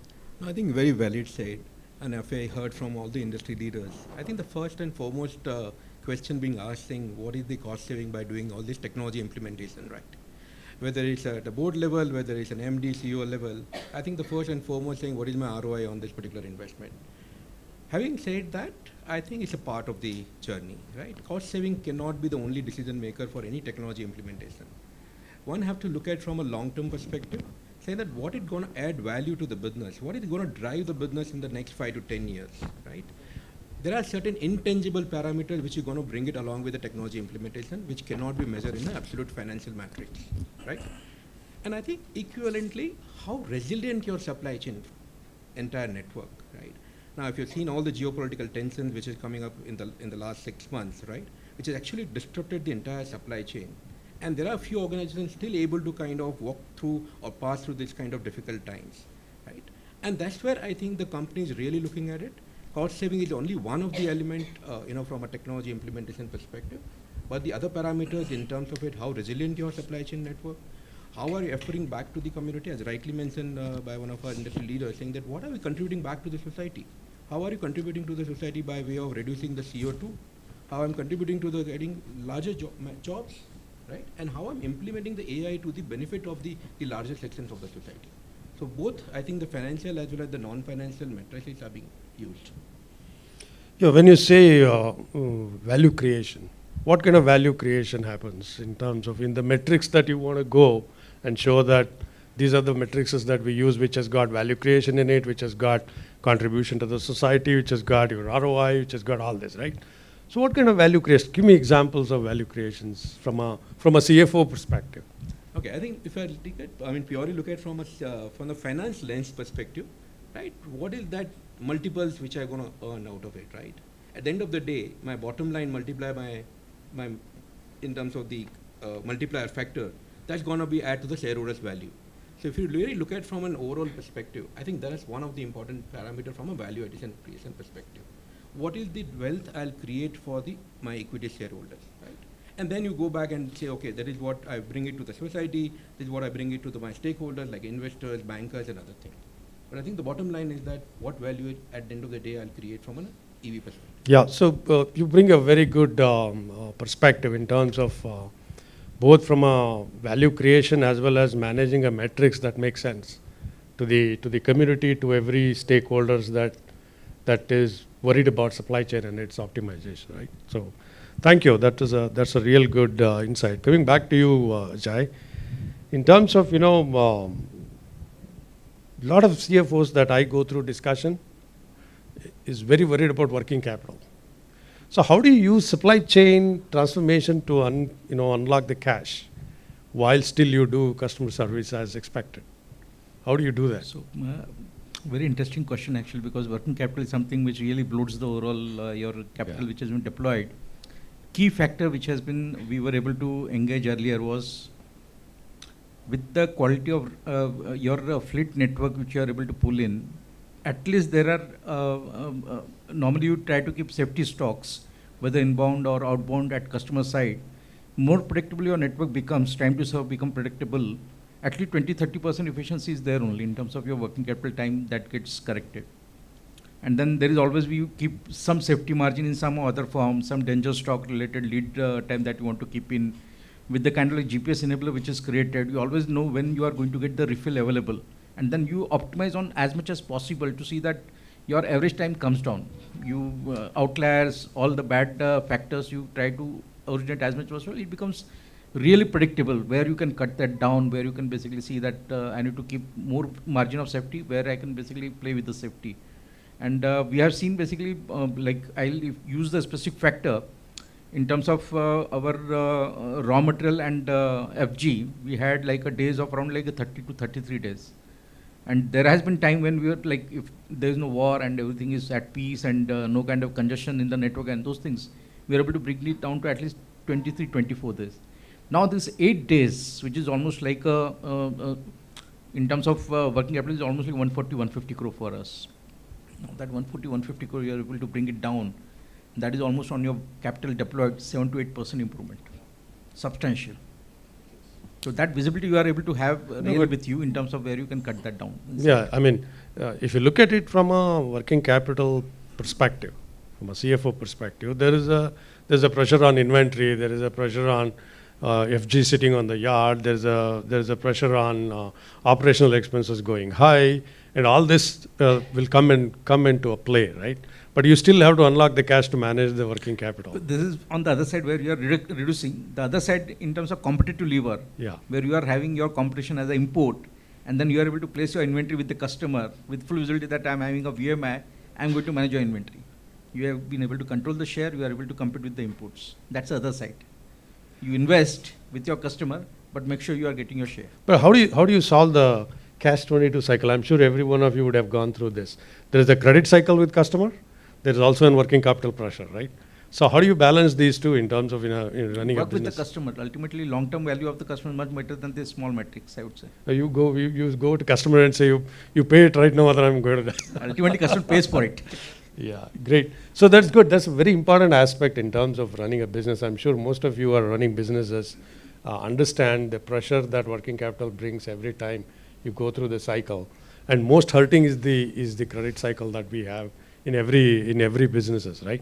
I think very valid said, and if I heard from all the industry leaders, I think the first and foremost question being asked saying, what is the cost saving by doing all this technology implementation, right? Whether it's at the board level, whether it's an MD, CEO level, I think the first and foremost saying, what is my ROI on this particular investment? Having said that, I think it's a part of the journey, right? Cost saving cannot be the only decision maker for any technology implementation. One have to look at from a long-term perspective, say that what is going to add value to the business, what is going to drive the business in the next 5 to 10 years, right? There are certain intangible parameters which you're going to bring it along with the technology implementation, which cannot be measured in an absolute financial matrix, right? And I think equivalently, how resilient your supply chain entire network, right? Now, if you've seen all the geopolitical tensions which is coming up in the last 6 months, right? which has actually disrupted the entire supply chain. And there are a few organizations still able to kind of walk through or pass through this kind of difficult times, right? And that's where I think the company is really looking at it. Cost saving is only one of the element, from a technology implementation perspective. But the other parameters in terms of it, how resilient your supply chain network, how are you offering back to the community, as rightly mentioned by one of our industry leaders, saying that what are we contributing back to the society? How are you contributing to the society by way of reducing the CO2? How I'm contributing to the getting larger jobs, right? And how I'm implementing the AI to the benefit of the larger sections of the society. So both, I think the financial as well as the non-financial metrics are being used. Yeah, when you say value creation, what kind of value creation happens in terms of in the metrics that you want to go and show that these are the metrics that we use, which has got value creation in it, which has got contribution to the society, which has got your ROI, which has got all this, right? So what kind of value creation? Give me examples of value creations from a CFO perspective. Okay, I think if I take it, purely look at from the finance lens perspective, right? What is that multiples which I'm going to earn out of it, right? At the end of the day, my bottom line multiply my in terms of the multiplier factor, that's going to be add to the shareholders' value. So if you really look at from an overall perspective, I think that is one of the important parameters from a value addition creation perspective. What is the wealth I'll create for my equity shareholders, right? And then you go back and say, okay, that is what I bring it to the society, this is what I bring it to my stakeholders like investors, bankers and other things. But I think the bottom line is that what value at the end of the day I'll create from an EV perspective. Yeah, so you bring a very good perspective in terms of both from a value creation as well as managing a metrics that make sense to the community, to every stakeholders that is worried about supply chain and its optimization, right? So thank you. That's a real good insight. Coming back to you, Ajay, in terms of, a lot of CFOs that I go through discussion is very worried about working capital. So how do you use supply chain transformation to unlock the cash while still you do customer service as expected? How do you do that? So very interesting question actually, because working capital is something which really bloats the overall your capital which has been deployed. Key factor which we were able to engage earlier was with the quality of your fleet network which you are able to pull in. At least there are, normally you try to keep safety stocks, whether inbound or outbound at customer side. More predictable your network becomes, time to serve become predictable, at least 20-30% efficiency is there only in terms of your working capital time that gets corrected. And then there is always, you keep some safety margin in some other form, some danger stock related lead time that you want to keep in. With the kind of like GPS enabler which is created, you always know when you are going to get the refill available. And then you optimize on as much as possible to see that your average time comes down. You outliers, all the bad factors, you try to originate as much as possible. It becomes really predictable where you can cut that down, where you can basically see that I need to keep more margin of safety, where I can basically play with the safety. And we have seen basically, like I'll use the specific factor in terms of our raw material and FG, we had like a days of around like 30 to 33 days. And there has been time when we were like, if there is no war and everything is at peace and no kind of congestion in the network and those things, we are able to bring it down to at least 23, 24 days. Now this 8 days, which is almost like in terms of working capital, is almost like 140, 150 crore for us. Now that 140, 150 crore, you are able to bring it down. That is almost on your capital deployed 7 to 8% improvement, substantial. So that visibility you are able to have really with you in terms of where you can cut that down. Yeah, I mean, if you look at it from a working capital perspective, from a CFO perspective, there's a pressure on inventory, there is a pressure on FG sitting on the yard, there's a pressure on operational expenses going high, and all this will come into a play, right? But you still have to unlock the cash to manage the working capital. But this is on the other side where you are reducing. The other side in terms of competitive lever, where you are having your competition as an import, and then you are able to place your inventory with the customer with full visibility that I am having a VMI, I am going to manage your inventory. You have been able to control the share, you are able to compete with the imports. That's the other side. You invest with your customer, but make sure you are getting your share. But how do you solve the catch-22 cycle? I'm sure every one of you would have gone through this. There is a credit cycle with customer. There is also a working capital pressure, right? So how do you balance these two in terms of in running a Work with the business? customer. Ultimately, long-term value of the customer is much better than the small metrics, I would say. You go to customer and say you pay it right now, other I'm going to. Ultimately, customer pays for it. Yeah, great. So that's good. That's a very important aspect in terms of running a business. I'm sure most of you are running businesses, understand the pressure that working capital brings every time you go through the cycle. And most hurting is the credit cycle that we have in every businesses, right?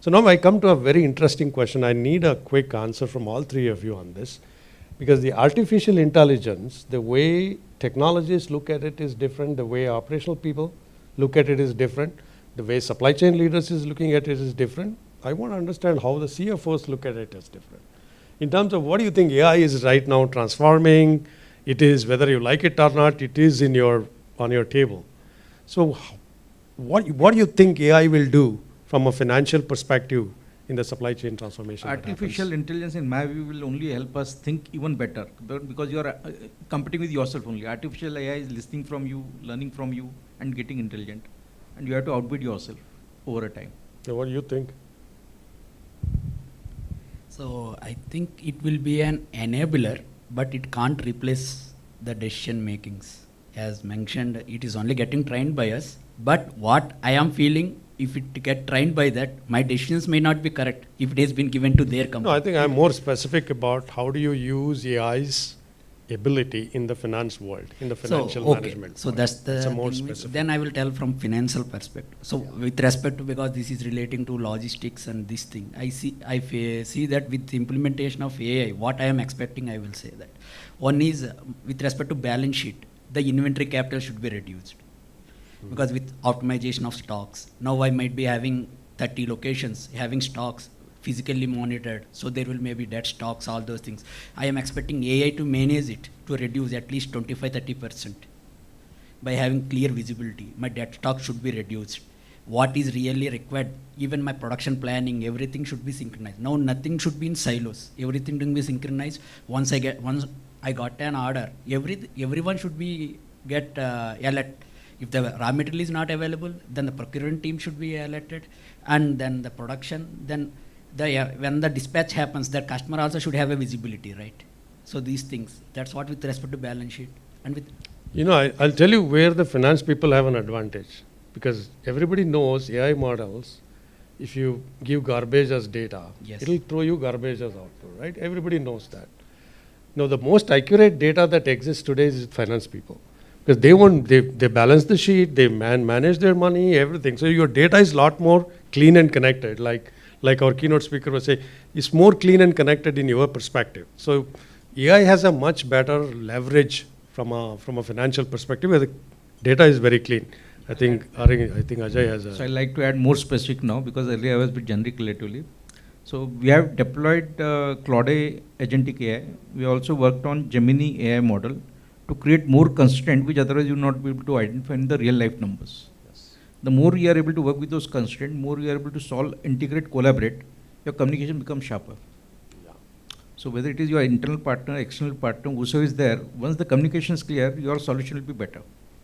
So now I come to a very interesting question. I need a quick answer from all three of you on this, because the artificial intelligence, the way technologists look at it is different, the way operational people look at it is different, the way supply chain leaders is looking at it is different. I want to understand how the CFOs look at it as different. In terms of what do you think AI is right now transforming, it is whether you like it or not, it is on your table. So what do you think AI will do from a financial perspective in the supply chain transformation? Artificial intelligence, in my view, will only help us think even better, because you are competing with yourself only. Artificial AI is listening from you, learning from you, and getting intelligent. And you have to outbid yourself over a time. So what do you think? So I think it will be an enabler, but it can't replace the decision makings. As mentioned, it is only getting trained by us. But what I am feeling, if it get trained by that, my decisions may not be correct if it has been given to their company. No, I think I'm more specific about how do you use AI's ability in the finance world, in the financial management. So world. that's the It's a more thing. specific. Then I will tell from financial perspective. So with respect to, because this is relating to logistics and this thing, I see that with the implementation of AI, what I am expecting, I will say that. One is with respect to balance sheet, the inventory capital should be reduced. Because with optimization of stocks, now I might be having 30 locations, having stocks physically monitored, so there will maybe dead stocks, all those things. I am expecting AI to manage it, to reduce at least 25-30% by having clear visibility. My dead stock should be reduced. What is really required, even my production planning, everything should be synchronized. Now nothing should be in silos, everything should be synchronized. Once I got an order, everyone should be alert. If the raw material is not available, then the procurement team should be alerted, and then the production, then when the dispatch happens, the customer also should have a visibility, right? So these things, that's what with respect to balance sheet. And with I'll tell you where the finance people have an advantage, because everybody knows AI models, if you give garbage as data, Yes. it'll throw you garbage as output, right? Everybody knows that. Now, the most accurate data that exists today is finance people, because they balance the sheet, they manage their money, everything. So your data is a lot more clean and connected, like our keynote speaker was saying, it's more clean and connected in your perspective. So AI has a much better leverage from a financial perspective, where the data is very clean. I think Ajay has a... So I'd like to add more specific now, because earlier I was a bit generic relatively. So we have deployed Claude Agentic AI. We also worked on Gemini AI model to create more constraint, which otherwise you will not be able to identify in the real life numbers. Yes. The more you are able to work with those constraints, more you are able to solve, integrate, collaborate, your communication becomes sharper. Yeah. So whether it is your internal partner, external partner, whoso is there, once the communication is clear, your solution will be better.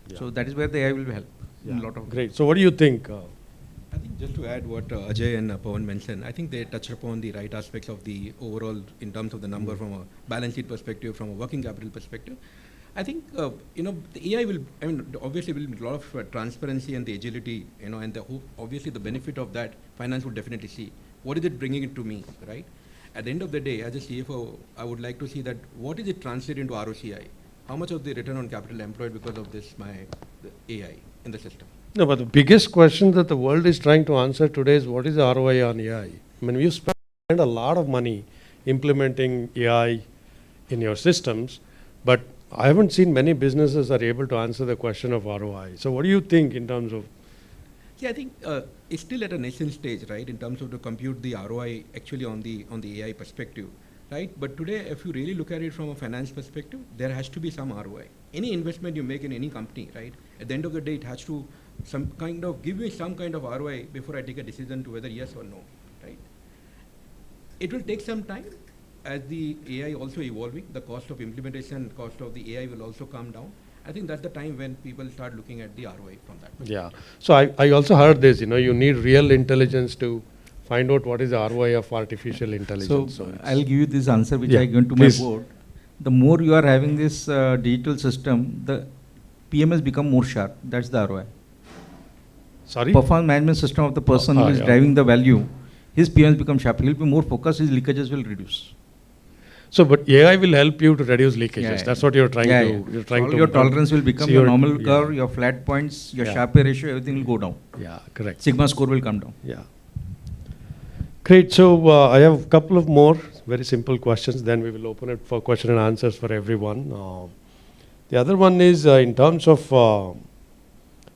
Yeah. So that is where the AI will help. Yeah. In a lot of Great. So what do you think? I think just to add what Ajay and Pawan mentioned, I think they touched upon the right aspects of the overall, in terms of the number from a balance sheet perspective, from a working capital perspective. I think, the AI will, obviously will be a lot of transparency and the agility, and obviously the benefit of that, finance would definitely see. What is it bringing it to me, right? At the end of the day, as a CFO, I would like to see that what is it translate into ROCI? How much of the return on capital employed because of this, the AI in the system? No, but the biggest question that the world is trying to answer today is what is the ROI on AI? I mean, you spend a lot of money implementing AI in your systems, but I haven't seen many businesses are able to answer the question of ROI. So what do you think in terms of? Yeah, I think it's still at a nascent stage, right, in terms of to compute the ROI actually on the AI perspective, right? But today, if you really look at it from a finance perspective, there has to be some ROI. Any investment you make in any company, right, at the end of the day, it has to give me some kind of ROI before I take a decision to whether yes or no, right? It will take some time. As the AI also evolving, the cost of implementation, cost of the AI will also come down. I think that's the time when people start looking at the ROI from that. Yeah. So I also heard this, you need real intelligence to find out what is the ROI of artificial intelligence. So I'll give you this answer which Yeah, I given to please. my board. The more you are having this digital system, the PMS become more sharp. That's the ROI. Sorry? Performance management system of the person who is yeah. driving the value, his PMS become sharp. He'll be more focused, his leakages will reduce. So, but AI will help you to reduce leakages. Yeah, That's what you're trying to. yeah. You're trying All to. your tolerance will become So your you're- normal yeah. curve, your flat points, your Yeah. Sharpe ratio, everything will go down. Yeah, correct. Sigma score will come down. Yeah. Great. So I have a couple of more very simple questions. Then we will open it for question and answers for everyone. The other one is in terms of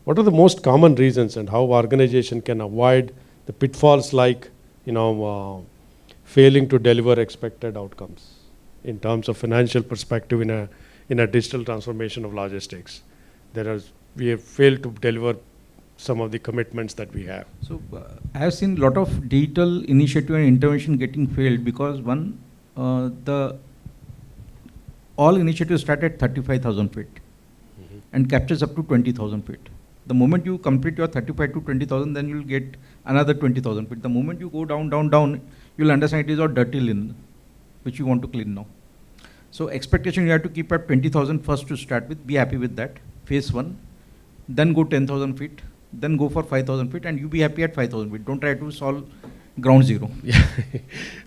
what are the most common reasons and how organization can avoid the pitfalls like failing to deliver expected outcomes in terms of financial perspective in a digital transformation of logistics. We have failed to deliver some of the commitments that we have. So I have seen a lot of digital initiative and intervention getting failed because one, all initiatives start at 35,000 feet and captures up to 20,000 feet. The moment you complete your 35 to 20,000, then you'll get another 20,000 feet. The moment you go down, down, down, you'll understand it is all dirty linen, which you want to clean now. So expectation you have to keep at 20,000 first to start with, be happy with that, phase one, then go 10,000 feet, then go for 5,000 feet, and you be happy at 5,000 feet. Don't try to solve ground zero. Yeah.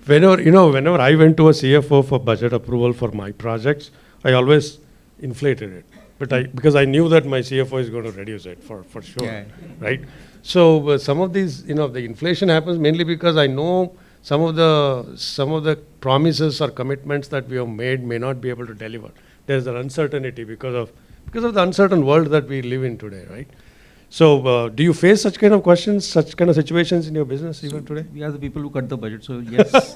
Whenever I went to a CFO for budget approval for my projects, I always inflated it. But because I knew that my CFO is going to reduce it for sure, Yeah. right? So some of these, the inflation happens mainly because I know some of the promises or commitments that we have made may not be able to deliver. There's an uncertainty because of the uncertain world that we live in today, right? So do you face such kind of questions, such kind of situations in your business even today? We are the people who cut the budget, so yes,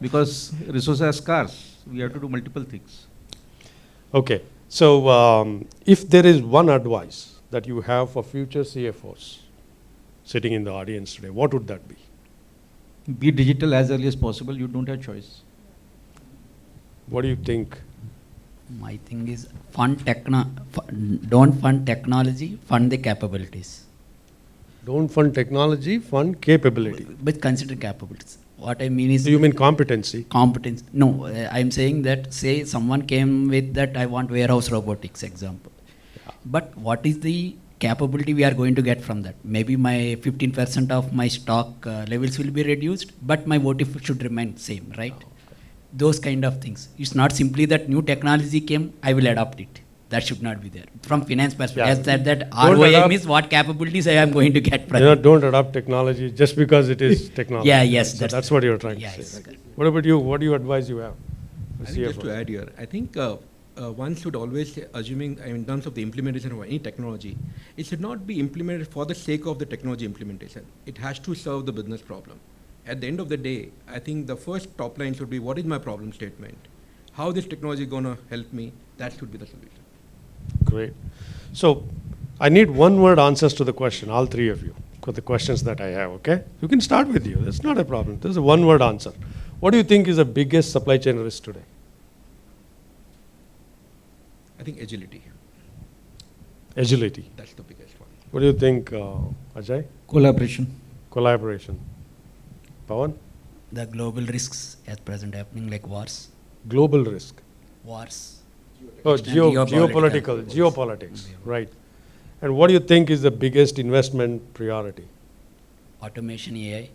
because resources are scarce, we have to do multiple things. Okay, so if there is one advice that you have for future CFOs sitting in the audience today, what would that be? Be digital as early as possible, you don't have choice. What do you think? My thing is don't fund technology, fund the capabilities. Don't fund technology, fund capability. But consider capabilities. What I mean is... So you mean competency? Competence. No, I'm saying that, say someone came with that, I want warehouse robotics example. Yeah. But what is the capability we are going to get from that? Maybe my 15% of my stock levels will be reduced, but my votive should remain same, right? Oh, okay. Those kind of things. It's not simply that new technology came, I will adopt it. That should not be there. From finance perspective, yeah. that ROI means what capabilities I am going to get from it. Don't adopt technology just because it is technology. Yeah, yes. So that's what you're trying to say. Right? What about you? What do you advise you have? I think just to add here, I think one should always, assuming in terms of the implementation of any technology, it should not be implemented for the sake of the technology implementation. It has to serve the business problem. At the end of the day, I think the first top line should be, what is my problem statement? How this technology is going to help me? That should be the solution. Great. So I need one-word answers to the question, all three of you, for the questions that I have, okay? You can start with you. That's not a problem. There's a one-word answer. What do you think is the biggest supply chain risk today? I think agility. Agility. That's the biggest one. What do you think, Ajay? Collaboration. Collaboration. Pawan? The global risks at present happening, like wars. Global risk. Wars. Oh, geopolitics, right. And what do you think is the biggest investment priority? Automation, AI.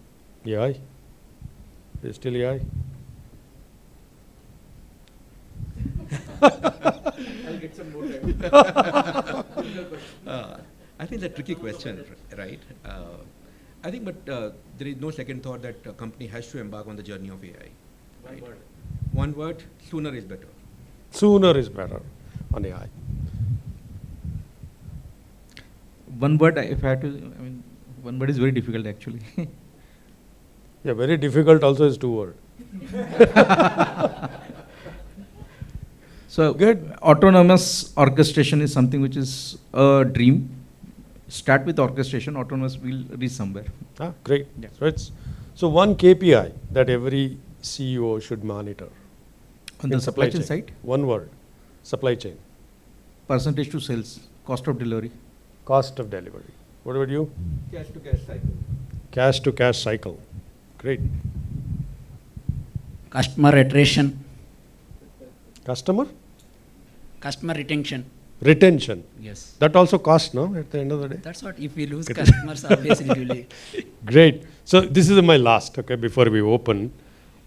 AI? Is it still AI? I'll get some more time. I think it's a tricky question, right? I think, but there is no second thought that a company has to embark on the journey of AI. Right? One word, sooner is better. Sooner is better on AI. One word, if I had to, one word is very difficult actually. Yeah, very difficult also is two words. So good. Autonomous orchestration is something which is a dream. Start with orchestration, autonomous will reach somewhere. Great. Yeah. So one KPI that every CEO should monitor. On the supply chain side? One word, supply chain. Percentage to sales, cost of delivery. Cost of delivery. What about you? Cash to cash cycle. Cash to cash cycle. great. Customer attrition. Customer? Customer retention. Retention. Yes. That also costs, no, at the end of the day? That's what, if we lose customers, obviously it will be. Great. So this is my last, okay, before we open.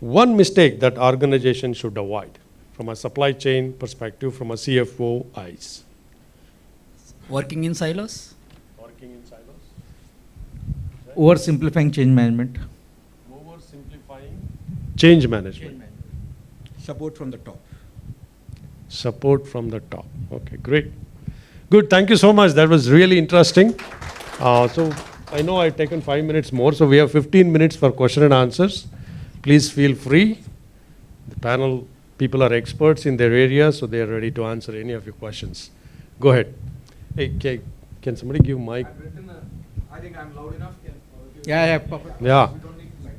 One mistake that organization should avoid from a supply chain perspective, from a CFO eyes. Working in silos. Working in silos. Oversimplifying change management. Oversimplifying change management. Support from the top. Support from the top. Okay, great. Good, thank you so much. That was really interesting. So I know I've taken 5 minutes more, so we have 15 minutes for question and answers. Please feel free. The panel people are experts in their area, so they are ready to answer any of your questions. Go ahead. Hey, can somebody give mic? I think I'm loud enough. Yeah, perfect. Yeah.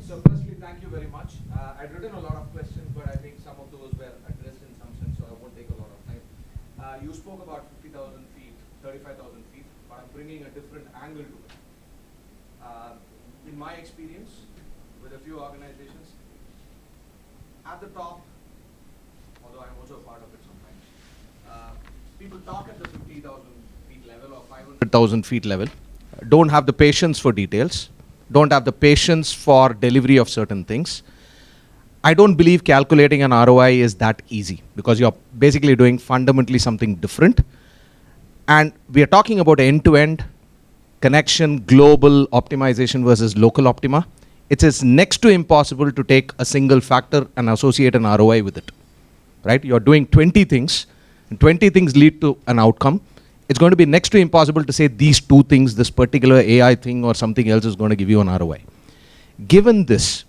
So firstly, thank you very much. I'd written a lot of questions, but I think some of those were addressed in some sense, so I won't take a lot of time. You spoke about 50,000 feet, 35,000 feet, but I'm bringing a different angle to it. In my experience, with a few organizations, at the top, although I'm also a part of it sometimes, people talk at the 50,000 feet level or 500,000 feet level, don't have the patience for details, don't have the patience for delivery of certain things. I don't believe calculating an ROI is that easy because you're basically doing fundamentally something different. And we are talking about end-to-end connection, global optimization versus local optima. It is next to impossible to take a single factor and associate an ROI with it, right? You're doing 20 things, and 20 things lead to an outcome. It's going to be next to impossible to say these two things, this particular AI thing or something else is going to give you an ROI. Given this,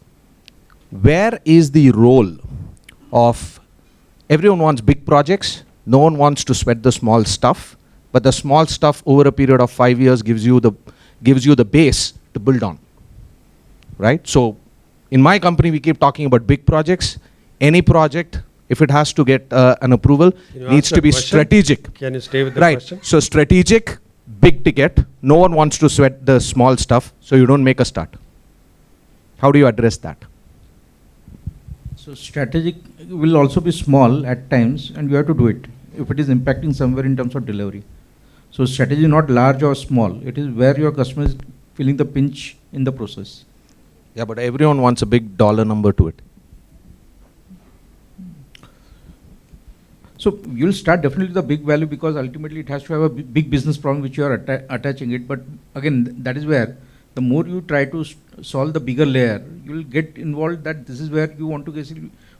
where is the role of, everyone wants big projects, no one wants to sweat the small stuff, but the small stuff over a period of 5 years gives you the base to build on, right? So in my company, we keep talking about big projects. Any project, if it has to get an approval, needs to be strategic. Can you stay with the right. question? So strategic, big ticket, no one wants to sweat the small stuff, so you don't make a start. How do you address that? So strategic will also be small at times, and you have to do it if it is impacting somewhere in terms of delivery. So strategy is not large or small. It is where your customer is feeling the pinch in the process. Yeah, but everyone wants a big dollar number to it. So you'll start definitely with the big value because ultimately it has to have a big business problem which you are attaching it. But again, that is where the more you try to solve the bigger layer, you will get involved that this is where you want to get.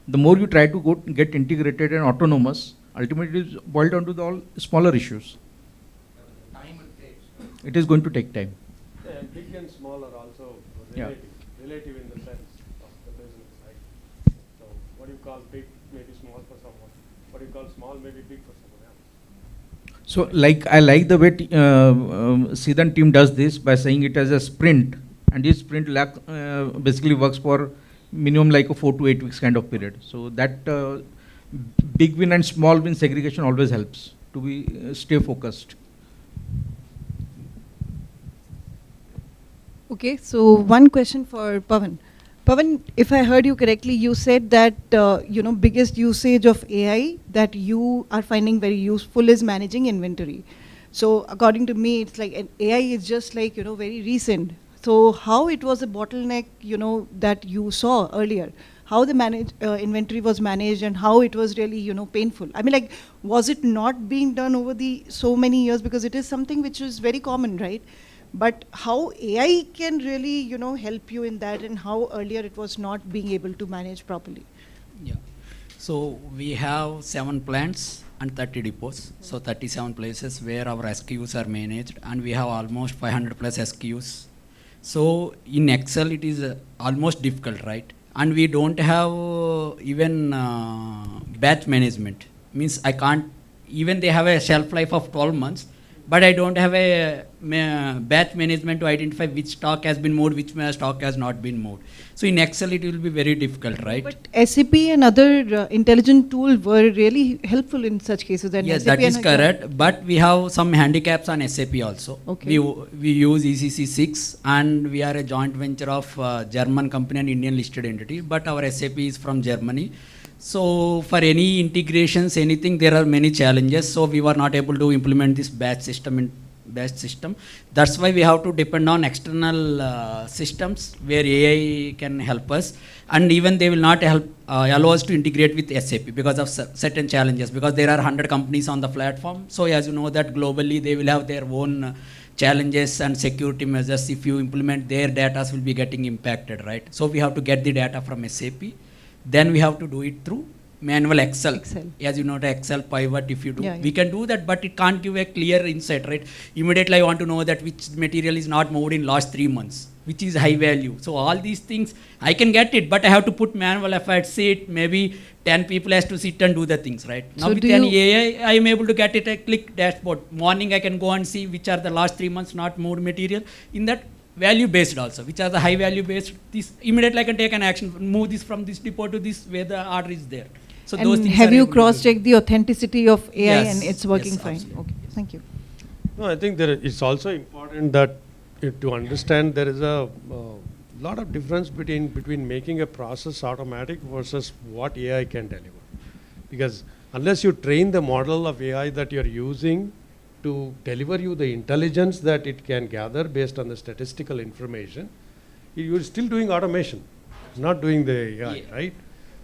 The more you try to get integrated and autonomous, ultimately it is boiled down to the all smaller issues. It is going to take time. Yeah, big and small are also relative in the sense of the business, right? So what you call big may be small for someone. What you call small may be big for someone else. So I like the way Sidan team does this by saying it as a sprint, and this sprint basically works for minimum like a 4 to 8 weeks kind of period. So that big win and small win segregation always helps to be stay focused. Okay, so one question for Pawan. Pawan, if I heard you correctly, you said that biggest usage of AI that you are finding very useful is managing inventory. So according to me, it's like AI is just like very recent. So how it was a bottleneck that you saw earlier, how the inventory was managed and how it was really painful. I mean, like, was it not being done over the so many years, because it is something which is very common, right? But how AI can really, help you in that, and how earlier it was not being able to manage properly? Yeah. So we have 7 plants and 30 depots. So 37 places where our SKUs are managed, and we have almost 500 plus SKUs. So in Excel, it is almost difficult, right? And we don't have even batch management. Means I can't, even they have a shelf life of 12 months. but I don't have a batch management to identify which stock has been moved, which stock has not been moved. So in Excel, it will be very difficult, right? But SAP and other intelligent tools were really helpful in such cases. And Yes, SAP that is and correct. But we have some handicaps on SAP also. Okay. We use ECC 6, and we are a joint venture of German company and Indian listed entity. But our SAP is from Germany. So for any integrations, anything, there are many challenges. So we were not able to implement this batch system. That's why we have to depend on external systems where AI can help us, and even they will not help allow us to integrate with SAP because of certain challenges, because there are 100 companies on the platform. So as you know that globally they will have their own challenges and security measures. If you implement, their data will be getting impacted, right? So we have to get the data from SAP, then we have to do it through manual Excel. As you know, the Excel pivot, if you do, we can do that, but it can't give a clear insight, right? Immediately I want to know that which material is not moved in last 3 months, which is high value. So all these things, I can get it, but I have to put manual effort, sit, maybe 10 people has to sit and do the things, right? Now So with an AI, I am able to get it a click dashboard. Morning I can go and see which are the last 3 months not moved material. In that, value based also, which are the high value based, this immediately I can take an action, move this from this depot to this where the order is there. So and those things have are you able to cross-checked the authenticity of AI Yes, and it's working yes, fine? absolutely. Okay, thank you. No, I think it's also important that to understand there is a lot of difference between making a process automatic versus what AI can deliver. Because unless you train the model of AI that you're using to deliver you the intelligence that it can gather based on the statistical information, you're still doing automation, not doing the AI, right?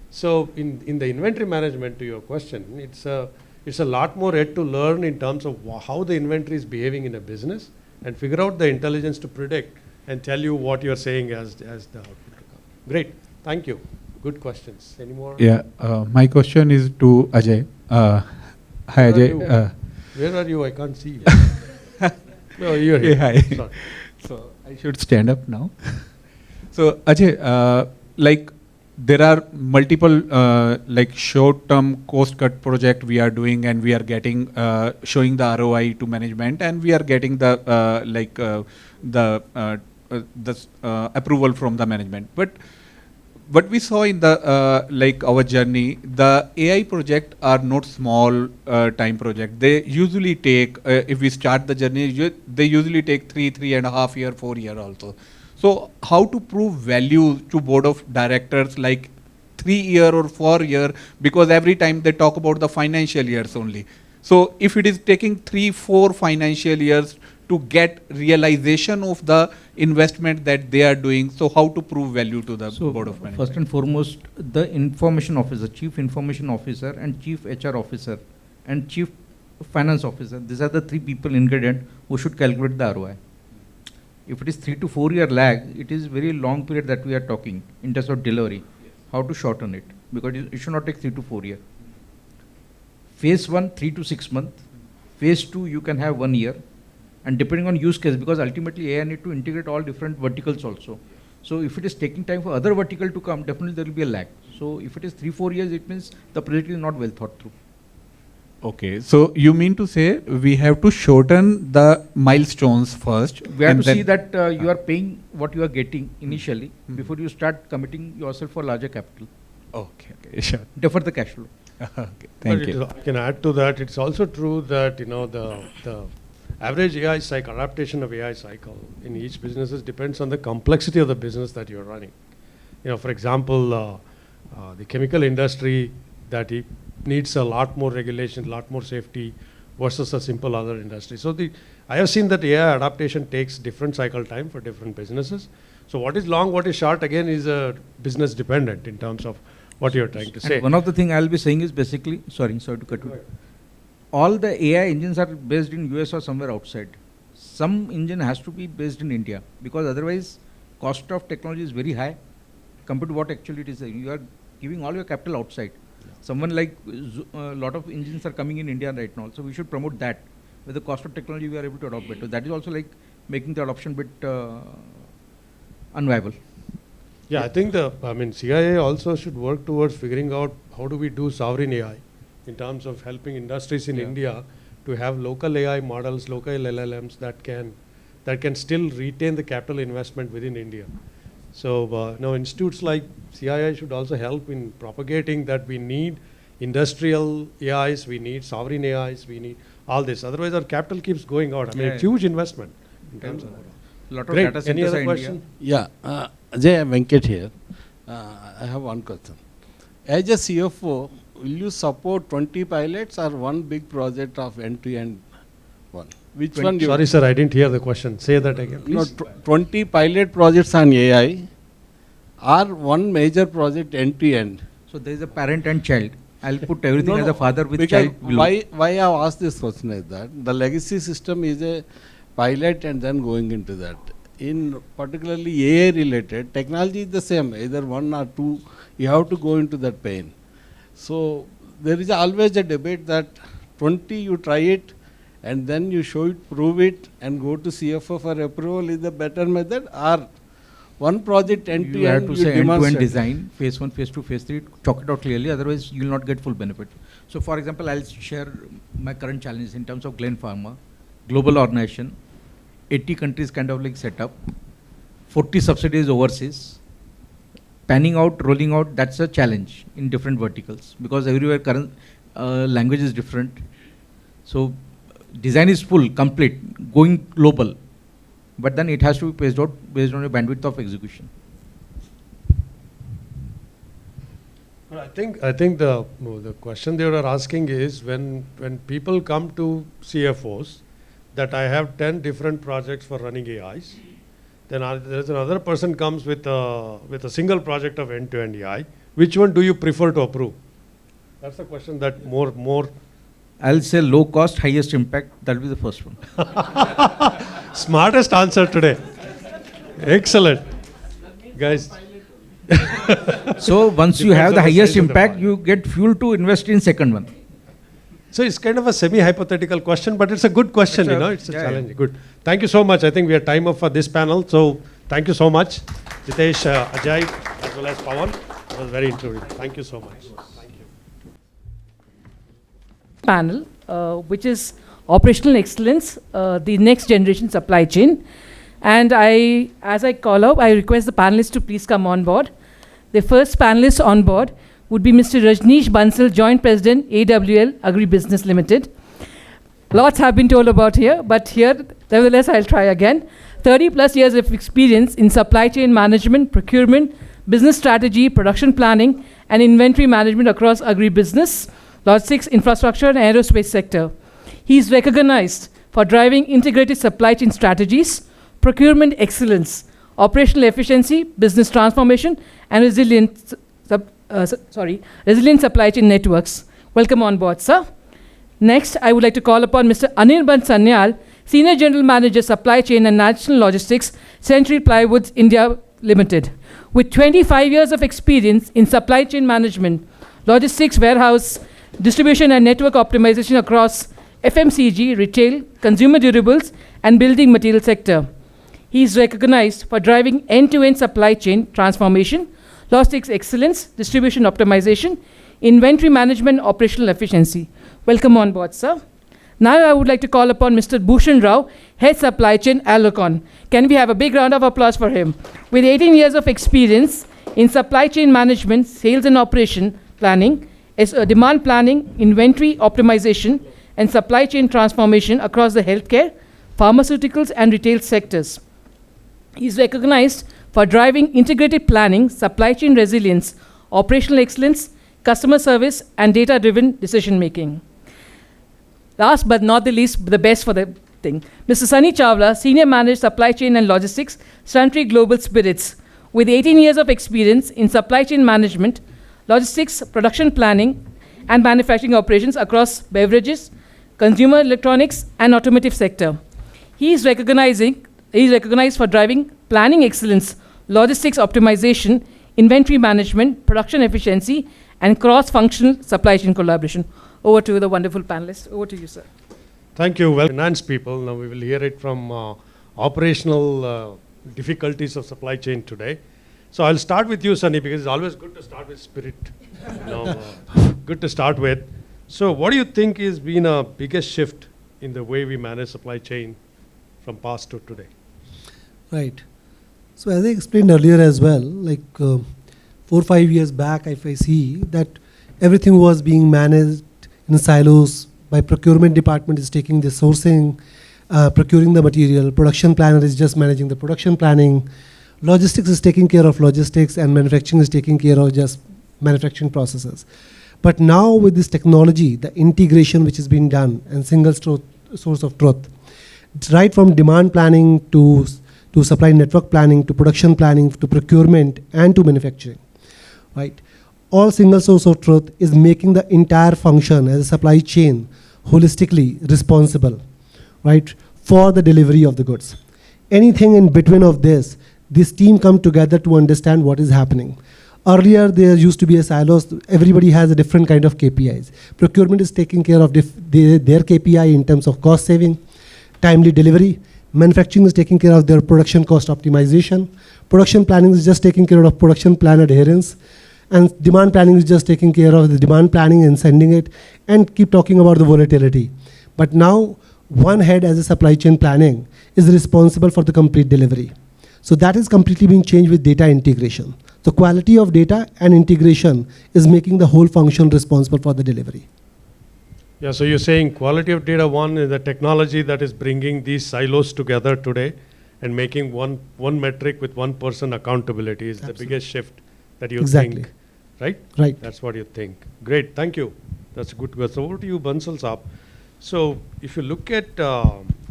So in the inventory management, to your question, it's a lot more yet to learn in terms of how the inventory is behaving in a business and figure out the intelligence to predict and tell you what you're saying as the output to come. Great, thank you. Good questions. Any more? Yeah, my question is to Ajay. Hi Ajay. Where are you? I can't see you. No, you're here. Hi. Sorry. So I should stand up now. So Ajay, like there are multiple like short-term cost-cut project we are doing, and we are getting showing the ROI to management, and we are getting the approval from the management. But what we saw in the like our journey, the AI project are not small time project. They usually take if we start the journey, they usually take 3.5 year, 4 year also. So how to prove value to board of directors like 3 year or 4 year, because every time they talk about the financial years only. So if it is taking 3-4 financial years to get realization of the investment that they are doing, so how to prove value to the board of management? First and foremost, the information officer, chief information officer and chief HR officer and chief finance officer, these are the 3 people ingredient who should calculate the ROI. If it is 3 to 4 year lag, it is very long period that we are talking in terms of delivery. How to shorten it? Because it should not take 3 to 4 years. Phase 1, 3 to 6 months. Phase 2, you can have 1 year. And depending on use case, because ultimately AI need to integrate all different verticals also. So if it is taking time for other vertical to come, definitely there will be a lag. So if it is 3-4 years, it means the project is not well thought through. Okay, so you mean to say we have to shorten the milestones first? We have to see that you are paying what you are getting initially before you start committing yourself for larger capital. Okay, sure. Defer the cash flow. Okay, thank you. I can add to that. It's also true that the average AI cycle, adaptation of AI cycle in each business depends on the complexity of the business that you're running. For example, the chemical industry that needs a lot more regulation, a lot more safety versus a simple other industry. So I have seen that AI adaptation takes different cycle time for different businesses. So what is long, what is short, again, is business dependent in terms of what you're trying to say. And one of the things I'll be saying is basically, sorry to cut you. All the AI engines are based in US or somewhere outside. Some engine has to be based in India, because otherwise cost of technology is very high compared to what actually it is. You are giving all your capital outside. Someone like a lot of engines are coming in India right now, so we should promote that. With the cost of technology, we are able to adopt better. That is also like making the adoption bit unviable. Yeah, I think CIA also should work towards figuring out how do we do sovereign AI in terms of helping industries in India to have local AI models, local LLMs that can still retain the capital investment within India. So now institutes like CII should also help in propagating that we need industrial AIs, we need sovereign AIs, we need all this. Otherwise, our capital keeps going out. I mean, it's huge investment in terms of. Lot of Great. data Any centers other in question? India. Yeah, Ajay, Venkat here. I have one question. As a CFO, will you support 20 pilots or one big project of end-to-end one? Which one? Sorry, sir, I didn't hear the question. Say that again, please. No, 20 pilot projects on AI or one major project end-to-end. So there is a parent and child. I'll put everything No, as a father with because child below. why I have asked this question is that the legacy system is a pilot and then going into that. In particularly AI related, technology is the same, either one or two, you have to go into that pain. So there is always a debate that 20 you try it and then you show it, prove it and go to CFO for approval is the better method, or one project end to end you have to say end-to-end demonstrate. design, phase 1, phase 2, phase 3, chalk it out clearly, otherwise you will not get full benefit. So for example, I'll share my current challenges in terms of Glen Pharma, global organization, 80 countries kind of like set up, 40 subsidiaries overseas, panning out, rolling out, that's a challenge in different verticals because everywhere current language is different. So design is full, complete, going global, but then it has to be based on a bandwidth of execution. Well, I think the question they were asking is when people come to CFOs that I have 10 different projects for running AIs, then there's another person comes with a single project of end-to-end AI. Which one do you prefer to approve? That's the question that more. I'll say low cost, highest impact. That'll be the first one. Smartest answer today. Excellent. Guys. So once you have the highest impact, you get fuel to invest in second one. So it's kind of a semi-hypothetical question, but it's a good question, it's a challenge. Good. Thank you so much. I think we are time up for this panel. So thank you so much, Jitesh, Ajay, as well as Pawan. It was very intuitive. Thank you so much. Thank you. Panel, which is Operational Excellence, the next generation supply chain. And as I call out, I request the panelists to please come on board. The first panelist on board would be Mr. Rajneesh Bansal, Joint President, AWL Agri Business Limited. Lots have been told about here, but here, nevertheless, I'll try again. 30 plus years of experience in supply chain management, procurement, business strategy, production planning, and inventory management across agribusiness, logistics, infrastructure, and aerospace sector. He is recognized for driving integrated supply chain strategies, procurement excellence, operational efficiency, business transformation, and resilient supply chain networks. Welcome on board, sir. Next, I would like to call upon Mr. Anirban Sanyal, Senior General Manager, Supply Chain and National Logistics, Century Plywoods India Limited. With 25 years of experience in supply chain management, logistics, warehouse, distribution and network optimization across FMCG, retail, consumer durables, and building material sector. He is recognized for driving end-to-end supply chain transformation, logistics excellence, distribution optimization, inventory management, operational efficiency. Welcome on board, sir. Now I would like to call upon Mr. Bhushan Rao, Head Supply Chain, Alocon. Can we have a big round of applause for him? With 18 years of experience in supply chain management, sales and operation planning, demand planning, inventory optimization, and supply chain transformation across the healthcare, pharmaceuticals, and retail sectors. He is recognized for driving integrated planning, supply chain resilience, operational excellence, customer service, and data-driven decision-making. Last but not the least, the best for the thing, Mr. Sunny Chawla, Senior Manager, Supply Chain and Logistics, Suntory Global Spirits, with 18 years of experience in supply chain management, logistics, production planning, and manufacturing operations across beverages, consumer electronics, and automotive sector. He is recognized for driving planning excellence, logistics optimization, inventory management, production efficiency, and cross-functional supply chain collaboration. Over to the wonderful panelists. Over to you, sir. Thank you. Well, finance people, now we will hear it from operational difficulties of supply chain today. So I'll start with you, Sunny, because it's always good to start with spirit. Good to start with. So what do you think has been a biggest shift in the way we manage supply chain from past to today? Right. So as I explained earlier as well, like 4 or 5 years back, if I see that everything was being managed in silos by procurement department is taking the sourcing, procuring the material, production planner is just managing the production planning, logistics is taking care of logistics, and manufacturing is taking care of just manufacturing processes. But now with this technology, the integration which is being done and single source of truth, right from demand planning to supply network planning, to production planning, to procurement, and to manufacturing, right? All single source of truth is making the entire function as a supply chain holistically responsible, right, for the delivery of the goods. Anything in between of this team come together to understand what is happening. Earlier, there used to be a silos. Everybody has a different kind of KPIs. Procurement is taking care of their KPI in terms of cost saving, timely delivery. Manufacturing is taking care of their production cost optimization. Production planning is just taking care of production plan adherence. And demand planning is just taking care of the demand planning and sending it, and keep talking about the volatility. But now, one head as a supply chain planning is responsible for the complete delivery. So that is completely being changed with data integration. The quality of data and integration is making the whole function responsible for the delivery. Yeah, so you're saying quality of data, one is the technology that is bringing these silos together today and making one metric with one person accountability is the biggest shift that you think, right? Right. That's what you think. Great, thank you. That's a good question. So over to you, Bansal Saab. So if you look at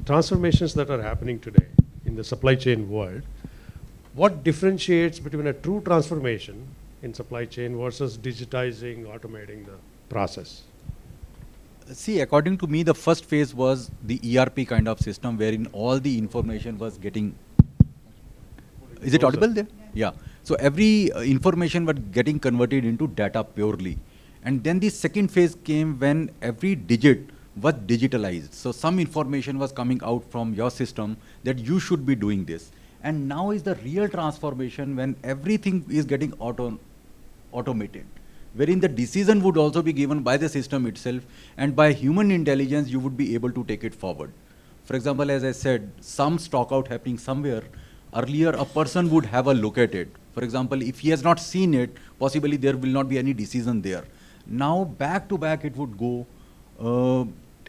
transformations that are happening today in the supply chain world, what differentiates between a true transformation in supply chain versus digitizing, automating the process? See, according to me, the first phase was the ERP kind of system wherein all the information was getting... Is it audible there? Yeah. So every information was getting converted into data purely. And then the second phase came when every digit was digitalized. So some information was coming out from your system that you should be doing this. And now is the real transformation when everything is getting automated, wherein the decision would also be given by the system itself, and by human intelligence you would be able to take it forward. For example, as I said, some stock out happening somewhere, earlier a person would have a look at it. For example, if he has not seen it, possibly there will not be any decision there. Now back to back it would go,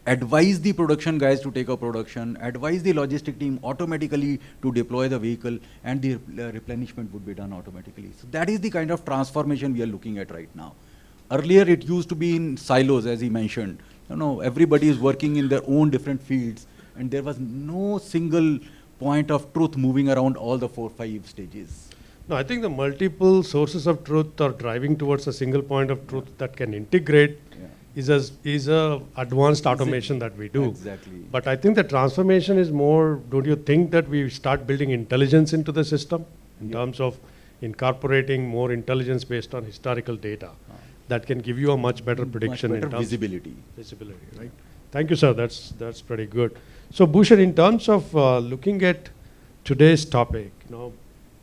advise the production guys to take a production, advise the logistic team automatically to deploy the vehicle, and the replenishment would be done automatically. So that is the kind of transformation we are looking at right now. Earlier it used to be in silos, as he mentioned. Everybody is working in their own different fields, and there was no single point of truth moving around all the 4 or 5 stages. No, I think the multiple sources of truth are driving towards a single point of truth that can integrate is a advanced automation that we do. Exactly. But I think the transformation is more, don't you think that we start building intelligence into the system in terms of incorporating more intelligence based on historical data that can give you a much better prediction in terms of visibility, right? Thank you, sir. That's pretty good. So Bhushan, in terms of looking at today's topic,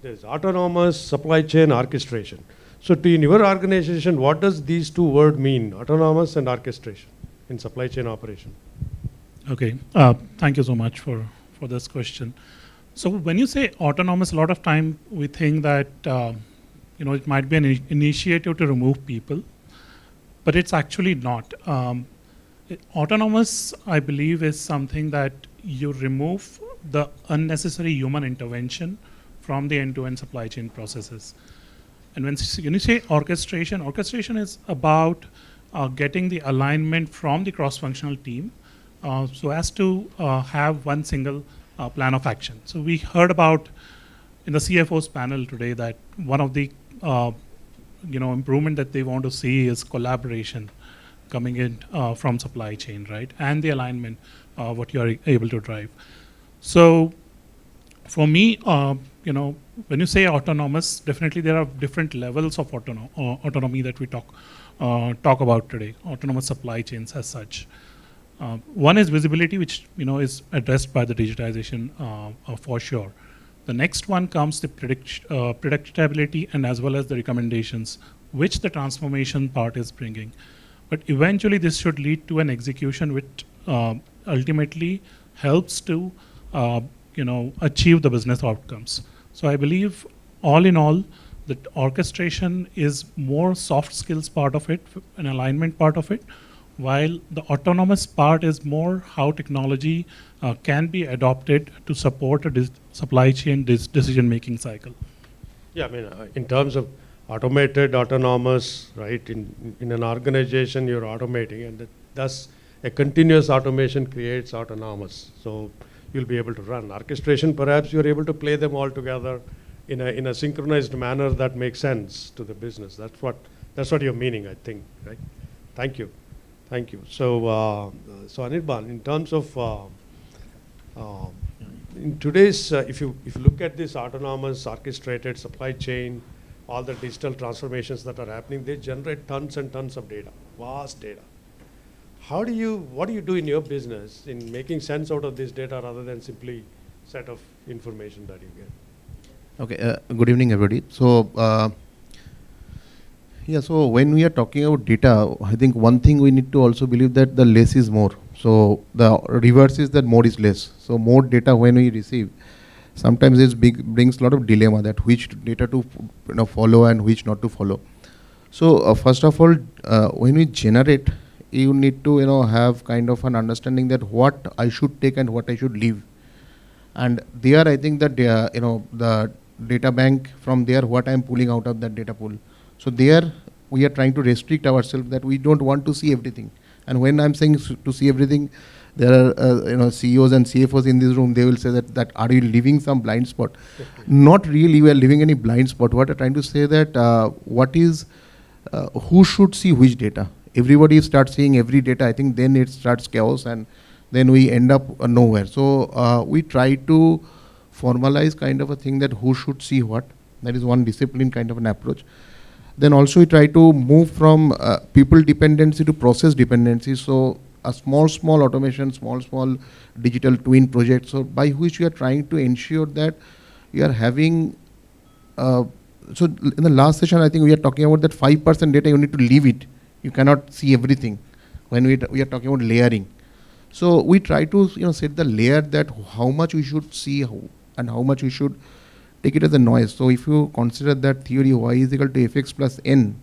there's autonomous supply chain orchestration. So in your organization, what does these two words mean, autonomous and orchestration in supply chain operation? Okay, thank you so much for this question. So when you say autonomous, a lot of time we think that it might be an initiative to remove people, but it's actually not. Autonomous, I believe, is something that you remove the unnecessary human intervention from the end-to-end supply chain processes. And when you say orchestration is about getting the alignment from the cross-functional team so as to have one single plan of action. So we heard about in the CFO's panel today that one of the improvement that they want to see is collaboration coming in from supply chain, right? And the alignment, what you are able to drive. So for me, when you say autonomous, definitely there are different levels of autonomy that we talk about today, autonomous supply chains as such. One is visibility, which is addressed by the digitization for sure. The next one comes the predictability and as well as the recommendations, which the transformation part is bringing. But eventually this should lead to an execution ultimately helps to achieve the business outcomes. So I believe all in all, that orchestration is more soft skills part of it, an alignment part of it, while the autonomous part is more how technology can be adopted to support a supply chain decision-making cycle. Yeah, I mean, in terms of automated, autonomous, right? In an organization, you're automating, and thus a continuous automation creates autonomous. So you'll be able to run orchestration. Perhaps you're able to play them all together in a synchronized manner that makes sense to the business. That's what you're meaning, I think, right? Thank you. Thank you. So, Anirban, in terms of in today's, if you look at this autonomous, orchestrated supply chain, all the digital transformations that are happening, they generate tons and tons of data, vast data. What do you do in your business in making sense out of this data rather than simply set of information that you get? Okay. Good evening, everybody. So. So when we are talking about data, I think one thing we need to also believe that the less is more. So the reverse is that more is less. So more data when we receive, sometimes it brings a lot of dilemma that which data to follow and which not to follow. So first of all, when we generate, you need to have kind of an understanding that what I should take and what I should leave. And there I think that the data bank, from there what I am pulling out of that data pool. So there we are trying to restrict ourselves that we don't want to see everything. And when I'm saying to see everything, there are CEOs and CFOs in this room. They will say that are you leaving some blind spot? Not really. We are leaving any blind spot. What I'm trying to say that who should see which data? Everybody starts seeing every data. I think then it starts chaos and then we end up nowhere. So we try to formalize kind of a thing that who should see what. That is one discipline kind of an approach. Then also we try to move from people dependency to process dependency. So a small automation, small digital twin projects, so by which we are trying to ensure that you are having, so in the last session, I think we are talking about that 5% data, you need to leave it. You cannot see everything when we are talking about layering. So we try to set the layer that how much we should see and how much we should take it as a noise. So if you consider that theory y is equal to fx plus n,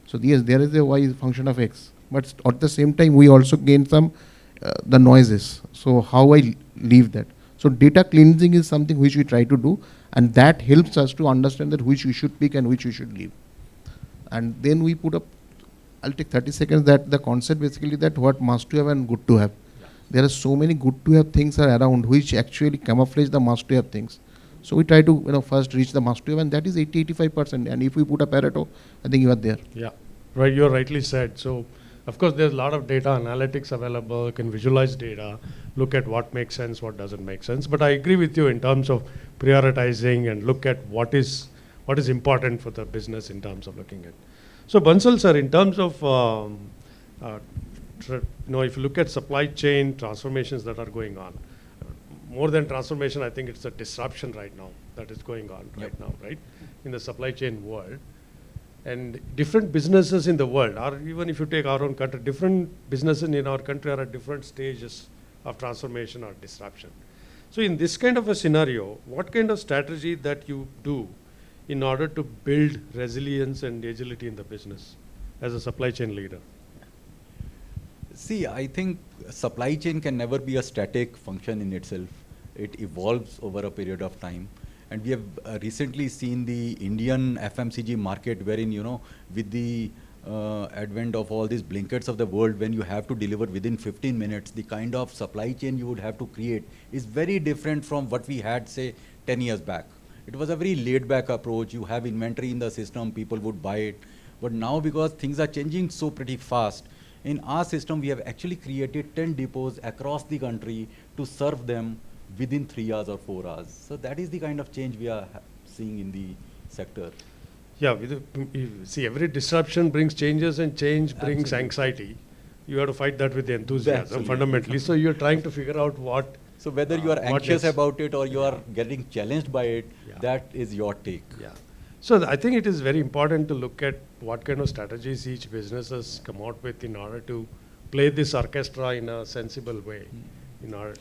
so yes, there is a y function of x, but at the same time we also gain some the noises. So how I leave that? So data cleansing is something which we try to do, and that helps us to understand that which we should pick and which we should leave. And then we put up, I'll take 30 seconds, that the concept basically that what must to have and good to have. Yeah. There are so many good to have things are around which actually camouflage the must to have things. So we try to first reach the must to have, and that is 80-85%. And if we put a Pareto, I think you are there. Yeah, right. You're rightly said. So of course there's a lot of data analytics available. You can visualize data, look at what makes sense, what doesn't make sense. But I agree with you in terms of prioritizing and look at what is important for the business in terms of looking at. So Bansal sir, in terms of if you look at supply chain transformations that are going on, more than transformation, I think it's a disruption right now that is going on right now, right? In the supply chain world. And different businesses in the world, or even if you take our own country, different businesses in our country are at different stages of transformation or disruption. So in this kind of a scenario, what kind of strategy that you do in order to build resilience and agility in the business as a supply chain leader? See, I think supply chain can never be a static function in itself. It evolves over a period of time. And we have recently seen the Indian FMCG market wherein, with the advent of all these blinkets of the world, when you have to deliver within 15 minutes, the kind of supply chain you would have to create is very different from what we had, say, 10 years back. It was a very laid back approach. You have inventory in the system, people would buy it. But now, because things are changing so pretty fast, in our system, we have actually created 10 depots across the country to serve them within 3 hours or 4 hours. So that is the kind of change we are seeing in the sector. Yeah, see, every disruption brings changes and change brings anxiety. You have to fight that with enthusiasm fundamentally. So you're trying to figure out what. So whether you are anxious about it or you are getting challenged by it, that is your take. Yeah. So I think it is very important to look at what kind of strategies each business has come out with in order to play this orchestra in a sensible way in our,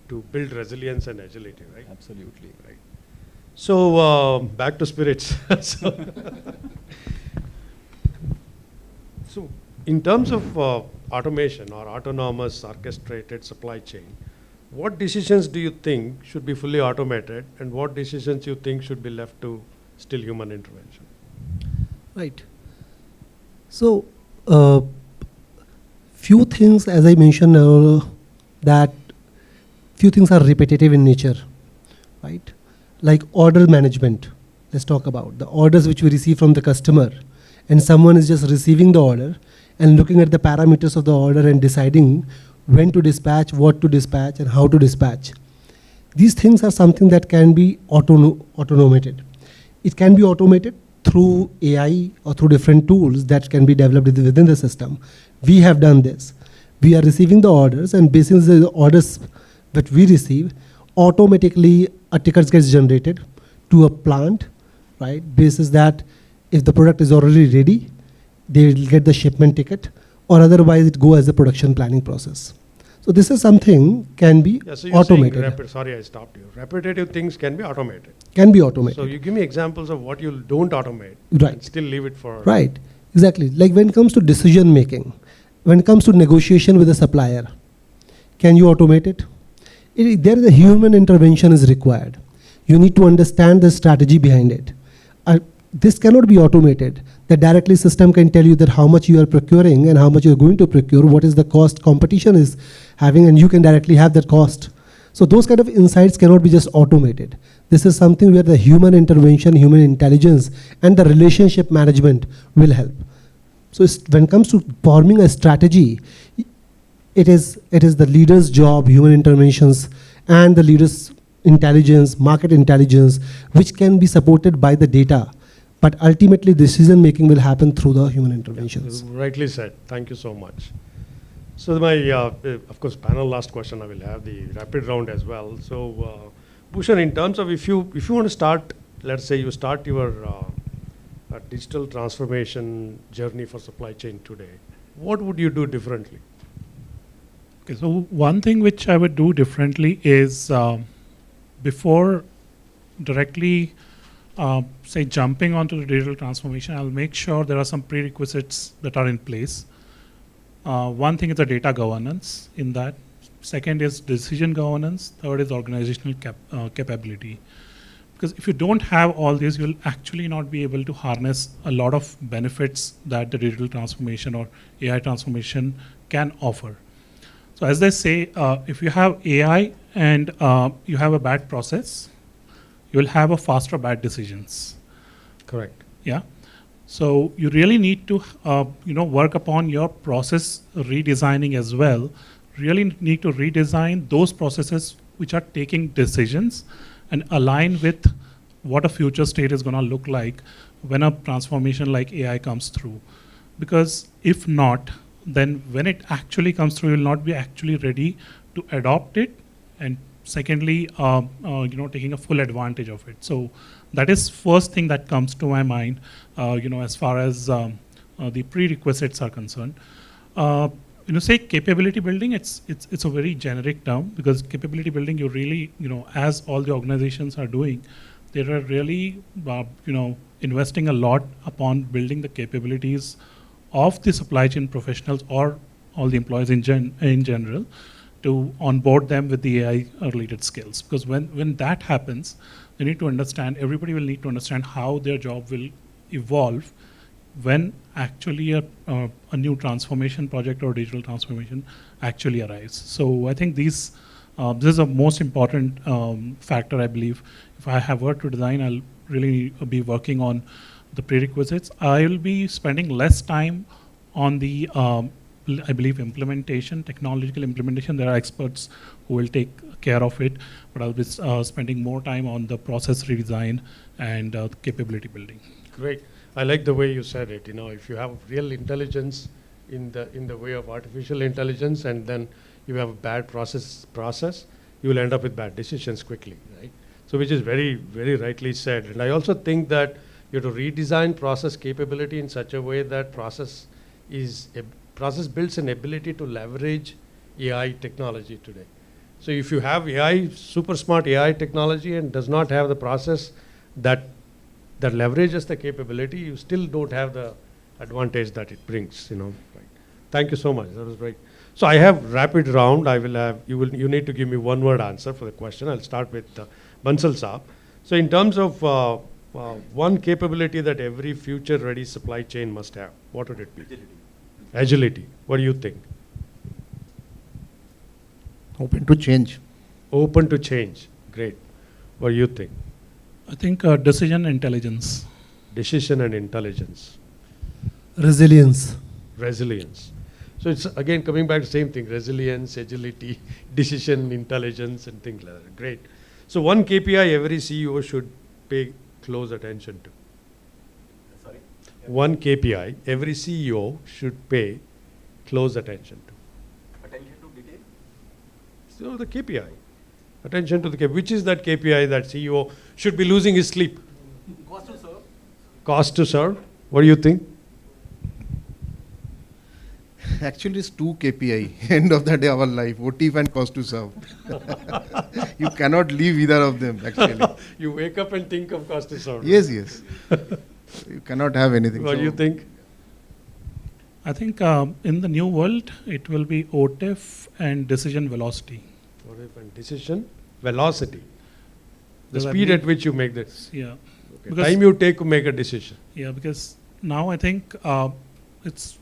to build resilience and agility, right? Absolutely. Right. So back to spirits. So in terms of automation or autonomous orchestrated supply chain, what decisions do you think should be fully automated, and what decisions you think should be left to still human intervention? Right. So, few things, as I mentioned, that few things are repetitive in nature, right? Like order management. Let's talk about the orders which we receive from the customer, and someone is just receiving the order and looking at the parameters of the order and deciding when to dispatch, what to dispatch, and how to dispatch. These things are something that can be automated. It can be automated through AI or through different tools that can be developed within the system. We have done this. We are receiving the orders, and based on the orders that we receive, automatically a ticket gets generated to a plant, right? Basis that if the product is already ready, they will get the shipment ticket, or otherwise it go as a production planning process. So this is something can be so you're automated. Sorry, I stopped you. Repetitive things can be automated. Can be automated. So you give me examples of what you don't automate, Right. and still leave it for. Right, exactly. Like when it comes to decision making, when it comes to negotiation with a supplier, can you automate it? There is a human intervention is required. You need to understand the strategy behind it. This cannot be automated. The directly system can tell you that how much you are procuring and how much you are going to procure, what is the cost competition is having, and you can directly have that cost. So those kind of insights cannot be just automated. This is something where the human intervention, human intelligence, and the relationship management will help. So when it comes to forming a strategy, it is the leader's job, human interventions, and the leader's intelligence, market intelligence, which can be supported by the data. But ultimately, decision making will happen through the human interventions. Rightly said. Thank you so much. So my, of course, panel last question, I will have the rapid round as well. So Bhushan, in terms of if you want to start, let's say you start your digital transformation journey for supply chain today, what would you do differently? Okay, so one thing which I would do differently is before directly say jumping onto the digital transformation, I'll make sure there are some prerequisites that are in place. One thing is the data governance in that. Second is decision governance. Third is organizational capability. Because if you don't have all these, you'll actually not be able to harness a lot of benefits that the digital transformation or AI transformation can offer. So as they say, if you have AI and you have a bad process, you will have a faster bad decisions. Correct. Yeah. So you really need to work upon your process redesigning as well. Really need to redesign those processes which are taking decisions and align with what a future state is going to look like when a transformation like AI comes through. Because if not, then when it actually comes through, you will not be actually ready to adopt it, and secondly, taking a full advantage of it. So that is first thing that comes to my mind, as far as the prerequisites are concerned. Say capability building, it's a very generic term, because capability building, you really, as all the organizations are doing, they are really, investing a lot upon building the capabilities of the supply chain professionals or all the employees in general, to onboard them with the AI related skills. Because when that happens, they need to understand, everybody will need to understand how their job will evolve when actually a new transformation project or digital transformation actually arrives. So I think this is a most important factor, I believe. If I have were to design, I'll really be working on the prerequisites. I will be spending less time on the I believe implementation, technological implementation. There are experts who will take care of it, but I'll be spending more time on the process redesign and capability building. Great. I like the way you said it. If you have real intelligence in the way of artificial intelligence, and then you have a bad process, you will end up with bad decisions quickly, right? So which is very, very rightly said. And I also think that you have to redesign process capability in such a way that process is process builds an ability to leverage AI technology today. So if you have AI, super smart AI technology and does not have the process that leverages the capability, you still don't have the advantage that it brings, you know. Right. Thank you so much. That was great. So I have rapid round. I will have, you need to give me one word answer for the question. I'll start with Bansal Saab. So in terms of one capability that every future ready supply chain must have, what would it be? Agility. What do you think? Open to change. Open to change. Great. What do you think? I think decision intelligence. Decision and intelligence. Resilience. Resilience. So it's again coming back to the same thing, resilience, agility, decision, intelligence and things like that. Great. So one KPI every CEO should pay close attention to. Sorry? One KPI every CEO should pay close attention to. Attention to detail? So the KPI. Attention to the KPI. Which is that KPI that CEO should be losing his sleep? Cost to serve. Cost to serve. What do you think? Actually, it's 2 KPI. End of the day, our life, OTIF and cost to serve. You cannot leave either of them, actually. You wake up and think of cost to serve. Yes, yes. You cannot have anything. What do you think? I think in the new world, it will be OTIF and decision velocity. OTIF and decision velocity. The Because speed at which you make this. Yeah. Okay. Time you take to make a decision. Yeah, because now I think it's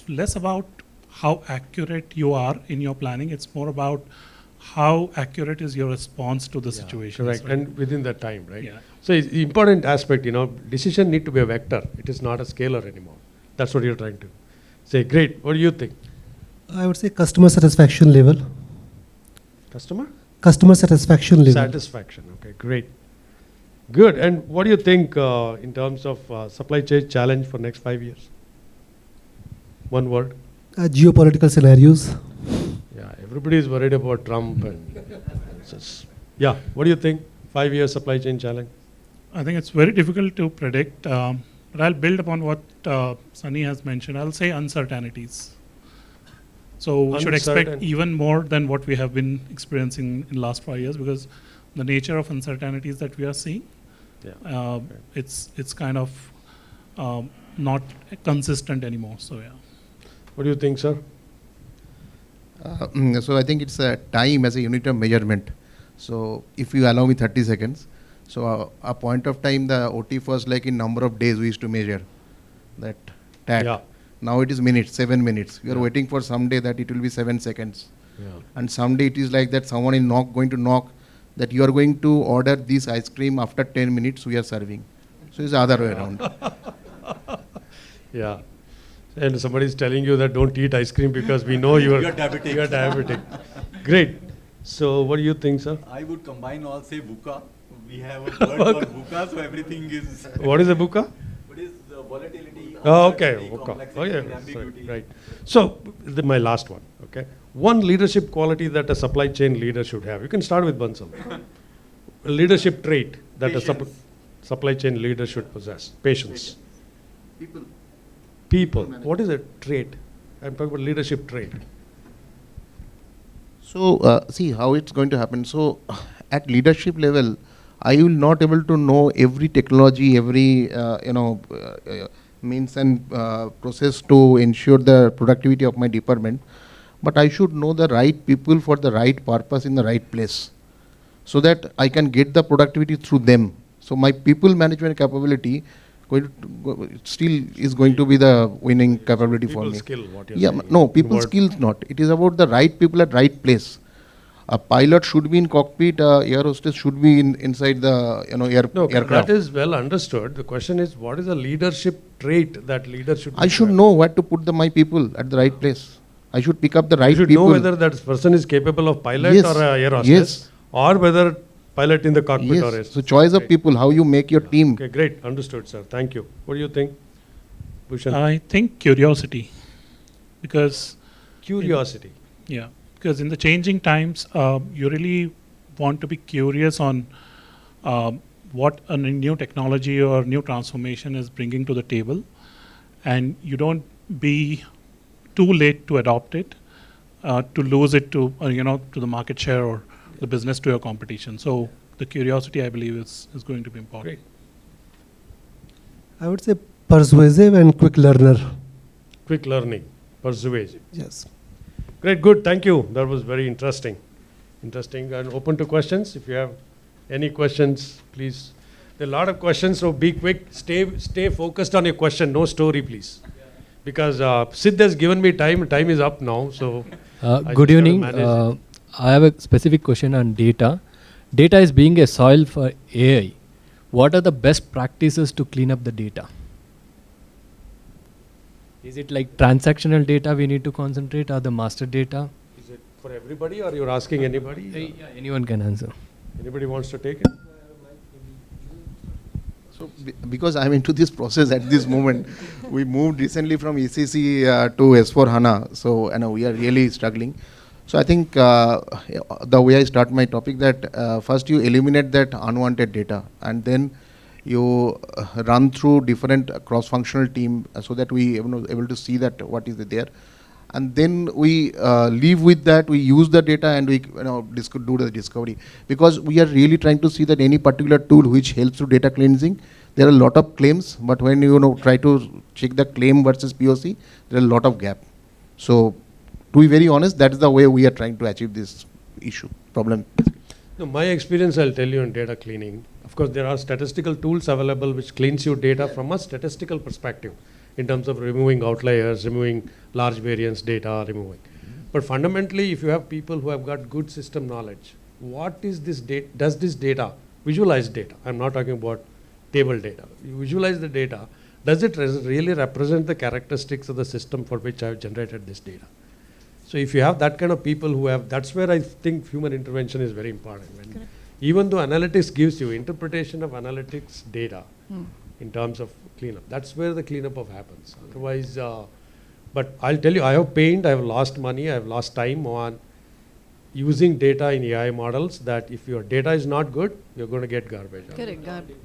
less about how accurate you are in your planning. It's more about how accurate is your response to the situation. Correct. And within that time, right? Yeah. So it's the important aspect, you know, decision need to be a vector. It is not a scalar anymore. That's what you're trying to say. Great. What do you think? I would say customer satisfaction level. Customer? Customer satisfaction level. Satisfaction. Okay, great. Good. And what do you think in terms of supply chain challenge for next 5 years? One word. Geopolitical scenarios. Yeah, everybody is worried about Trump and yeah. What do you think? 5-year supply chain challenge. I think it's very difficult to predict, but I'll build upon what Sunny has mentioned. I'll say uncertainties. So we should expect even more than what we have been experiencing in the last 5 years, because the nature of uncertainties that we are seeing, it's kind of not consistent anymore. So yeah. What do you think, sir? So I think it's time as a unit of measurement. So if you allow me 30 seconds, so a point of time the OTIF was like in number of days we used to measure that TAT. Yeah. Now it is minutes, 7 minutes. We are waiting for some day that it will be 7 seconds. Yeah. And someday it is like that someone is going to knock that you are going to order this ice cream after 10 minutes we are serving. So it's the other way around. Yeah. And somebody is telling you that don't eat ice cream because we know you are diabetic. You are diabetic. Great. So what do you think, sir? I would combine all, say VUCA. We have a word for VUCA, so everything is. What is a VUCA? What is the volatility? Oh, okay. VUCA. Oh, yeah. Sorry. Right. So my last one. Okay. One leadership quality that a supply chain leader should have. You can start with Bansal. A leadership trait that a supply chain leader should possess. Patience. People. What is a trait? I'm talking about leadership trait. So see how it's going to happen. So at leadership level, I will not able to know every technology, every means and process to ensure the productivity of my department. But I should know the right people for the right purpose in the right place, so that I can get the productivity through them. So my people management capability still is going to be the winning capability for me. Skill, what you're saying. No, people skills not. It is about the right people at right place. A pilot should be in cockpit, air hostess should be inside the aircraft. That is well understood. The question is, what is a leadership trait that leader should I should know where to put my people at the right place. I should pick up the right people. You should know whether that person is capable of pilot or air hostess, or whether pilot in the cockpit or So choice of people, how you make your team. Okay, great. Understood, sir. Thank you. What do you think, Bhushan? I think curiosity, because curiosity. Because in the changing times, you really want to be curious on what a new technology or new transformation is bringing to the table, and you don't be too late to adopt it, to lose it to to the market share or the business to your competition. So the curiosity, I believe, is going to be important. Great. I would say persuasive and quick learner. Quick learning, persuasive. Yes. Great, good, thank you. That was very interesting. Interesting and open to questions. If you have any questions, please. There are a lot of questions, so be quick. Stay focused on your question, no story, please. Because Sid has given me time. Time is up now, so. Good evening. I have a specific question on data. Data is being a soil for AI. What are the best practices to clean up the data? Is it like transactional data we need to concentrate, or the master data? Is it for everybody, or you're asking anybody? Yeah, anyone can answer. Anybody wants to take it? So, because I'm into this process at this moment, we moved recently from ECC to S4HANA. So, we are really struggling. So, I think the way I start my topic, that first you eliminate that unwanted data, and then you run through different cross-functional team so that we able to see that what is there. And then we live with that, we use the data, and we do the discovery. Because we are really trying to see that any particular tool which helps to data cleansing, there are a lot of claims, but when you try to check the claim versus POC, there are a lot of gap. So to be very honest, that is the way we are trying to achieve this problem. No, my experience, I'll tell you, in data cleaning. Of course, there are statistical tools available which cleans your data from a statistical perspective, in terms of removing outliers, removing large variance data, removing. But fundamentally, if you have people who have got good system knowledge, what is this data? Does this data, visualize data, I'm not talking about table data, you visualize the data, does it really represent the characteristics of the system for which I have generated this data? So if you have that kind of people who have, that's where I think human intervention is very important. When even though analytics gives you interpretation of analytics data in terms of cleanup, that's where the cleanup of happens. Otherwise, but I'll tell you, I have pained, I have lost money, I have lost time on using data in AI models, that if your data is not good, you're going to get garbage. Correct, garbage.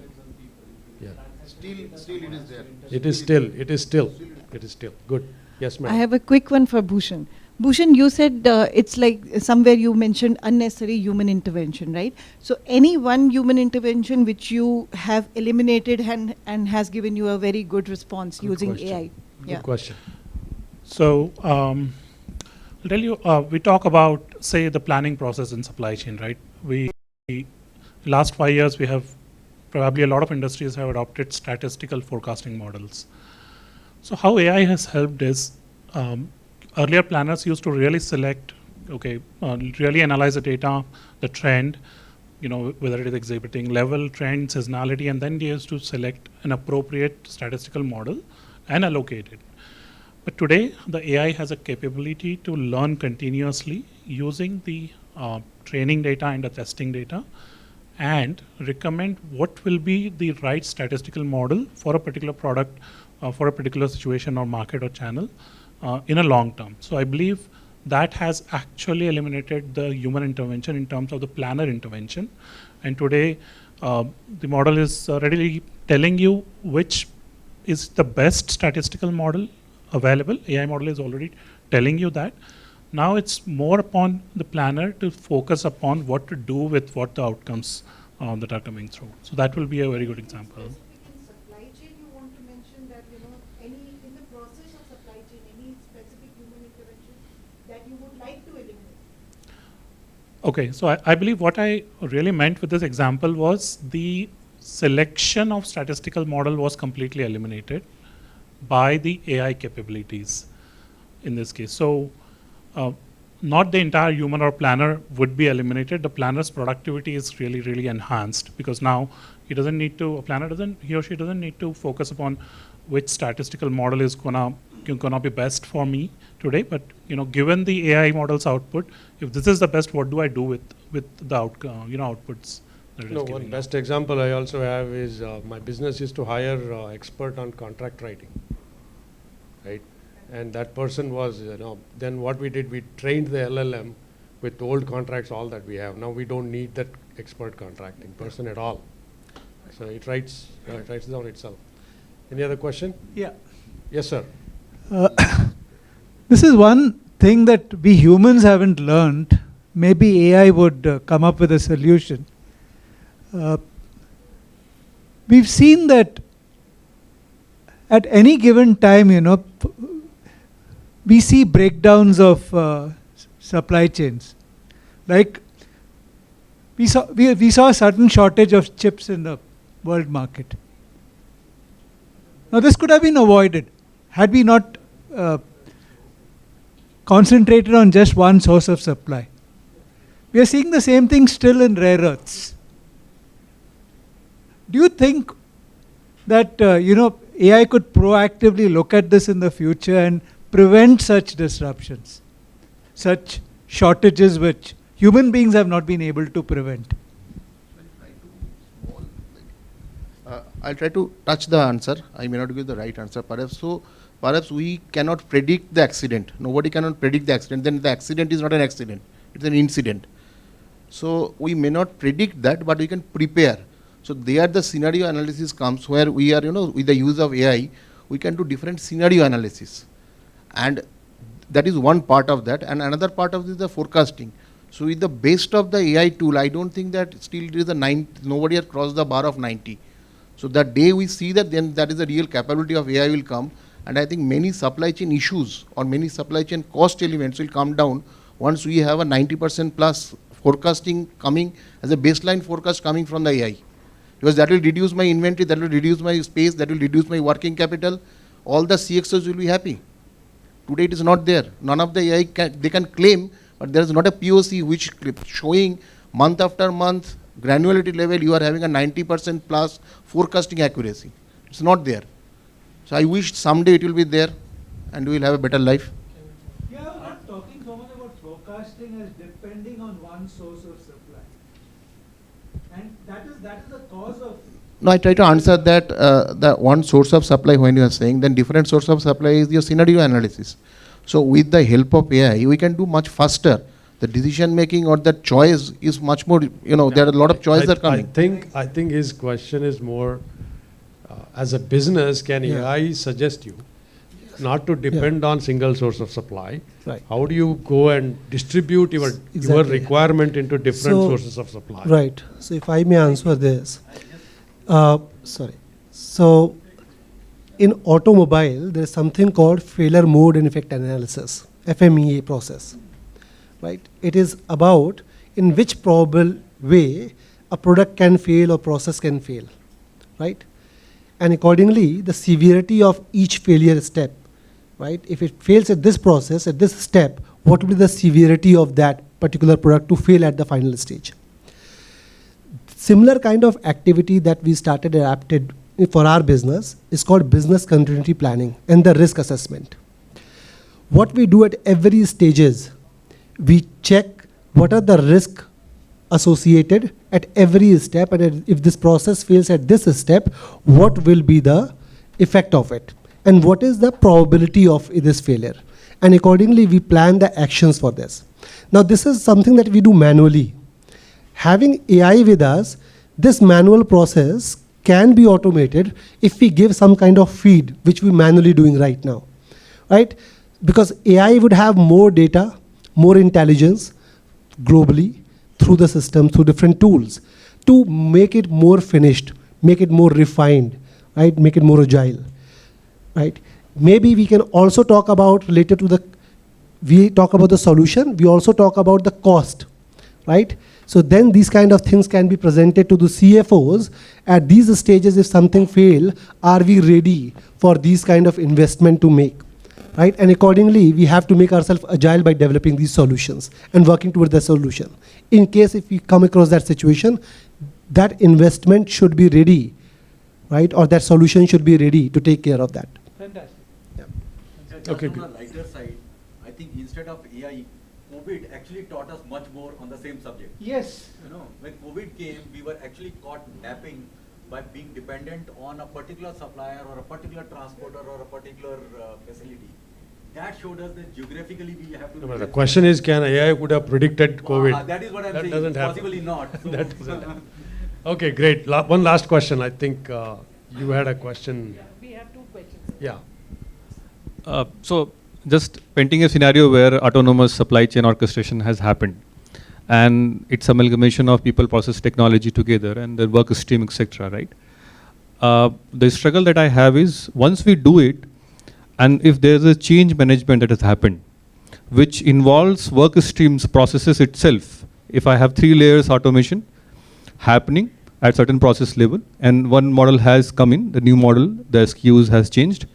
Yeah. Still it is there. It is still. Good. Yes, ma'am. I have a quick one for Bhushan. Bhushan, you said it's like somewhere you mentioned unnecessary human intervention, right? So any one human intervention which you have eliminated and has given you a very good response using question. AI. Good question. So I'll tell you, we talk about, say, the planning process in supply chain, right? Last 5 years, we have probably a lot of industries have adopted statistical forecasting models. So how AI has helped is, earlier planners used to really select, really analyze the data, the trend, whether it is exhibiting level, trend, seasonality, and then they used to select an appropriate statistical model and allocate it. But today, the AI has a capability to learn continuously using the training data and the testing data, and recommend what will be the right statistical model for a particular product, for a particular situation or market or channel in a long term. So I believe that has actually eliminated the human intervention in terms of the planner intervention. And today, the model is readily telling you which is the best statistical model available. AI model is already telling you that. Now it's more upon the planner to focus upon what to do with what the outcomes that are coming through. So that will be a very good example. In supply chain, you want to mention that, in the process of supply chain, any specific human intervention that you would like to eliminate? Okay, so I believe what I really meant with this example was the selection of statistical model was completely eliminated by the AI capabilities in this case. So not the entire human or planner would be eliminated. The planner's productivity is really, really enhanced, because now he or she doesn't need to focus upon which statistical model is gonna be best for me today. But given the AI model's output, if this is the best, what do I do with the outputs? One best example I also have is my business used to hire expert on contract writing, right? And that person was, then what we did, we trained the LLM with old contracts, all that we have. Now we don't need that expert contracting person at all. So it writes down itself. Any other question? Yeah. Yes, sir. This is one thing that we humans haven't learned. Maybe AI would come up with a solution. We've seen that at any given time, we see breakdowns of supply chains. Like we saw a sudden shortage of chips in the world market. Now this could have been avoided had we not concentrated on just one source of supply. We are seeing the same thing still in rare earths. Do you think that AI could proactively look at this in the future and prevent such disruptions, such shortages which human beings have not been able to prevent? I'll try to touch the answer. I may not give the right answer, perhaps. So, perhaps we cannot predict the accident. Nobody cannot predict the accident. Then the accident is not an accident; it's an incident. So we may not predict that, but we can prepare. So there, the scenario analysis comes where we are, with the use of AI, we can do different scenario analysis, and that is one part of that. And another part of this is the forecasting. So with the best of the AI tool, I don't think that still it is nobody has crossed the bar of 90. So that day we see that, then that is the real capability of AI will come. And I think many supply chain issues or many supply chain cost elements will come down once we have a 90% plus forecasting coming as a baseline forecast coming from the AI. Because that will reduce my inventory, that will reduce my space, that will reduce my working capital. All the CXOs will be happy. Today it is not there. None of the AI they can claim, but there is not a POC which showing month after month granularity level you are having a 90% plus forecasting accuracy. It's not there. So I wish someday it will be there and we will have a better life. Yeah, I'm not talking so much about forecasting as depending on one source of supply. And that is the cause of... No, I try to answer that the one source of supply when you are saying, then different source of supply is your scenario analysis. So with the help of AI, we can do much faster. The decision making or the choice is much more, there are a lot of choices are coming. I think his question is more, as a business, can AI suggest you not to depend on single source of supply? Right. How do you go and distribute your requirement into different sources of supply? Right. So if I may answer this. Sorry. So in automobile, there is something called failure mode and effect analysis, FMEA process. Right? It is about in which probable way a product can fail or process can fail. Right? And accordingly, the severity of each failure step, right? If it fails at this process, at this step, what will be the severity of that particular product to fail at the final stage? Similar kind of activity that we started adapted for our business is called business continuity planning and the risk assessment. What we do at every stages, we check what are the risks associated at every step, and if this process fails at this step, what will be the effect of it, and what is the probability of this failure, and accordingly we plan the actions for this. Now this is something that we do manually. Having AI with us, this manual process can be automated if we give some kind of feed, which we're manually doing right now, right? Because AI would have more data, more intelligence globally through the system, through different tools to make it more finished, make it more refined, right? Make it more agile, right? Maybe we can also talk about related to we talk about the solution, we also talk about the cost, right? So then these kind of things can be presented to the CFOs at these stages. If something fail, are we ready for these kind of investment to make? Right? And accordingly, we have to make ourselves agile by developing these solutions and working toward the solution. In case if we come across that situation, that investment should be ready, right? Or that solution should be ready to take care of that. Fantastic. Yeah. Okay. On the lighter side, I think instead of AI, COVID actually taught us much more on the same subject. Yes. When COVID came, we were actually caught napping by being dependent on a particular supplier or a particular transporter or a particular facility. That showed us that geographically we have to... The question is, can AI could have predicted COVID? That is what I'm that saying. Doesn't happen. Possibly not. So That doesn't happen. Okay, great. One last question. I think you had a question. We have two questions. Yeah. So just painting a scenario where autonomous supply chain orchestration has happened, and it's amalgamation of people, process, technology together, and the work stream, etc. Right? The struggle that I have is once we do it, and if there's a change management that has happened, which involves work streams, processes itself. If I have 3 layers automation happening at certain process level, and one model has come in, the new model, the SKUs has changed.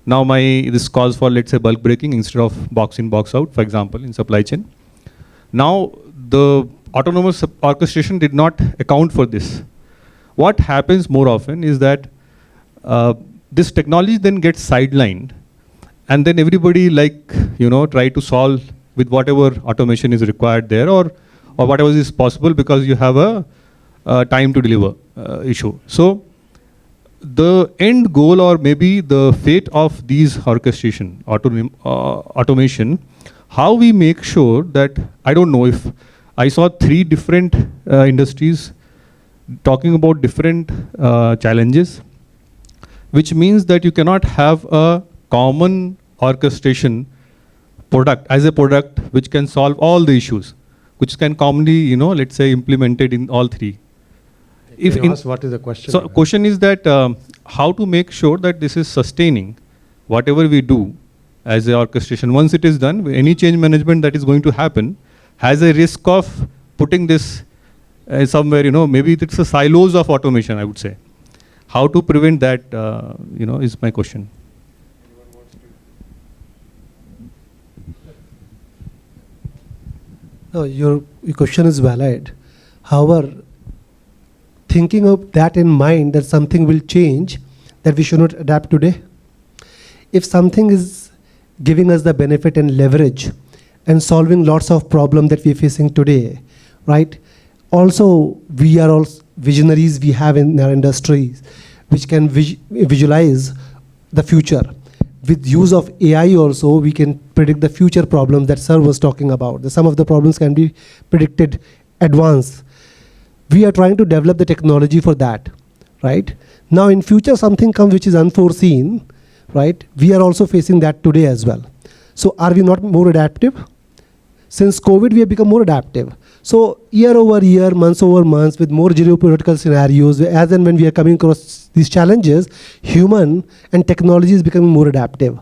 Now this calls for, let's say, bulk breaking instead of box in, box out, for example, in supply chain. Now the autonomous orchestration did not account for this. What happens more often is that this technology then gets sidelined, and then everybody try to solve with whatever automation is required there, or whatever is possible, because you have a time to deliver issue. So the end goal, or maybe the fate of these orchestration, automation, how we make sure that, I don't know, if I saw 3 different industries talking about different challenges, which means that you cannot have a common orchestration product as a product which can solve all the issues, which can commonly, let's say, implemented in all 3. Can you ask what is the question? So question is that how to make sure that this is sustaining whatever we do as a orchestration. Once it is done, any change management that is going to happen has a risk of putting this somewhere, maybe it's a silos of automation, I would say. How to prevent that, is my question. No, your question is valid. However, thinking of that in mind, that something will change, that we should not adapt today. If something is giving us the benefit and leverage and solving lots of problems that we are facing today, right? Also, we are all visionaries we have in our industries, which can visualize the future. With use of AI also, we can predict the future problems that Sir was talking about. Some of the problems can be predicted advance. We are trying to develop the technology for that, right? Now in future something comes which is unforeseen, right? We are also facing that today as well. So are we not more adaptive? Since COVID, we have become more adaptive. So year over year, months over months, with more geopolitical scenarios, as and when we are coming across these challenges, human and technology is becoming more adaptive.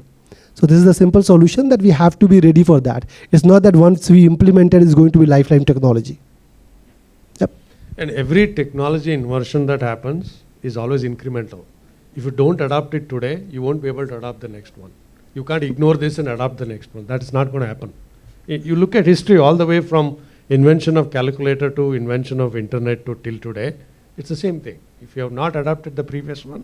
So this is a simple solution that we have to be ready for that. It's not that once we implement it, it's going to be lifetime technology. Yep. And every technology inversion that happens is always incremental. If you don't adopt it today, you won't be able to adopt the next one. You can't ignore this and adopt the next one. That's not going to happen. You look at history all the way from invention of calculator to invention of internet to till today, it's the same thing. If you have not adopted the previous one,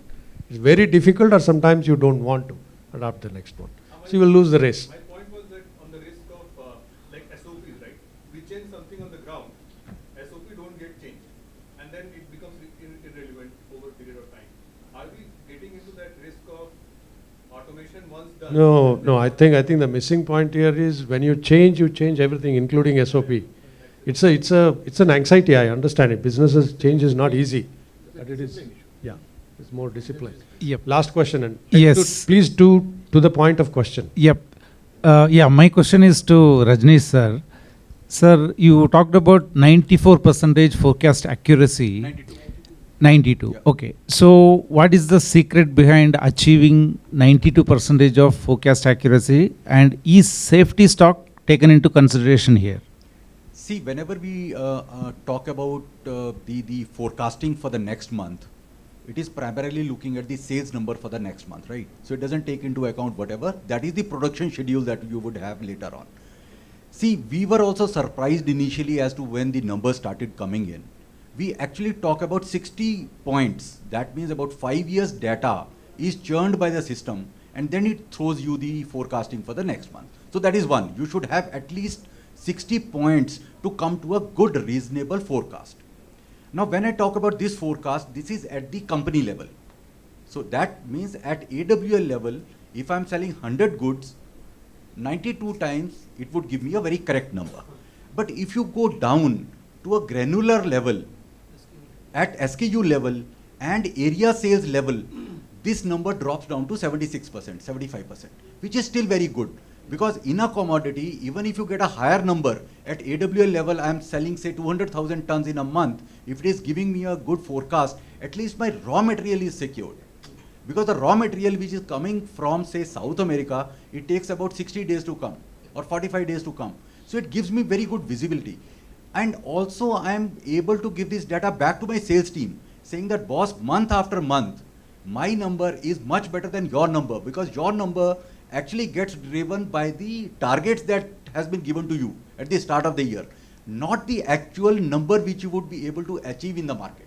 it's very difficult, or sometimes you don't want to adopt the next one. So you will lose the race. My point was that on the risk of SOPs, right? We change something on the ground, SOP don't get changed, and then it becomes irrelevant over a period of time. Are we getting into that risk of automation once done? No. I think the missing point here is when you change everything, including SOP. It's an anxiety. I understand it. Businesses change is not easy, but it is. Yeah, it's more discipline. Yep. Last question, and yes, please do to the point of question. Yep. My question is to Rajneesh sir. Sir, you talked about 94% forecast accuracy. 92. Yeah. Okay. So what is the secret behind achieving 92% of forecast accuracy, and is safety stock taken into consideration here? See, whenever we talk about the forecasting for the next month, it is primarily looking at the sales number for the next month, right? So it doesn't take into account whatever. That is the production schedule that you would have later on. See, we were also surprised initially as to when the numbers started coming in. We actually talk about 60 points. That means about 5 years data is churned by the system, and then it throws you the forecasting for the next month. So that is one. You should have at least 60 points to come to a good, reasonable forecast. Now, when I talk about this forecast, this is at the company level. So that means at AWL level, if I'm selling 100 goods, 92 times, it would give me a very correct number. But if you go down to a granular level, at SKU level and area sales level, this number drops down to 76%, 75%, which is still very good. Because in a commodity, even if you get a higher number, at AWL level, I am selling say 200,000 tons in a month. If it is giving me a good forecast, at least my raw material is secured. Because the raw material which is coming from say South America, it takes about 60 days to come or 45 days to come. So it gives me very good visibility. And also I am able to give this data back to my sales team, saying that boss, month after month, my number is much better than your number, because your number actually gets driven by the targets that has been given to you at the start of the year, not the actual number which you would be able to achieve in the market.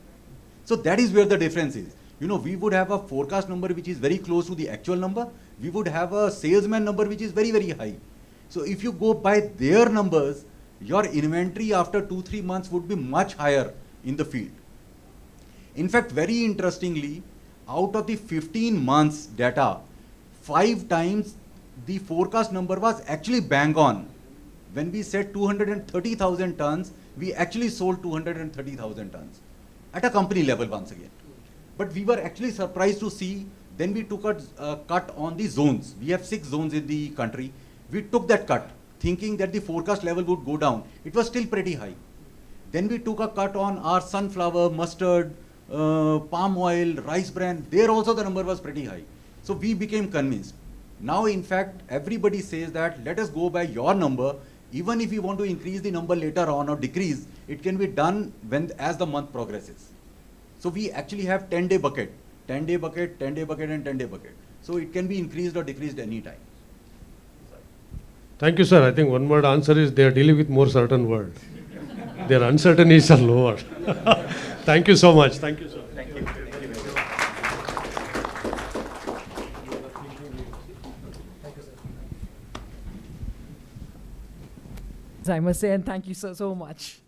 So that is where the difference is. You know, we would have a forecast number which is very close to the actual number. We would have a salesman number which is very, very high. So if you go by their numbers, your inventory after 2-3 months would be much higher in the field. In fact, very interestingly, out of the 15 months data, 5 times the forecast number was actually bang on. When we said 230,000 tons, we actually sold 230,000 tons at a company level once again. But we were actually surprised to see, then we took a cut on the zones. We have 6 zones in the country. We took that cut, thinking that the forecast level would go down. It was still pretty high. Then we took a cut on our sunflower, mustard, palm oil, rice bran. There also the number was pretty high. So we became convinced. Now, in fact, everybody says that let us go by your number. Even if you want to increase the number later on or decrease, it can be done as the month progresses. So we actually have 10-day bucket, 10-day bucket, 10-day bucket, and 10-day bucket. So it can be increased or decreased any time. Thank you, sir. I think one word answer is they are dealing with more certain words. Their uncertainties are lower. Thank you so much. Thank you, sir. Thank you. I must say, and thank you so much.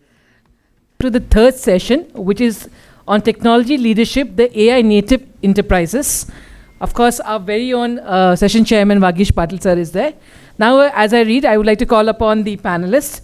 To the third session, which is on technology leadership, the AI native enterprises. Of course, our very own session chairman, Vagish Patil sir, is there. Now, as I read, I would like to call upon the panelists.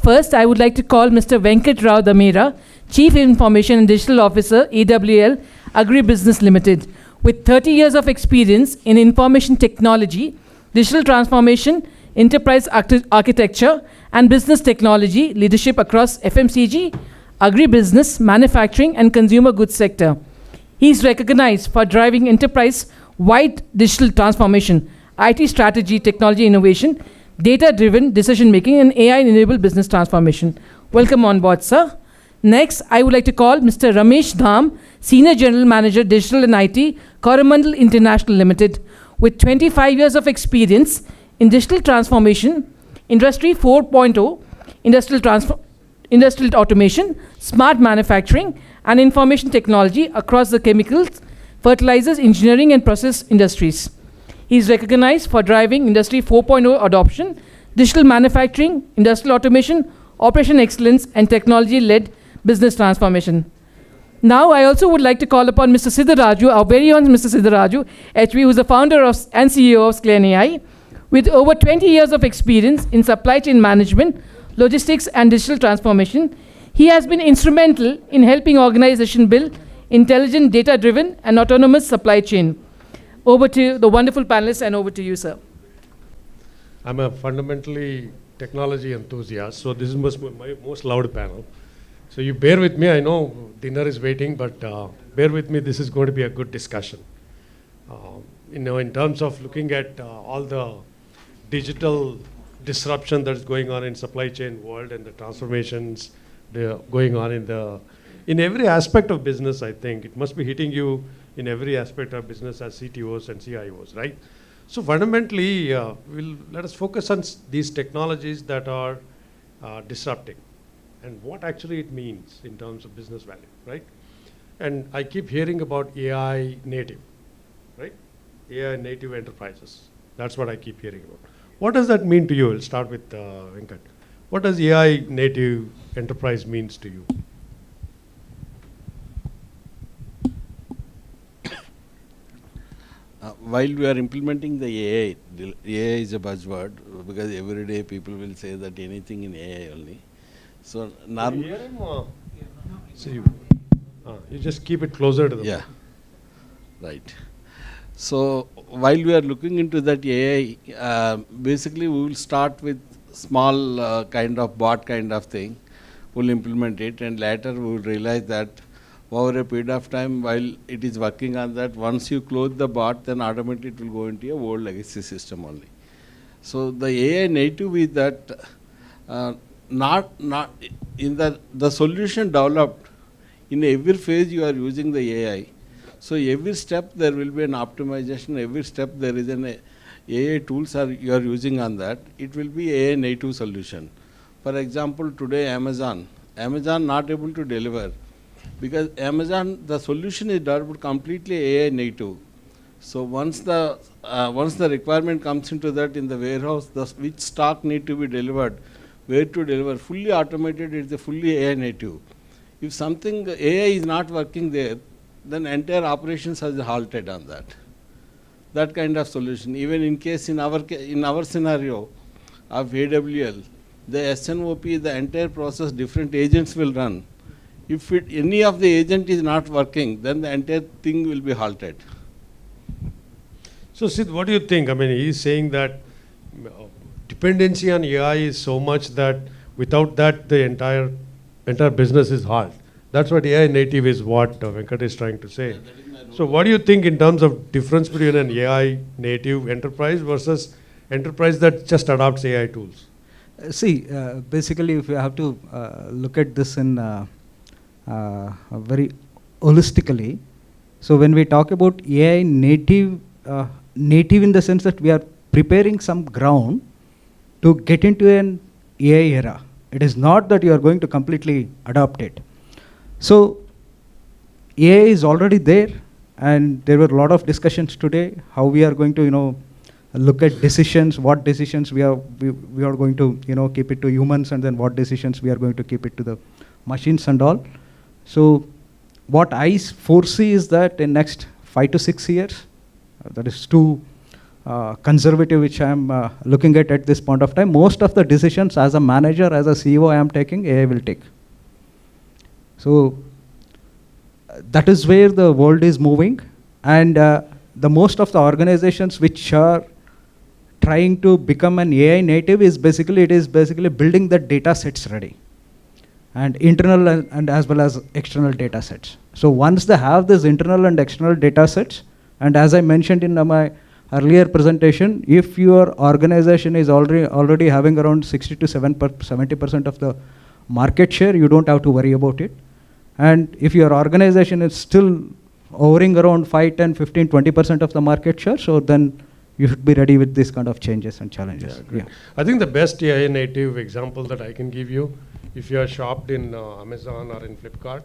First, I would like to call Mr. Venkata Rao Damera, Chief Information and Digital Officer, AWL Agri Business Limited, with 30 years of experience in information technology, digital transformation, enterprise architecture, and business technology leadership across FMCG, agribusiness, manufacturing, and consumer goods sector. He is recognized for driving enterprise-wide digital transformation, IT strategy, technology innovation, data-driven decision-making, and AI-enabled business transformation. Welcome on board, sir. Next, I would like to call Mr. Ramesh Dham, Senior General Manager, Digital and IT, Coromandel International Limited, with 25 years of experience in digital transformation, Industry 4.0, industrial automation, smart manufacturing, and information technology across the chemicals, fertilizers, engineering, and process industries. He is recognized for driving Industry 4.0 adoption, digital manufacturing, industrial automation, operation excellence, and technology-led business transformation. Now, I also would like to call upon Mr. Siddaraju, our very own Mr. Siddaraju, HV, who is the founder and CEO of Sclen.ai, with over 20 years of experience in supply chain management, logistics, and digital transformation. He has been instrumental in helping organizations build intelligent, data-driven, and autonomous supply chain. Over to the wonderful panelists, and over to you, sir. I'm a fundamentally technology enthusiast, so this is my most loud panel. So you bear with me. I know dinner is waiting, but bear with me. This is going to be a good discussion. In terms of looking at all the digital disruption that's going on in supply chain world and the transformations going on in every aspect of business, I think it must be hitting you in every aspect of business as CTOs and CIOs, right? So fundamentally, let us focus on these technologies that are disrupting and what actually it means in terms of business value, right? And I keep hearing about AI native, right? AI native enterprises. That's what I keep hearing about. What does that mean to you? I'll start with Venkat. What does AI native enterprise means to you? While we are implementing the AI is a buzzword because every day people will say that anything in AI only. So you just keep it closer to the yeah, right. So while we are looking into that AI, basically we will start with small kind of bot kind of thing. We'll implement it, and later we will realize that over a period of time, while it is working on that, once you close the bot, then automatically it will go into a old legacy system only. So the AI native is that not in the solution developed in every phase you are using the AI. So every step there will be an optimization. Every step there is an AI tools you are using on that. It will be AI native solution. For example, today Amazon not able to deliver because Amazon the solution is developed completely AI native. So once the requirement comes into that in the warehouse, which stock need to be delivered, where to deliver, fully automated, it's a fully AI native. If something AI is not working there, then entire operations has halted on that. That kind of solution. Even in case in our scenario of AWL, the SNOP, the entire process, different agents will run. If any of the agent is not working, then the entire thing will be halted. So Sid, what do you think? I mean, he's saying that dependency on AI is so much that without that the entire business is halt. That's what AI native is, what Venkata is trying to say. So what do you think in terms of difference between an AI native enterprise versus enterprise that just adopts AI tools? See, basically if you have to look at this in very holistically, so when we talk about AI native, native in the sense that we are preparing some ground to get into an AI era. It is not that you are going to completely adopt it. So AI is already there, and there were a lot of discussions today how we are going to look at decisions, what decisions we are going to keep it to humans, and then what decisions we are going to keep it to the machines and all. So what I foresee is that in next 5 to 6 years, that is too conservative, which I am looking at this point of time. Most of the decisions as a manager, as a CEO I am taking, AI will take. So that is where the world is moving, and the most of the organizations which are trying to become an AI native is basically building the data sets ready, and internal and as well as external data sets. So once they have this internal and external data sets, and as I mentioned in my earlier presentation, if your organization is already having around 60 to 70% of the market share, you don't have to worry about it. And if your organization is still hovering around 5, 10, 15, 20% of the market share, so then you should be ready with this kind of changes and challenges. Yeah. I think the best AI native example that I can give you, if you are shopped in Amazon or in Flipkart,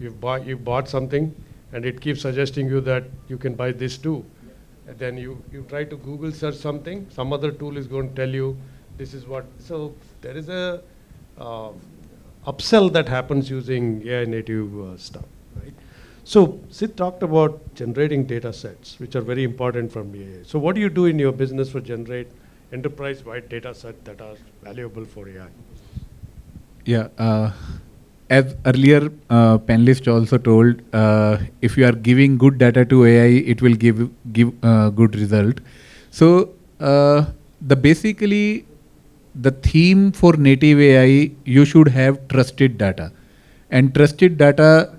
you bought something and it keeps suggesting you that you can buy this too. And then you try to Google search something, some other tool is going to tell you this is what. So there is a upsell that happens using AI native stuff, right? So Sid talked about generating data sets, which are very important from the AI. So what do you do in your business for generate enterprise-wide data sets that are valuable for AI? Yeah, as earlier panelists also told, if you are giving good data to AI, it will give good result. So basically the theme for native AI, you should have trusted data, and trusted data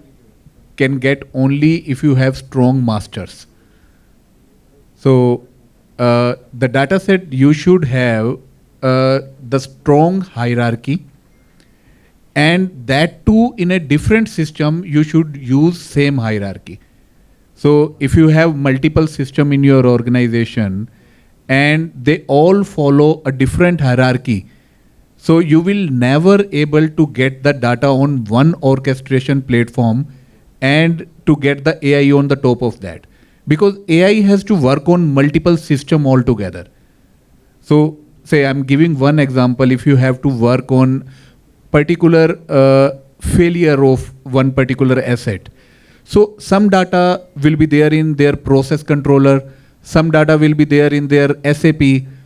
can get only if you have strong masters. So the data set you should have the strong hierarchy, and that too in a different system you should use same hierarchy. So if you have multiple system in your organization and they all follow a different hierarchy, so you will never able to get the data on one orchestration platform and to get the AI on the top of that, because AI has to work on multiple system altogether. So say I'm giving one example. If you have to work on particular failure of one particular asset, so some data will be there in their process controller, some data will be there in their SAP,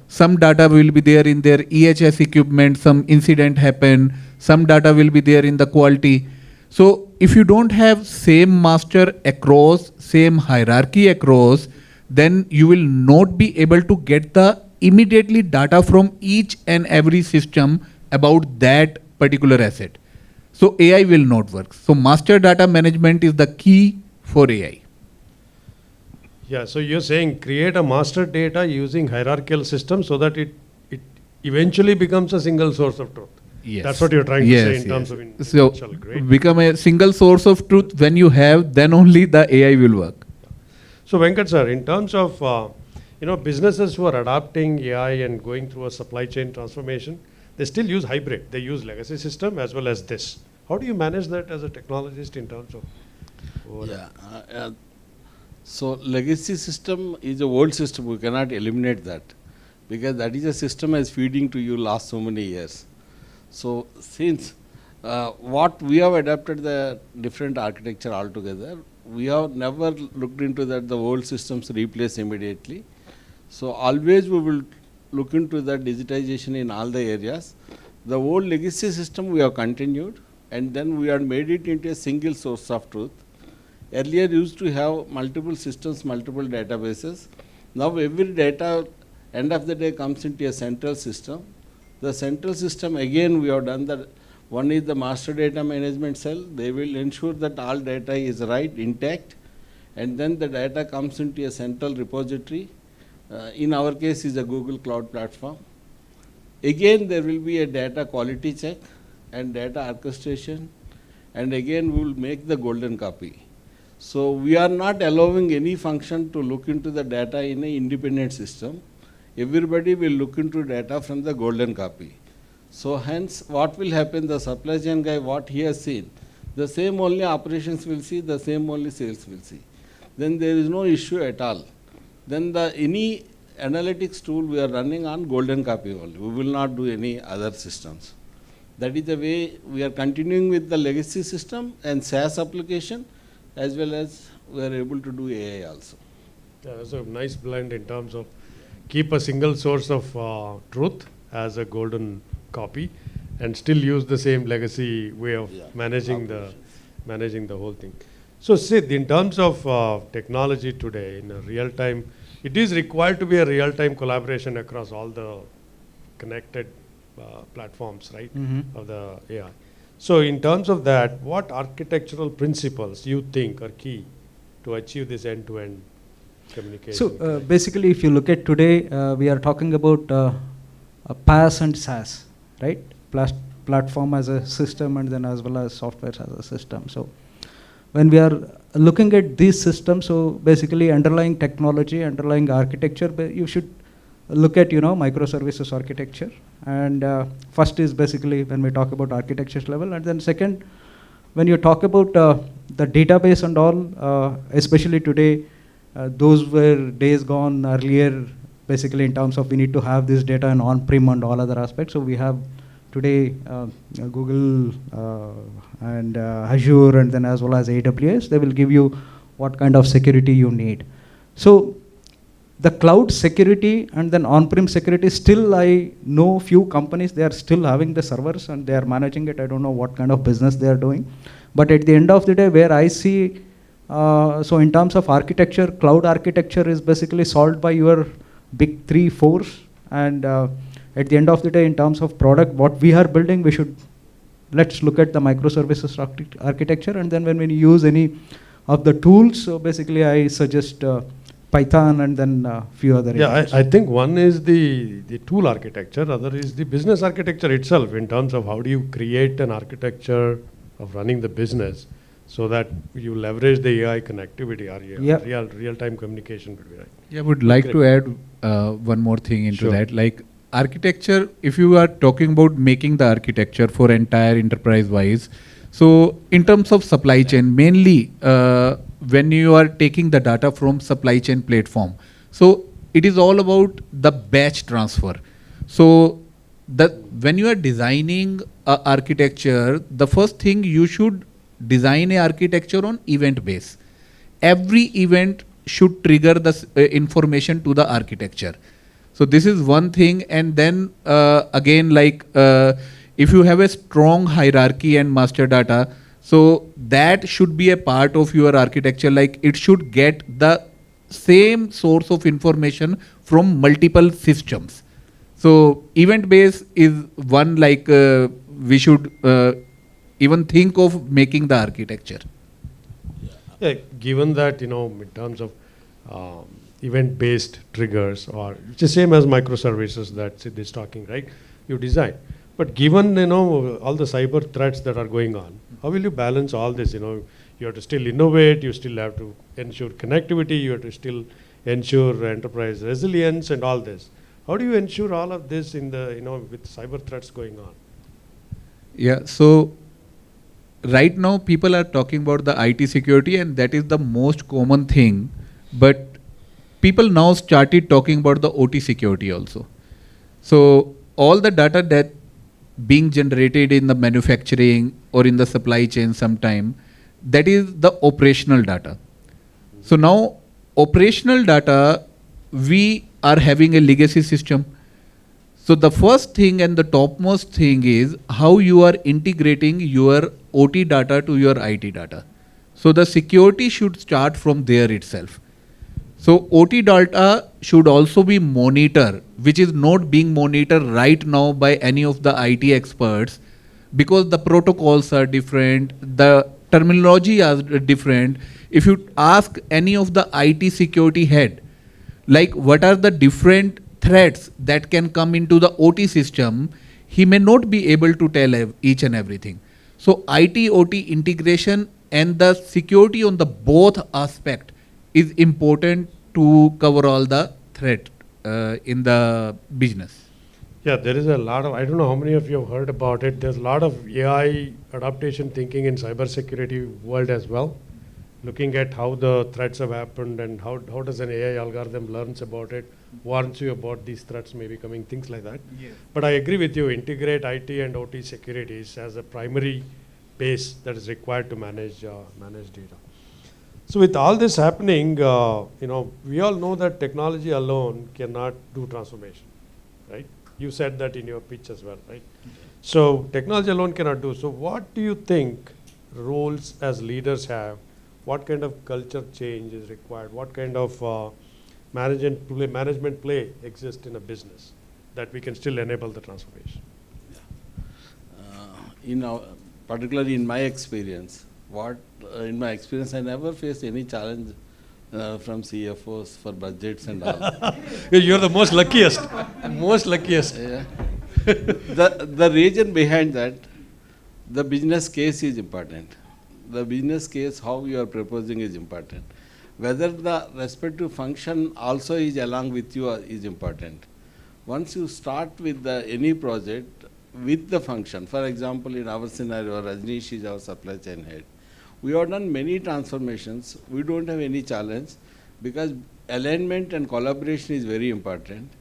some data will be there in their EHS equipment, some incident happen, some data will be there in the quality. So if you don't have same master across, same hierarchy across, then you will not be able to get the immediately data from each and every system about that particular asset. So AI will not work. So master data management is the key for AI. Yeah, so you're saying create a master data using hierarchical system so that it eventually becomes a single source of truth. Yes. That's what you're trying to say in terms of so great. Become a single source of truth when you have, then only the AI will work. So Venkat sir, in terms of businesses who are adopting AI and going through a supply chain transformation, they still use hybrid. They use legacy system as well as this. How do you manage that as a technologist in terms of? So legacy system is a old system. We cannot eliminate that because that is a system as feeding to you last so many years. So since what we have adapted the different architecture altogether, we have never looked into that the old systems replace immediately. So always we will look into that digitization in all the areas. The old legacy system we have continued, and then we have made it into a single source of truth. Earlier used to have multiple systems, multiple databases. Now every data end of the day comes into a central system. The central system, again we have done that. One is the master data management cell. They will ensure that all data is right, intact, and then the data comes into a central repository. In our case is a Google Cloud platform. Again there will be a data quality check and data orchestration, and again we will make the golden copy. So we are not allowing any function to look into the data in an independent system. Everybody will look into data from the golden copy. So hence what will happen, the supply chain guy, what he has seen, the same only operations will see, the same only sales will see. Then there is no issue at all. Then any analytics tool we are running on golden copy only. We will not do any other systems. That is the way we are continuing with the legacy system and SaaS application, as well as we are able to do AI also. Yeah, that's a nice blend in terms of keep a single source of truth as a golden copy and still use the same legacy way of managing the whole thing. So Sid, in terms of technology today in a real time, it is required to be a real time collaboration across all the connected platforms, right, of the AI. So in terms of that, what architectural principles you think are key to achieve this end-to-end communication? So basically, if you look at today, we are talking about PaaS and SaaS, right? Platform as a system and then as well as software as a system. So when we are looking at these systems, so basically underlying technology, underlying architecture, you should look at microservices architecture. And first is basically when we talk about architecture level, and then second, when you talk about the database and all, especially today, those were days gone earlier, basically in terms of we need to have this data in on-prem and all other aspects. So we have today Google and Azure, and then as well as AWS, they will give you what kind of security you need. So the cloud security and then on-prem security, still I know few companies, they are still having the servers and they are managing it. I don't know what kind of business they are doing. But at the end of the day, where I see, so in terms of architecture, cloud architecture is basically solved by your big 3 4s. And at the end of the day, in terms of product, what we are building, let's look at the microservices architecture. And then when we use any of the tools, so basically I suggest Python and then a few other. Yeah, I think one is the tool architecture, other is the business architecture itself, in terms of how do you create an architecture of running the business so that you leverage the AI connectivity or real-time communication between. Right? Yeah, I would like to add one more thing into that. Like architecture, if you are talking about making the architecture for entire enterprise-wise, so in terms of supply chain, mainly when you are taking the data from supply chain platform, so it is all about the batch transfer. So when you are designing architecture, the first thing you should design a architecture on event base. Every event should trigger the information to the architecture. So this is one thing. And then again, like if you have a strong hierarchy and master data, so that should be a part of your architecture. Like it should get the same source of information from multiple systems. So event based is one like we should even think of making the architecture. Yeah, given that, in terms of event-based triggers, or it's the same as microservices that Sid is talking, right? You design. But given, all the cyber threats that are going on, how will you balance all this? You have to still innovate, you still have to ensure connectivity, you have to still ensure enterprise resilience and all this. How do you ensure all of this in the, with cyber threats going on? Yeah, so right now people are talking about the IT security, and that is the most common thing, but people now started talking about the OT security also. So all the data that being generated in the manufacturing or in the supply chain sometime, that is the operational data. So now operational data, we are having a legacy system. So the first thing and the topmost thing is how you are integrating your OT data to your IT data. So the security should start from there itself. So OT data should also be monitored, which is not being monitored right now by any of the IT experts, because the protocols are different, the terminology are different. If you ask any of the IT security head, like what are the different threats that can come into the OT system, he may not be able to tell each and everything. So IT OT integration and the security on the both aspect is important to cover all the threat in the business. Yeah, there is a lot of, I don't know how many of you have heard about it, there's a lot of AI adaptation thinking in cybersecurity world as well, looking at how the threats have happened and how does an AI algorithm learns about it, warns you about these threats may be coming, things like that. Yes. But I agree with you, integrate IT and OT securities as a primary base that is required to manage data. So with all this happening, we all know that technology alone cannot do transformation, right? You said that in your pitch as well, right? So technology alone cannot do. So what do you think roles as leaders have? What kind of culture change is required? What kind of management play exists in a business that we can still enable the transformation? Particularly in my experience, I never faced any challenge from CFOs for budgets and all. You're the most luckiest. Most luckiest. Yeah. The reason behind that, the business case is important. The business case, how you are proposing is important. Whether the respective function also is along with you is important. Once you start with any project with the function, for example, in our scenario, Rajneesh is our supply chain head. We have done many transformations. We don't have any challenge because alignment and collaboration is very important.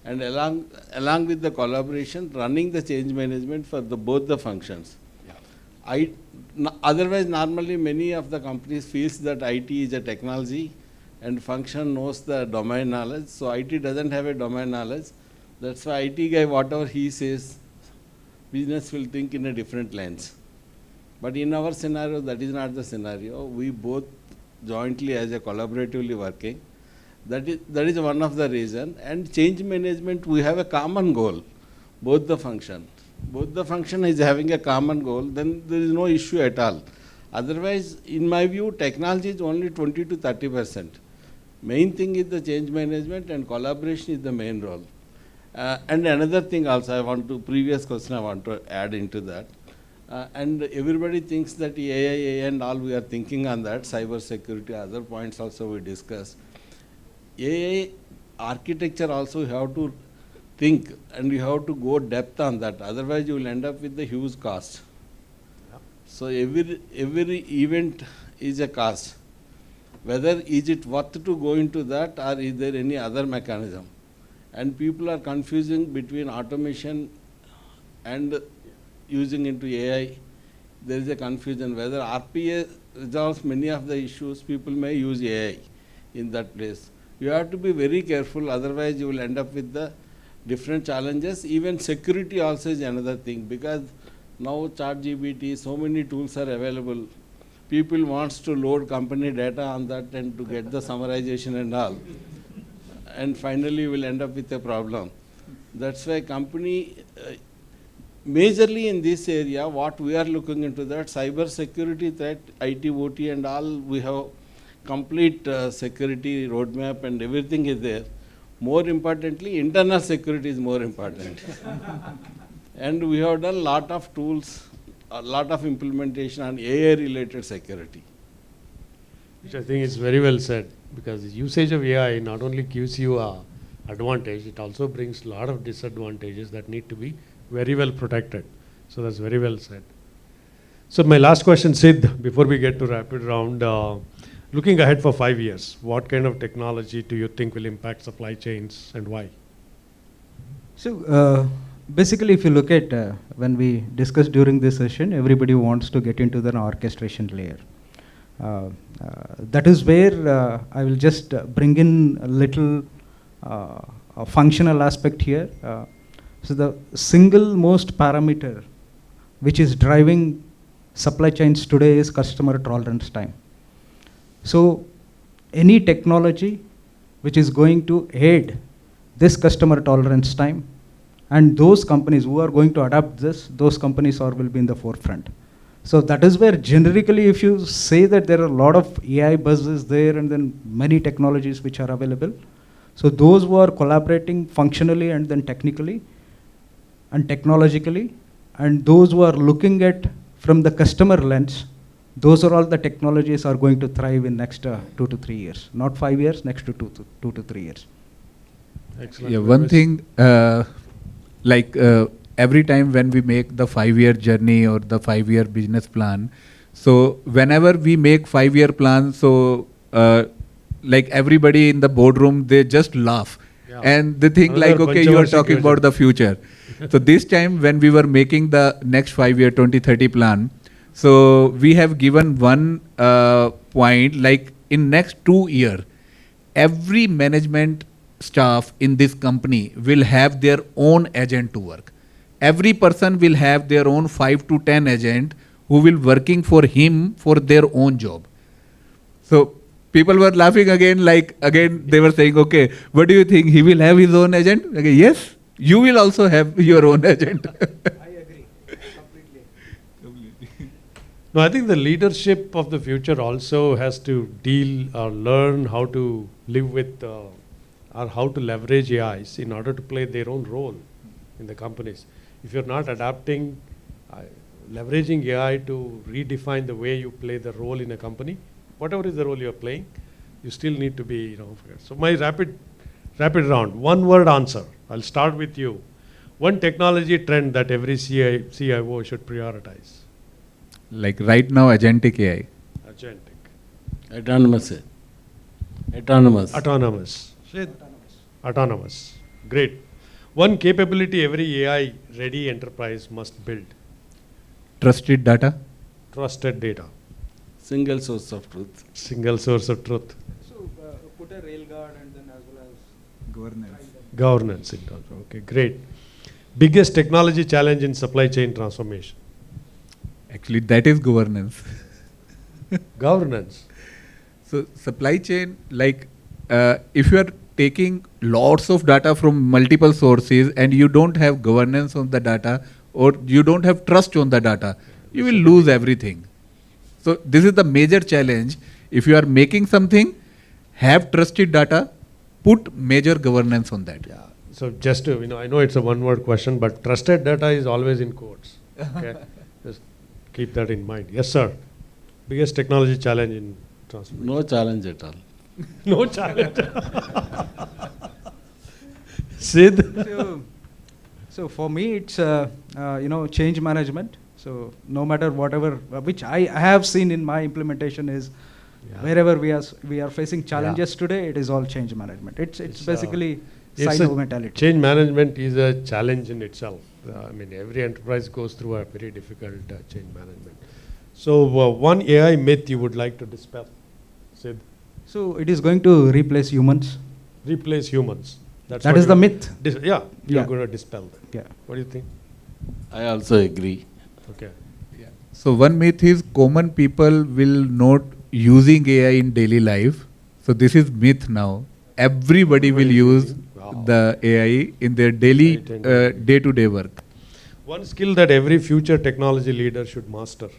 And along with the collaboration, running the change management for both the functions. Yeah. Otherwise, normally many of the companies feels that IT is a technology and function knows the domain knowledge. So IT doesn't have a domain knowledge. That's why IT guy, whatever he says, business will think in a different lens. But in our scenario, that is not the scenario. We both jointly as a collaboratively working. That is one of the reason. And change management, we have a common goal, both the function. Both the function is having a common goal, then there is no issue at all. Otherwise, in my view, technology is only 20 to 30%. Main thing is the change management and collaboration is the main role. And another thing also previous question I want to add into that. And everybody thinks that AI and all we are thinking on that, cyber security, other points also we discuss. AI architecture also you have to think and you have to go depth on that, otherwise you will end up with the huge cost. Yeah. So every event is a cost. Whether is it worth to go into that or is there any other mechanism? And people are confusing between automation and using into AI. There is a confusion whether RPA resolves many of the issues, people may use AI in that place. You have to be very careful, otherwise you will end up with the different challenges. Even security also is another thing, because now ChatGPT, so many tools are available. people wants to load company data on that and to get the summarization and all. And finally will end up with a problem. That's why company, majorly in this area, what we are looking into that, cyber security threat, IT, OT and all, we have complete security roadmap and everything is there. More importantly, internal security is more important. And we have done a lot of tools, a lot of implementation on AI related security. Which I think is very well said, because the usage of AI not only gives you a advantage, it also brings a lot of disadvantages that need to be very well protected. So that's very well said. So my last question, Sid, before we get to rapid round, looking ahead for 5 years, what kind of technology do you think will impact supply chains and why? So basically, if you look at when we discussed during this session, everybody wants to get into the orchestration layer. That is where I will just bring in a little a functional aspect here. So the single most parameter which is driving supply chains today is customer tolerance time. So any technology which is going to aid this customer tolerance time, and those companies who are going to adopt this, those companies will be in the forefront. So that is where generically, if you say that there are a lot of AI buzzes there and then many technologies which are available, so those who are collaborating functionally and then technically and technologically, and those who are looking at from the customer lens, those are all the technologies are going to thrive in next 2 to 3 years, not 5 years, next to 2 to 3 years. Excellent. Yeah, one thing, every time when we make the 5-year journey or the 5-year business plan, so whenever we make 5-year plan, so everybody in the boardroom, they just laugh. Yeah. And they think okay, you are talking about the future. So this time when we were making the next 5-year 2030 plan, so we have given one point, in next 2 years, every management staff in this company will have their own agent to work. Every person will have their own 5 to 10 agent who will working for him for their own job. So people were laughing again, they were saying, okay, what do you think? He will have his own agent? Okay, yes, you will also have your own agent. I agree, completely. No, I think the leadership of the future also has to deal or learn how to live with or how to leverage AIs in order to play their own role in the companies. If you're not adapting, leveraging AI to redefine the way you play the role in a company, whatever is the role you're playing, you still need to be, So my rapid round, one word answer. I'll start with you. One technology trend that every CIO should prioritize. Right now, agentic AI. Agentic. Autonomous. Autonomous. Great. One capability every AI-ready enterprise must build. Trusted data. Trusted data. Single source of truth. Single source of truth. So put a rail guard and then as well as governance. Governance in terms. Okay, great. Biggest technology challenge in supply chain transformation. Actually, that is governance. Governance. So supply chain, if you are taking lots of data from multiple sources and you don't have governance on the data or you don't have trust on the data, you will lose everything. So this is the major challenge. If you are making something, have trusted data, put major governance on that. Yeah. So just to, I know it's a one-word question, but trusted data is always in quotes. Okay. Just keep that in mind. Yes, sir. Biggest technology challenge in transformation. No challenge at all. No challenge. Sid? So for me, it's change management. So no matter whatever, which I have seen in my implementation is wherever we are facing challenges today, it is all change management. It's basically silo mentality. Change management is a challenge in itself. Every enterprise goes through a very difficult change management. So one AI myth you would like to dispel, Sid? So it is going to replace humans. Replace humans. That is the myth. You're going to dispel that. Yeah. What do you think? I also agree. Okay. Yeah. So one myth is common people will not using AI in daily life. So this is myth now. Everybody will use the AI in their daily day-to-day work. One skill that every future technology leader should master.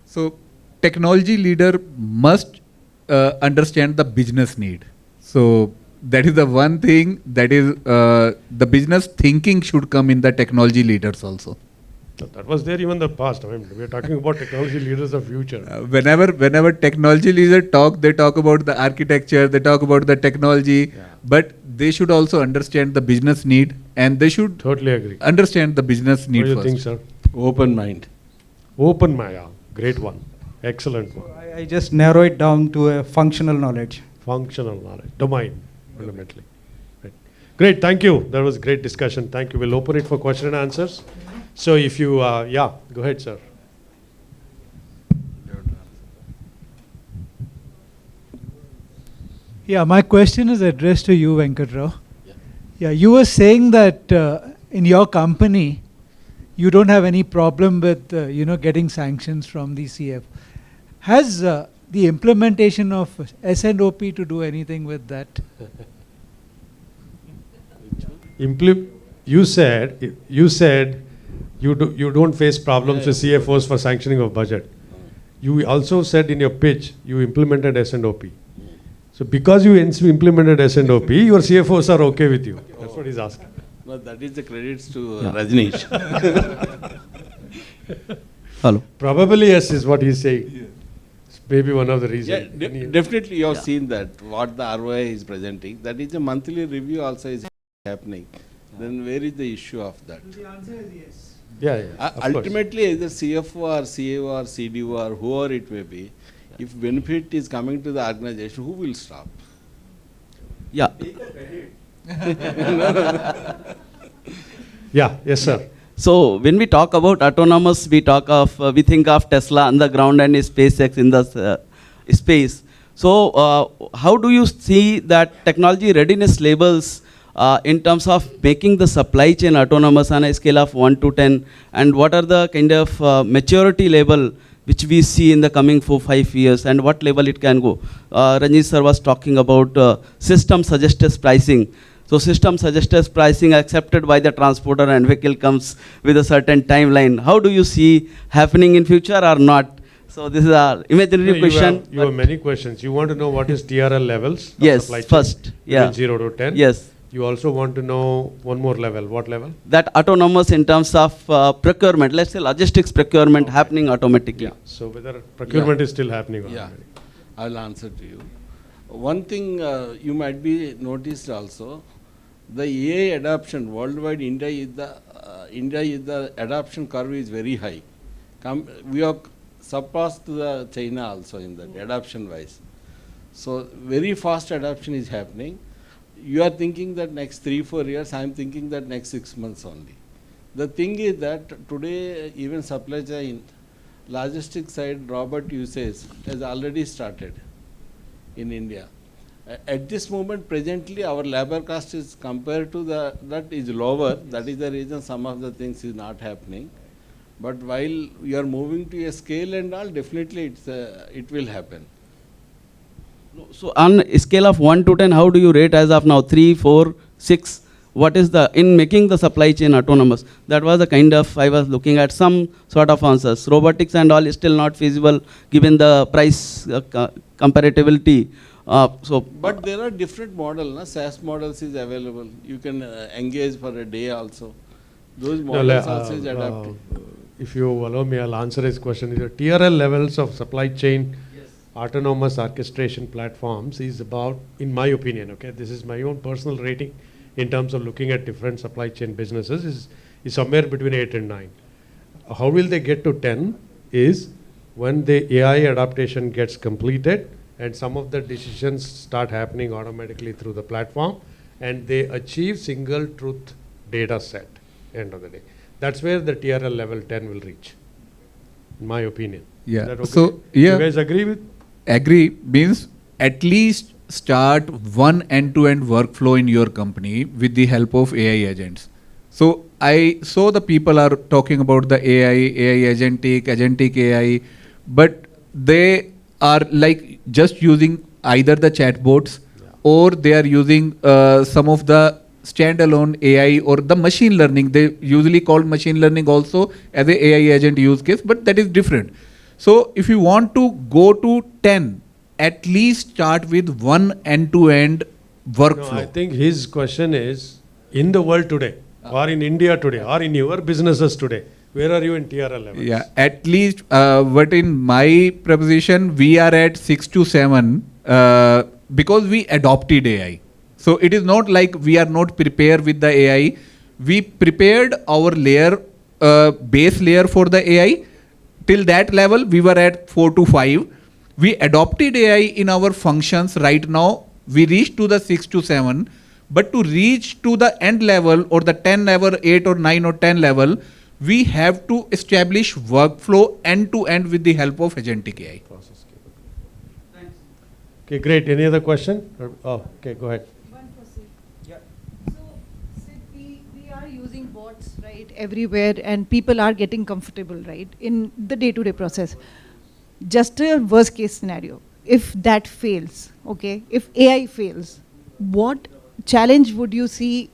So technology leader must understand the business need. So that is the one thing that is the business thinking should come in the technology leaders also. That was there even in the past. I mean, we are talking about technology leaders of future. Whenever technology leaders talk, they talk about the architecture, they talk about the technology, but they should also understand the business need, and they should totally agree. Understand the business need What do you first. think, sir? Open mind. Open mind, yeah. Great one. Excellent one. I just narrow it down to a functional knowledge. Functional knowledge. Domain, fundamentally. Right. Great, thank you. That was a great discussion. Thank you. We'll open it for question and answers. So if you, yeah, go ahead, sir. Yeah, my question is addressed to you, Venkata Rao. Yeah, you were saying that in your company, you don't have any problem with, getting sanctions from the CF. Has the implementation of S&OP to do anything with that? You said you don't face problems with CFOs for sanctioning of budget. You also said in your pitch you implemented S&OP. So because you implemented S&OP, your CFOs are okay with you. That's what he's asking. No, that is the credits to Rajneesh. Hello. Probably yes is what he's saying. Yeah. It's maybe one of the reasons. Yeah, definitely you have seen that, what the ROI is presenting. That is a monthly review also is happening. Then where is the issue of that? The answer is yes. Yeah, ultimately, either CFO or CEO or CDO or whoever it may be, if benefit is coming to the organization, who will stop? Yeah. Yeah, yes, sir. So when we talk about autonomous, we think of Tesla on the ground and SpaceX in the space. So how do you see that technology readiness levels in terms of making the supply chain autonomous on a scale of 1 to 10, and what are the kind of maturity level which we see in the coming 4-5 years, and what level it can go? Rajneesh sir was talking about system suggested pricing. So system suggested pricing accepted by the transporter and vehicle comes with a certain timeline. How do you see happening in future or not? So this is our imaginary question. You have many questions. You want to know what is TRL levels? Yes, supply chain first. Yeah. 0 to 10. Yes. You also want to know one more level. What level? That autonomous in terms of procurement. Let's say logistics procurement happening automatically. Yeah. So whether procurement is still happening. Yeah, I will answer to you. One thing you might be noticed also, the AI adoption worldwide, India is the adoption curve is very high. We have surpassed the China also in that adoption wise. So very fast adoption is happening. You are thinking that next 3-4 years, I am thinking that next 6 months only. The thing is that today even supply chain, logistics side robot usage has already started in India. At this moment, presently, our labor cost is compared to that is lower. That is the reason some of the things is not happening. But while we are moving to a scale and all, definitely it will happen. So on a scale of 1 to 10, how do you rate as of now? 3, 4, 6? What is in making the supply chain autonomous? That was the kind of, I was looking at some sort of answers. Robotics and all is still not feasible given the price comparativity. But there are different models. SaaS models is available. You can engage for a day also. Those models also is adapted. If you allow me, I'll answer his question. The TRL levels of supply chain autonomous orchestration platforms is about, in my opinion, okay, this is my own personal rating in terms of looking at different supply chain businesses, is somewhere between 8 and 9. How will they get to 10 is when the AI adaptation gets completed and some of the decisions start happening automatically through the platform and they achieve single truth data set end of the day. That's where the TRL level 10 will reach, in my opinion. Yeah. Is that okay? So, yeah. You guys agree with? Agree means at least start one end-to-end workflow in your company with the help of AI agents. So I saw the people are talking about the AI agentic AI, but they are like just using either the chatbots or they are using some of the standalone AI or the machine learning. They usually call machine learning also as a AI agent use case, but that is different. So if you want to go to 10, at least start with one end-to-end workflow. No, I think his question is, in the world today, or in India today, or in your businesses today, where are you in TRL level? Yeah, at least, but in my proposition, we are at 6 to 7 because we adopted AI. So it is not like we are not prepared with the AI. We prepared our layer, base layer for the AI. Till that level, we were at 4 to 5. We adopted AI in our functions right now. We reached to the 6 to 7. But to reach to the end level or the 10 level, 8 or 9 or 10 level, we have to establish workflow end to end with the help of agentic AI. Okay, great. Any other question? Oh, okay, go ahead. One for Sid. Yeah. So, Sid, we are using bots, right, everywhere, and people are getting comfortable, right, in the day-to-day process. Just a worst-case scenario. If that fails, okay, if AI fails, what challenge would you see,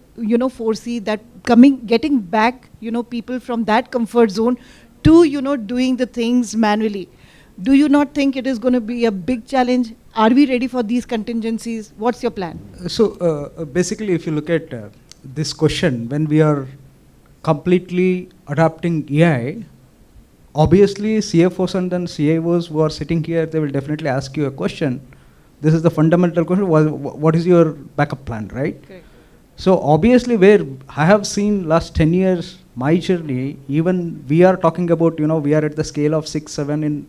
foresee that getting back, people from that comfort zone to, doing the things manually? Do you not think it is going to be a big challenge? Are we ready for these contingencies? What's your plan? So basically, if you look at this question, when we are completely adopting AI, obviously CFOs and then CIOs who are sitting here, they will definitely ask you a question. This is the fundamental question, what is your backup plan, right? Okay. So obviously where I have seen last 10 years, my journey, even we are talking about, we are at the scale of 6, 7 in,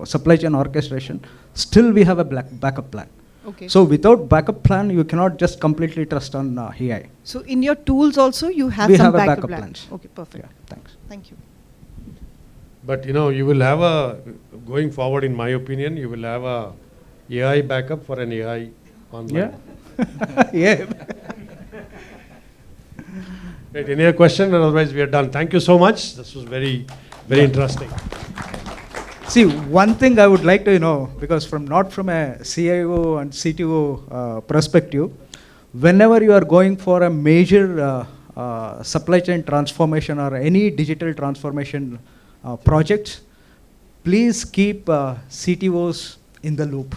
supply chain orchestration, still we have a backup plan. Okay. So without backup plan, you cannot just completely trust on AI. So in your tools also, you have we some have backup plans. plans. Okay, perfect. Yeah, thanks. Thank you. But you will have going forward, in my opinion, you will have a AI backup for an AI online. Yeah. Yeah. Right, any other question? Otherwise, we are done. Thank you so much. This was very, very interesting. See, one thing I would like to, because not from a CIO and CTO perspective, whenever you are going for a major supply chain transformation or any digital transformation projects, please keep CTOs in the loop.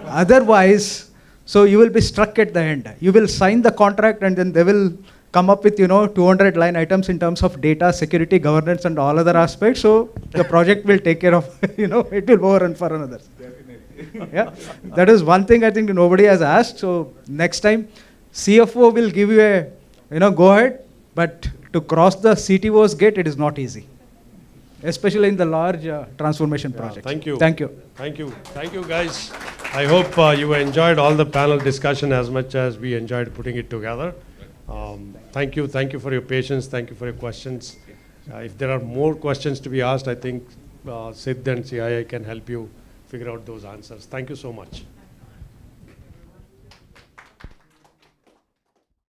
Otherwise, so you will be struck at the end. You will sign the contract and then they will come up with 200 line items in terms of data, security, governance and all other aspects. So the project will take care of, it will go run for another. Yeah, that is one thing I think nobody has asked. So next time CFO will give you a, go ahead, but to cross the CTO's gate, it is not easy. Especially in the large transformation projects. Thank you. Thank you. Thank you. Thank you, guys. I hope you enjoyed all the panel discussion as much as we enjoyed putting it together. Thank you. Thank you for your patience. Thank you for your questions. If there are more questions to be asked, I think Sid and CII can help you figure out those answers. Thank you so much.